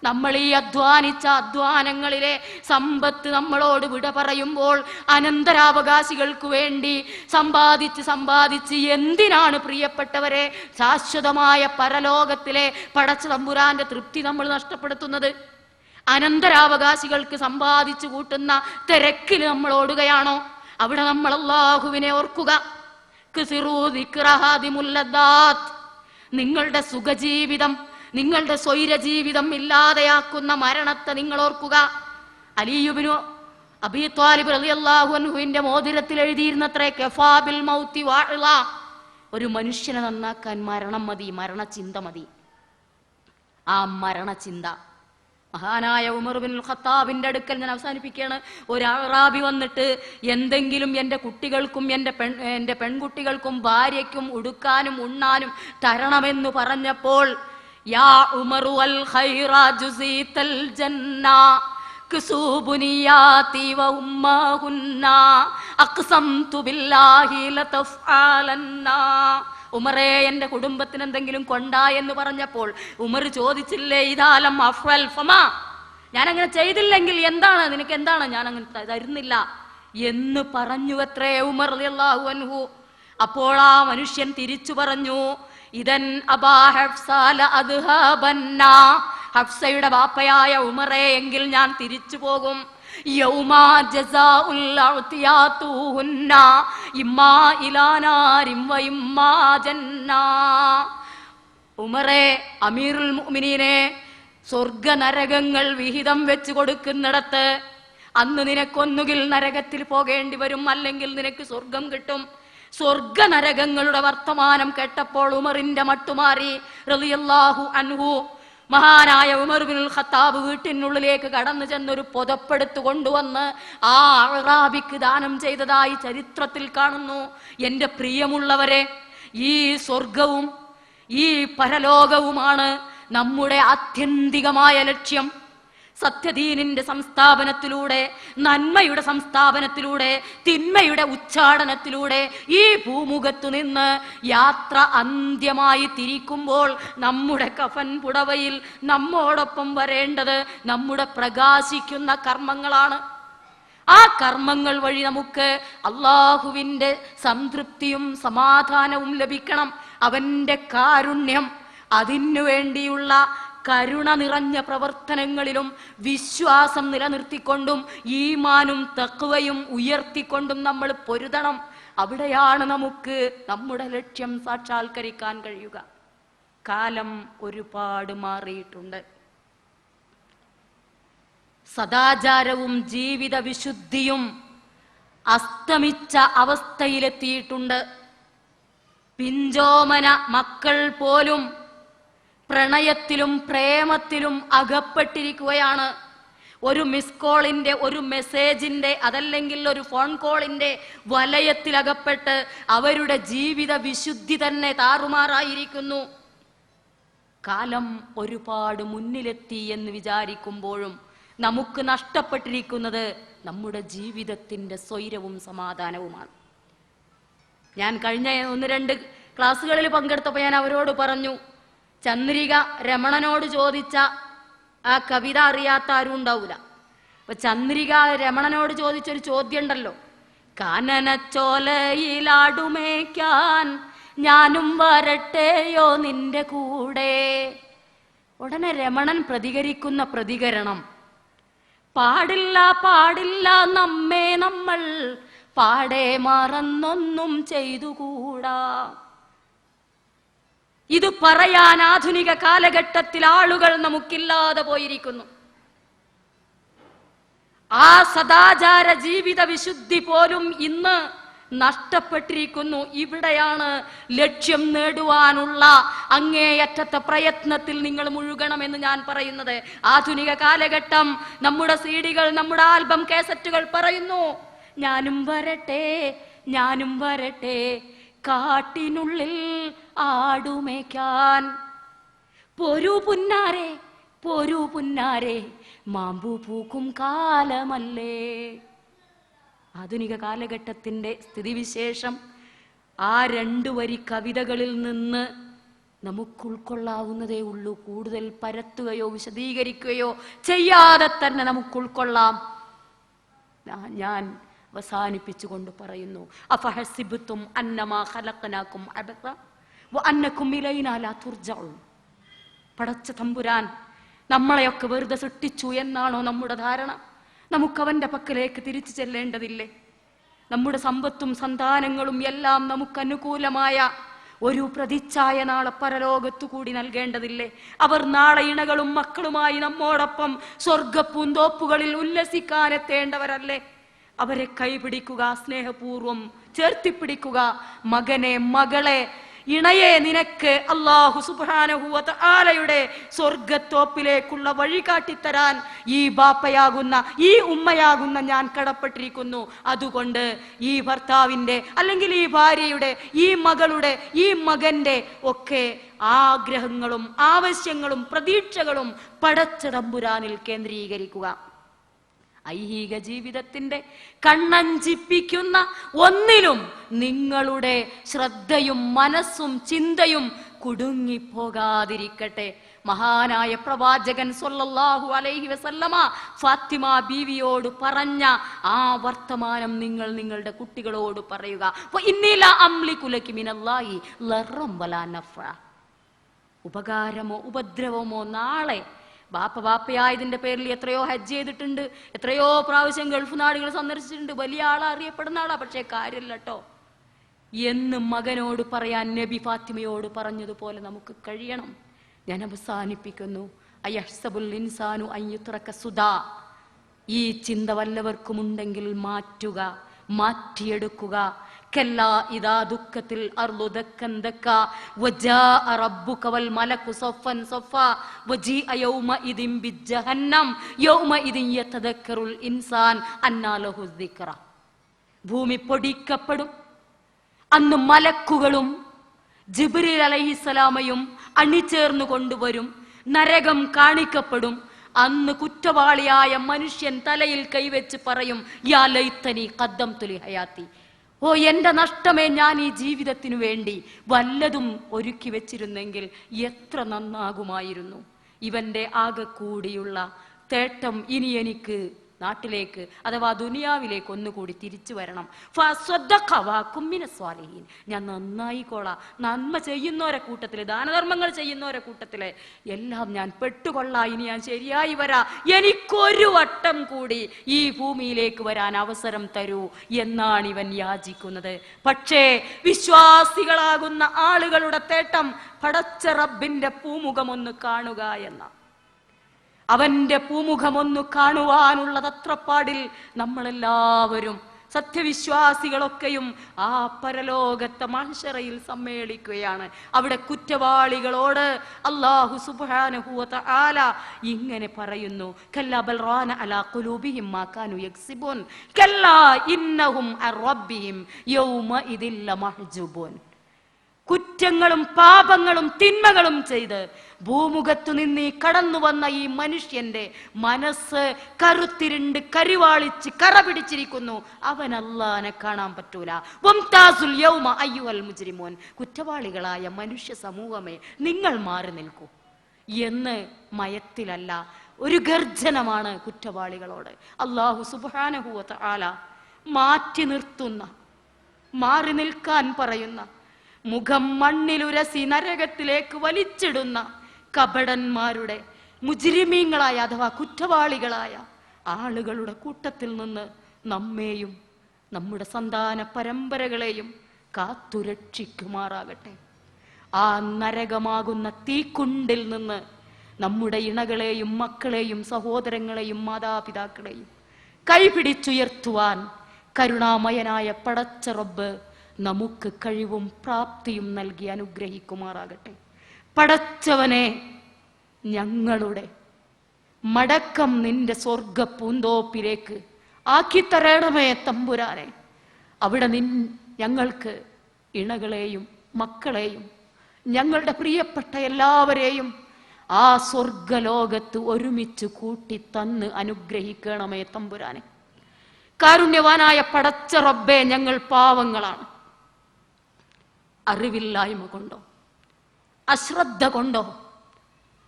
നമ്മൾ ഈ അധ്വാനിച്ച അധ്വാനങ്ങളിലെ സമ്പത്ത് നമ്മളോട് വിട പറയുമ്പോൾ, അനന്തരാവകാശികൾക്ക് വേണ്ടി സമ്പാദിച്ച് എന്തിനാണ് പ്രിയപ്പെട്ടവരെ ശാശ്വതമായ പരലോകത്തിലെ പടച്ച തമ്പുരാന്റെ തൃപ്തി നമ്മൾ നഷ്ടപ്പെടുത്തുന്നത്? അനന്തരാവകാശികൾക്ക് സമ്പാദിച്ചു കൂട്ടുന്ന തിരക്കിൽ നമ്മൾ ഓടുകയാണോ? അവിടെ നമ്മൾ അല്ലാഹുവിനെ ഓർക്കുക. നിങ്ങളുടെ സുഖജീവിതം, നിങ്ങളുടെ സ്വൈരജീവിതം ഇല്ലാതെയാക്കുന്ന മരണത്തെ നിങ്ങൾ ഓർക്കുക. അലിയുബ്നു അബീ ത്വാലിബ് റളിയല്ലാഹു അൻഹുവിന്റെ മോതിരത്തിൽ എഴുതിയിരുന്നത്രേ, കഫാ ബിൽ മൗതി വാഇള. ഒരു മനുഷ്യനെ നന്നാക്കാൻ മരണം മതി, മരണചിന്ത മതി. ആ മരണചിന്ത മഹാനായ ഉമർ ബിൻ ഖത്താബിന്റെ അടുക്കൽ, ഞാൻ അവസാനിപ്പിക്കുകയാണ്, ഒരു അറാബി വന്നിട്ട് എന്തെങ്കിലും എൻ്റെ കുട്ടികൾക്കും എൻ്റെ പെൺകുട്ടികൾക്കും ഭാര്യയ്ക്കും ഉടുക്കാനും ഉണ്ണാനും തരണമെന്ന് പറഞ്ഞപ്പോൾ, യാ ഉമറു അൽ ഖൈറ ജുസീതൽ ജന്ന കുസൂബുനിയാതി വ ഉമ്മഹുന്ന അഖ്സംതു ബില്ലാഹി ലതഫഅലന്ന. ഉമറേ, എൻ്റെ കുടുംബത്തിന് എന്തെങ്കിലും കൊണ്ടാ എന്ന് പറഞ്ഞപ്പോൾ ഉമർ ചോദിച്ചില്ലേ, ഇതാലം അഫ്വൽ ഫമാ, ഞാൻ അങ്ങനെ ചെയ്തില്ലെങ്കിൽ എന്താണ്, നിനക്ക് എന്താണ്, ഞാൻ അങ്ങനെ തരുന്നില്ല എന്ന് പറഞ്ഞു അത്രേ ഉമർ റളിയല്ലാഹു അൻഹു. അപ്പോൾ ആ മനുഷ്യൻ തിരിച്ചു പറഞ്ഞു, ഇദൻ അബാ ഹഫ്സ ലഅദ്ഹബന്ന, ഹഫ്സയുടെ ബാപ്പയായ ഉമറേ, എങ്കിൽ ഞാൻ തിരിച്ചു പോകും. യൗമാ ജസാഉൽ അഅതിയാതുഹുന്ന ഇമ്മാ ഇലാ നാരിൻ വ ഇമ്മാ ജന്ന. ഉമറേ, അമീറുൽ മുഅ്മിനീനെ, സ്വർഗ നരകങ്ങൾ വിഹിതം വെച്ച് കൊടുക്കുന്നിടത്ത് അന്ന് നിനക്കൊന്നുകിൽ നരകത്തിൽ പോകേണ്ടി വരും, അല്ലെങ്കിൽ നിനക്ക് സ്വർഗം കിട്ടും. സ്വർഗ നരകങ്ങളുടെ വർത്തമാനം കേട്ടപ്പോൾ ഉമറിന്റെ മട്ടുമാറി റളിയല്ലാഹു അൻഹു. മഹാനായ ഉമർ ബിൻ ഖത്താബ് വീട്ടിനുള്ളിലേക്ക് കടന്നു ചെന്നൊരു പുതപ്പെടുത്തു കൊണ്ടുവന്ന് ആ അറാബിക്ക് ദാനം ചെയ്തതായി ചരിത്രത്തിൽ കാണുന്നു. എൻ്റെ പ്രിയമുള്ളവരെ, ഈ സ്വർഗവും ഈ പരലോകവുമാണ് നമ്മുടെ ആത്യന്തികമായ ലക്ഷ്യം. സത്യദീനിന്റെ സംസ്ഥാപനത്തിലൂടെ, നന്മയുടെ സംസ്ഥാപനത്തിലൂടെ, തിന്മയുടെ ഉച്ചാടനത്തിലൂടെ ഈ ഭൂമുഖത്തു നിന്ന് യാത്ര അന്ത്യമായി തിരിക്കുമ്പോൾ നമ്മുടെ കഫൻ പുടവയിൽ നമ്മോടൊപ്പം വരേണ്ടത് നമ്മുടെ പ്രകാശിക്കുന്ന കർമ്മങ്ങളാണ്. ആ കർമ്മങ്ങൾ വഴി നമുക്ക് അള്ളാഹുവിൻ്റെ സംതൃപ്തിയും സമാധാനവും ലഭിക്കണം, അവൻ്റെ കാരുണ്യം. അതിനു വേണ്ടിയുള്ള കരുണ നിറഞ്ഞ പ്രവർത്തനങ്ങളിലും വിശ്വാസം നിലനിർത്തിക്കൊണ്ടും ഈമാനും തഖ്വയും ഉയർത്തിക്കൊണ്ടും നമ്മൾ പൊരുതണം. അവിടെയാണ് നമുക്ക് നമ്മുടെ ലക്ഷ്യം സാക്ഷാത്കരിക്കാൻ കഴിയുക. കാലം ഒരുപാട് മാറിയിട്ടുണ്ട്. സദാചാരവും ജീവിത വിശുദ്ധിയും അസ്തമിച്ച അവസ്ഥയിലെത്തിയിട്ടുണ്ട്. പിഞ്ചോമന മക്കൾ പോലും പ്രണയത്തിലും പ്രേമത്തിലും അകപ്പെട്ടിരിക്കുകയാണ്. ഒരു മിസ് കോളിന്റെ, ഒരു മെസ്സേജിന്റെ, അതല്ലെങ്കിൽ ഒരു ഫോൺ കോളിന്റെ വലയത്തിൽ അകപ്പെട്ട് അവരുടെ ജീവിത വിശുദ്ധി തന്നെ താറുമാറായിരിക്കുന്നു. കാലം ഒരുപാട് മുന്നിലെത്തി എന്ന് വിചാരിക്കുമ്പോഴും നമുക്ക് നഷ്ടപ്പെട്ടിരിക്കുന്നത് നമ്മുടെ ജീവിതത്തിന്റെ സ്വൈരവും സമാധാനവുമാണ്. ഞാൻ കഴിഞ്ഞ 1-2 ക്ലാസ്സുകളിൽ പങ്കെടുത്തപ്പോൾ ഞാൻ അവരോട് പറഞ്ഞു, ചന്ദ്രിക രമണനോട് ചോദിച്ച ആ കവിത അറിയാത്ത ആരും ഉണ്ടാവൂല. അപ്പൊ ചന്ദ്രിക രമണനോട് ചോദിച്ചൊരു ചോദ്യം ഉണ്ടല്ലോ, കാനനച്ചോലയിലാടുമേക്കാൻ ഞാനും വരട്ടെയോ നിന്റെ കൂടെ. ഉടനെ രമണൻ പ്രതികരിക്കുന്ന പ്രതികരണം, പാടില്ല പാടില്ല നമ്മെ നമ്മൾ പാടെ മറന്നൊന്നും ചെയ്തുകൂടാ. ഇത് പറയാൻ ആധുനിക കാലഘട്ടത്തിൽ ആളുകൾ നമുക്കില്ലാതെ പോയിരിക്കുന്നു. ആ സദാചാര ജീവിത വിശുദ്ധി പോലും ഇന്ന് നഷ്ടപ്പെട്ടിരിക്കുന്നു. ഇവിടെയാണ് ലക്ഷ്യം നേടുവാനുള്ള അങ്ങേയറ്റത്തെ പ്രയത്നത്തിൽ നിങ്ങൾ മുഴുകണമെന്ന് ഞാൻ പറയുന്നത്. ആധുനിക കാലഘട്ടം, നമ്മുടെ സീഡികൾ, നമ്മുടെ ആൽബം കാസറ്റുകൾ പറയുന്നു, ഞാനും വരട്ടെ, ഞാനും വരട്ടെ കാട്ടിനുള്ളിൽ ആടുമേക്കാൻ, പോരൂ പുന്നാരെ, പോരൂ പുന്നാരെ മാമ്പു പൂക്കും കാലമല്ലേ. ആധുനിക കാലഘട്ടത്തിന്റെ സ്ഥിതിവിശേഷം ആ 2 വരി കവിതകളിൽ നിന്ന് നമുക്ക് ഉൾക്കൊള്ളാവുന്നതേ ഉള്ളൂ. കൂടുതൽ പരത്തുകയോ വിശദീകരിക്കുകയോ ചെയ്യാതെ തന്നെ നമുക്ക് ഉൾക്കൊള്ളാം. ഞാൻ അവസാനിപ്പിച്ചുകൊണ്ട് പറയുന്നു, അഫഹസിബ്തും അന്നമാ ഖലഖനാകും അബസ വഅന്നകും ഇലൈനാ ലാ തുർജഊൻ. പടച്ച തമ്പുരാൻ നമ്മളെയൊക്കെ വെറുതെ സൃഷ്ടിച്ചു എന്നാണോ നമ്മുടെ ധാരണ? നമുക്കവന്റെ പക്കലേക്ക് തിരിച്ചു ചെല്ലേണ്ടതില്ലേ? നമ്മുടെ സമ്പത്തും സന്താനങ്ങളും എല്ലാം നമുക്ക് അനുകൂലമായ ഒരു പ്രതിച്ഛായ നാളെ പരലോകത്തു കൂടി നൽകേണ്ടതില്ലേ? അവർ നാളെ ഇണകളും മക്കളുമായി നമ്മോടൊപ്പം സ്വർഗപ്പൂന്തോപ്പുകളിൽ ഉല്ലസിക്കാനെത്തേണ്ടവരല്ലേ? അവരെ കൈപിടിക്കുക, സ്നേഹപൂർവം ചേർത്തിപ്പിടിക്കുക. മകനെ, മകളെ, ഇണയെ നിനക്ക് അല്ലാഹു സുബ്ഹാനഹു വ തആലയുടെ സ്വർഗത്തോപ്പിലേക്കുള്ള വഴി കാട്ടിത്തരാൻ ഈ ബാപ്പയാകുന്ന, ഈ ഉമ്മയാകുന്ന ഞാൻ കടപ്പെട്ടിരിക്കുന്നു. അതുകൊണ്ട് ഈ ഭർത്താവിൻ്റെ അല്ലെങ്കിൽ ഈ ഭാര്യയുടെ, ഈ മകളുടെ, ഈ മകന്റെ ഒക്കെ ആഗ്രഹങ്ങളും ആവശ്യങ്ങളും പ്രതീക്ഷകളും പടച്ച തമ്പുരാനിൽ കേന്ദ്രീകരിക്കുക. ഐഹിക ജീവിതത്തിന്റെ കണ്ണഞ്ചിപ്പിക്കുന്ന ഒന്നിലും നിങ്ങളുടെ ശ്രദ്ധയും മനസ്സും ചിന്തയും കുടുങ്ങിപ്പോകാതിരിക്കട്ടെ. മഹാനായ പ്രവാചകൻ സ്വല്ലല്ലാഹു അലൈഹി വസല്ലമ ഫാത്തിമ ബീവിയോട് പറഞ്ഞ ആ വർത്തമാനം നിങ്ങൾ നിങ്ങളുടെ കുട്ടികളോട് പറയുക. ഉപകാരമോ ഉപദ്രവമോ നാളെ ബാപ്പയായതിന്റെ പേരിൽ എത്രയോ ഹജ്ജ് ചെയ്തിട്ടുണ്ട്, എത്രയോ പ്രാവശ്യം ഗൾഫ് നാടുകൾ സന്ദർശിച്ചിട്ടുണ്ട്, വലിയ ആളാ, അറിയപ്പെടുന്ന ആളാ, പക്ഷേ കാര്യമില്ല കേട്ടോ എന്ന് മകനോട് പറയാൻ നബി ഫാത്തിമയോട് പറഞ്ഞതുപോലെ നമുക്ക് കഴിയണം. ഞാൻ അവസാനിപ്പിക്കുന്നു. അയഹ്സബുൽ ഇൻസാനു അൻ യുത്രക സുദാ. ഈ ചിന്ത വല്ലവർക്കുമുണ്ടെങ്കിൽ മാറ്റുക, മാറ്റിയെടുക്കുക. കല്ലാ ഇദാ ദുഃഖത്തിൽ അർളു ദക്കൻ ദക്ക വജാഅ റബ്ബുക വൽ മലകു സഫൻ സഫ വജീഅ യൗമഇദിൻ ബിജഹന്നം യൗമഇദിൻ യതദക്കറുൽ ഇൻസാൻ അന്നാ ലഹു ദിക്റ. ഭൂമി പൊടിക്കപ്പെടും. അന്ന് മലക്കുകളും ജിബ്രീൽ അലൈഹിസ്സലാമയും അണിചേർന്നു കൊണ്ടുവരും. നരകം കാണിക്കപ്പെടും. അന്ന് കുറ്റവാളിയായ മനുഷ്യൻ തലയിൽ കൈവച്ച് പറയും, യാ ലൈതനി ഖദ്ദംതു ലി ഹയാത്തി. ഓ എന്റെ നഷ്ടമേ, ഞാൻ ഈ ജീവിതത്തിനു വേണ്ടി വല്ലതും ഒരുക്കി വെച്ചിരുന്നെങ്കിൽ എത്ര നന്നാകുമായിരുന്നു. ഇവന്റെ ആകെ കൂടിയുള്ള തേട്ടം ഇനി എനിക്ക് നാട്ടിലേക്ക് അഥവാ ദുനിയാവിലേക്ക് ഒന്നുകൂടി തിരിച്ചു വരണം. ഞാൻ നന്നായിക്കോളാം. നന്മ ചെയ്യുന്നവരെ കൂട്ടത്തില്, ദാനധർമ്മങ്ങൾ ചെയ്യുന്നവരെ കൂട്ടത്തില് എല്ലാം ഞാൻ പെട്ടുകൊള്ളാം. ഇനി ഞാൻ ശരിയായി വരാ. എനിക്കൊരു വട്ടം കൂടി ഈ ഭൂമിയിലേക്ക് വരാൻ അവസരം തരൂ എന്നാണ് ഇവൻ യാചിക്കുന്നത്. പക്ഷേ വിശ്വാസികളാകുന്ന ആളുകളുടെ തേട്ടം പടച്ച റബ്ബിന്റെ പൂമുഖമൊന്ന് കാണുക എന്ന, അവന്റെ പൂമുഖമൊന്നു കാണുവാനുള്ള തത്രപ്പാടിൽ നമ്മളെല്ലാവരും സത്യവിശ്വാസികളൊക്കെയും ആ പരലോകത്തെ മഹ്ശറയിൽ സമ്മേളിക്കുകയാണ്. അവിടെ കുറ്റവാളികളോട് അല്ലാഹു സുബ്ഹാനഹു വ തആല ഇങ്ങനെ പറയുന്നു, കല്ലാ ബൽ റാന അലാ ഖുലൂബിഹിം മാ കാനൂ യക്സിബൂൻ കല്ലാ ഇന്നഹും അൻ റബ്ബിഹിം യൗമഇദിൻ ലമഹ്ജൂബൂൻ. കുറ്റങ്ങളും പാപങ്ങളും തിന്മകളും ചെയ്ത് ഭൂമുഖത്തു നിന്ന് കടന്നു വന്ന ഈ മനുഷ്യന്റെ മനസ്സ് കറുത്തിരുണ്ട് കരിവാളിച്ച് കറ പിടിച്ചിരിക്കുന്നു. അവൻ അല്ലാഹനെ കാണാൻ പറ്റൂല. വംതാസുൽ യൗമ അയ്യുഹൽ മുജ്രിമൂൻ. കുറ്റവാളികളായ മനുഷ്യ സമൂഹമേ, നിങ്ങൾ മാറി നിൽക്കൂ എന്ന് മയത്തിലല്ല, ഒരു ഗർജനമാണ് കുറ്റവാളികളോട്. അല്ലാഹു സുബ്ഹാനഹു വ തആല മാറ്റി നിർത്തുന്ന, മാറി നിൽക്കാൻ പറയുന്ന, മുഖം മണ്ണിലുരസി നരകത്തിലേക്ക് വലിച്ചിടുന്ന കപടന്മാരുടെ, മുജ്രിമീങ്ങളായ അഥവാ കുറ്റവാളികളായ ആളുകളുടെ കൂട്ടത്തിൽ നിന്ന് നമ്മെയും നമ്മുടെ സന്താന പരമ്പരകളെയും കാത്തുരക്ഷിക്കുമാറാകട്ടെ. ആ നരകമാകുന്ന തീക്കുണ്ടിൽ നിന്ന് നമ്മുടെ ഇണകളെയും മക്കളെയും സഹോദരങ്ങളെയും മാതാപിതാക്കളെയും കൈപിടിച്ചുയർത്തുവാൻ കരുണാമയനായ പടച്ച റബ്ബ് നമുക്ക് കഴിവും പ്രാപ്തിയും നൽകി അനുഗ്രഹിക്കുമാറാകട്ടെ. പടച്ചവനെ, ഞങ്ങളുടെ മടക്കം നിന്റെ സ്വർഗ പൂന്തോപ്പിലേക്ക് ആക്കിത്തരണമേ തമ്പുരാനെ. അവിടെ ഞങ്ങൾക്ക് ഇണകളെയും മക്കളെയും ഞങ്ങളുടെ പ്രിയപ്പെട്ട എല്ലാവരെയും ആ സ്വർഗലോകത്ത് ഒരുമിച്ച് കൂട്ടി തന്ന് അനുഗ്രഹിക്കണമേ തമ്പുരാനെ. കാരുണ്യവാനായ പടച്ച റബ്ബേ, ഞങ്ങൾ പാവങ്ങളാണ്. അറിവില്ലായ്മ കൊണ്ടോ അശ്രദ്ധ കൊണ്ടോ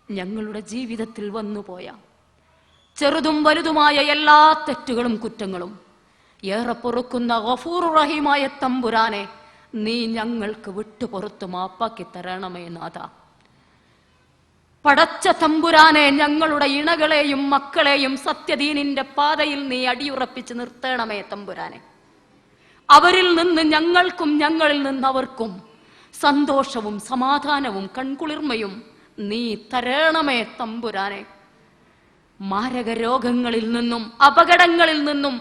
ഞങ്ങളുടെ ജീവിതത്തിൽ വന്നുപോയ ചെറുതും വലുതുമായ എല്ലാ തെറ്റുകളും കുറ്റങ്ങളും ഏറെ പൊറുക്കുന്ന ഗഫൂർ റഹീമായ തമ്പുരാനെ, നീ ഞങ്ങൾക്ക് വിട്ടുപുറത്ത് മാപ്പാക്കി തരണമേ നാഥ. പടച്ച തമ്പുരാനെ, ഞങ്ങളുടെ ഇണകളെയും മക്കളെയും സത്യദീനിന്റെ പാതയിൽ നീ അടിയുറപ്പിച്ച് നിർത്തണമേ തമ്പുരാനെ. അവരിൽ നിന്ന് ഞങ്ങൾക്കും ഞങ്ങളിൽ നിന്ന് അവർക്കും സന്തോഷവും സമാധാനവും കൺകുളിർമയും നീ തരണമേ തമ്പുരാനെ. മാരക രോഗങ്ങളിൽ നിന്നും അപകടങ്ങളിൽ നിന്നും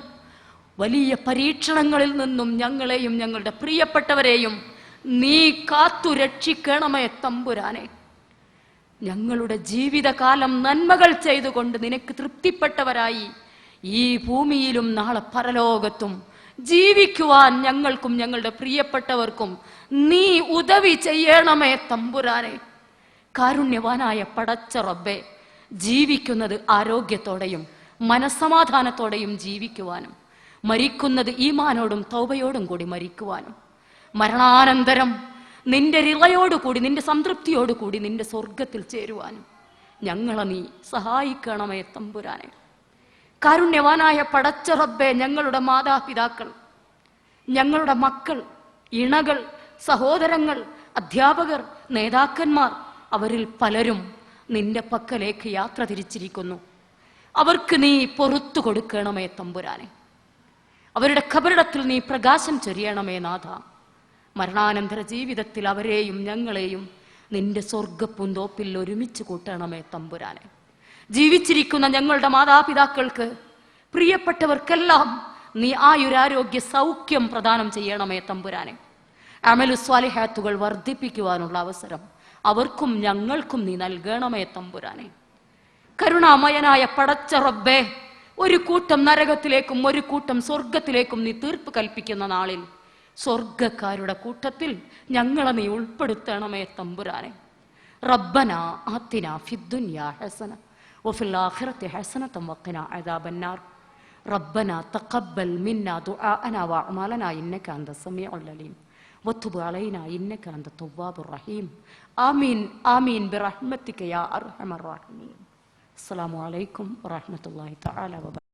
വലിയ പരീക്ഷണങ്ങളിൽ നിന്നും ഞങ്ങളെയും ഞങ്ങളുടെ പ്രിയപ്പെട്ടവരെയും നീ കാത്തു രക്ഷിക്കണമേ തമ്പുരാനെ. ഞങ്ങളുടെ ജീവിതകാലം നന്മകൾ ചെയ്തുകൊണ്ട് നിനക്ക് തൃപ്തിപ്പെട്ടവരായി ഈ ഭൂമിയിലും നാളെ പരലോകത്തും ജീവിക്കുവാൻ ഞങ്ങൾക്കും ഞങ്ങളുടെ പ്രിയപ്പെട്ടവർക്കും നീ ഉദവി ചെയ്യണമേ തമ്പുരാനെ. കാരുണ്യവാനായ പടച്ച റബ്ബേ, ജീവിക്കുന്നത് ആരോഗ്യത്തോടെയും മനസ്സമാധാനത്തോടെയും ജീവിക്കുവാനും മരിക്കുന്നത് ഈമാനോടും തൗബയോടും കൂടി മരിക്കുവാനും മരണാനന്തരം നിന്റെ റിളയോടുകൂടി നിന്റെ സംതൃപ്തിയോടുകൂടി നിന്റെ സ്വർഗത്തിൽ ചേരുവാനും ഞങ്ങളെ നീ സഹായിക്കണമേ തമ്പുരാനെ. കാരുണ്യവാനായ പടച്ച റബ്ബേ, ഞങ്ങളുടെ മാതാപിതാക്കൾ, ഞങ്ങളുടെ മക്കൾ, ഇണകൾ, സഹോദരങ്ങൾ, അധ്യാപകർ, നേതാക്കന്മാർ, അവരിൽ പലരും നിന്റെ പക്കലേക്ക് യാത്ര തിരിച്ചിരിക്കുന്നു. അവർക്ക് നീ പൊറുത്തു കൊടുക്കണമേ തമ്പുരാനെ. അവരുടെ ഖബറിടത്തിൽ നീ പ്രകാശം ചൊരിയണമേ നാഥ. മരണാനന്തര ജീവിതത്തിൽ അവരെയും ഞങ്ങളെയും നിന്റെ സ്വർഗപ്പൂന്തോപ്പിൽ ഒരുമിച്ച് കൂട്ടണമേ തമ്പുരാനെ. ജീവിച്ചിരിക്കുന്ന ഞങ്ങളുടെ മാതാപിതാക്കൾക്ക്, പ്രിയപ്പെട്ടവർക്കെല്ലാം നീ ആയുരാരോഗ്യ സൗഖ്യം പ്രദാനം ചെയ്യണമേ തമ്പുരാനെ. അമലു സ്വാലിഹാത്തുകൾ വർദ്ധിപ്പിക്കുവാനുള്ള അവസരം അവർക്കും ഞങ്ങൾക്കും നീ നൽകണമേ തമ്പുരാനെ. കരുണാമയനായ പടച്ച റബ്ബേ, ഒരു കൂട്ടം നരകത്തിലേക്കും ഒരു കൂട്ടം സ്വർഗത്തിലേക്കും നീ തീർപ്പ് കൽപ്പിക്കുന്ന നാളിൽ സ്വർഗക്കാരുടെ കൂട്ടത്തിൽ ഞങ്ങളെ നീ ഉൾപ്പെടുത്തണമേ തമ്പുരാനെ. റബ്ബനാ ആതിനാ ഫിദ്ദുനിയാ ഹസന വഫിൽ ആഖിറതി ഹസനതൻ വഖിനാ അദാബന്നാർ. റബ്ബനാ തഖബ്ബൽ മിന്നാ ദുആഅനാ വഅഅമാലനാ ഇന്നക അൻത സമീഉൽ അലീം വതുബ് അലൈനാ ഇന്നക അൻത തവ്വാബുർ റഹീം. ആമീൻ ആമീൻ ബിറഹ്മതിക യാ അർഹമർ റഹീമീൻ. അസ്സലാമു അലൈക്കും വറഹ്മത്തുള്ളാഹി തആല വബറകാതുഹു.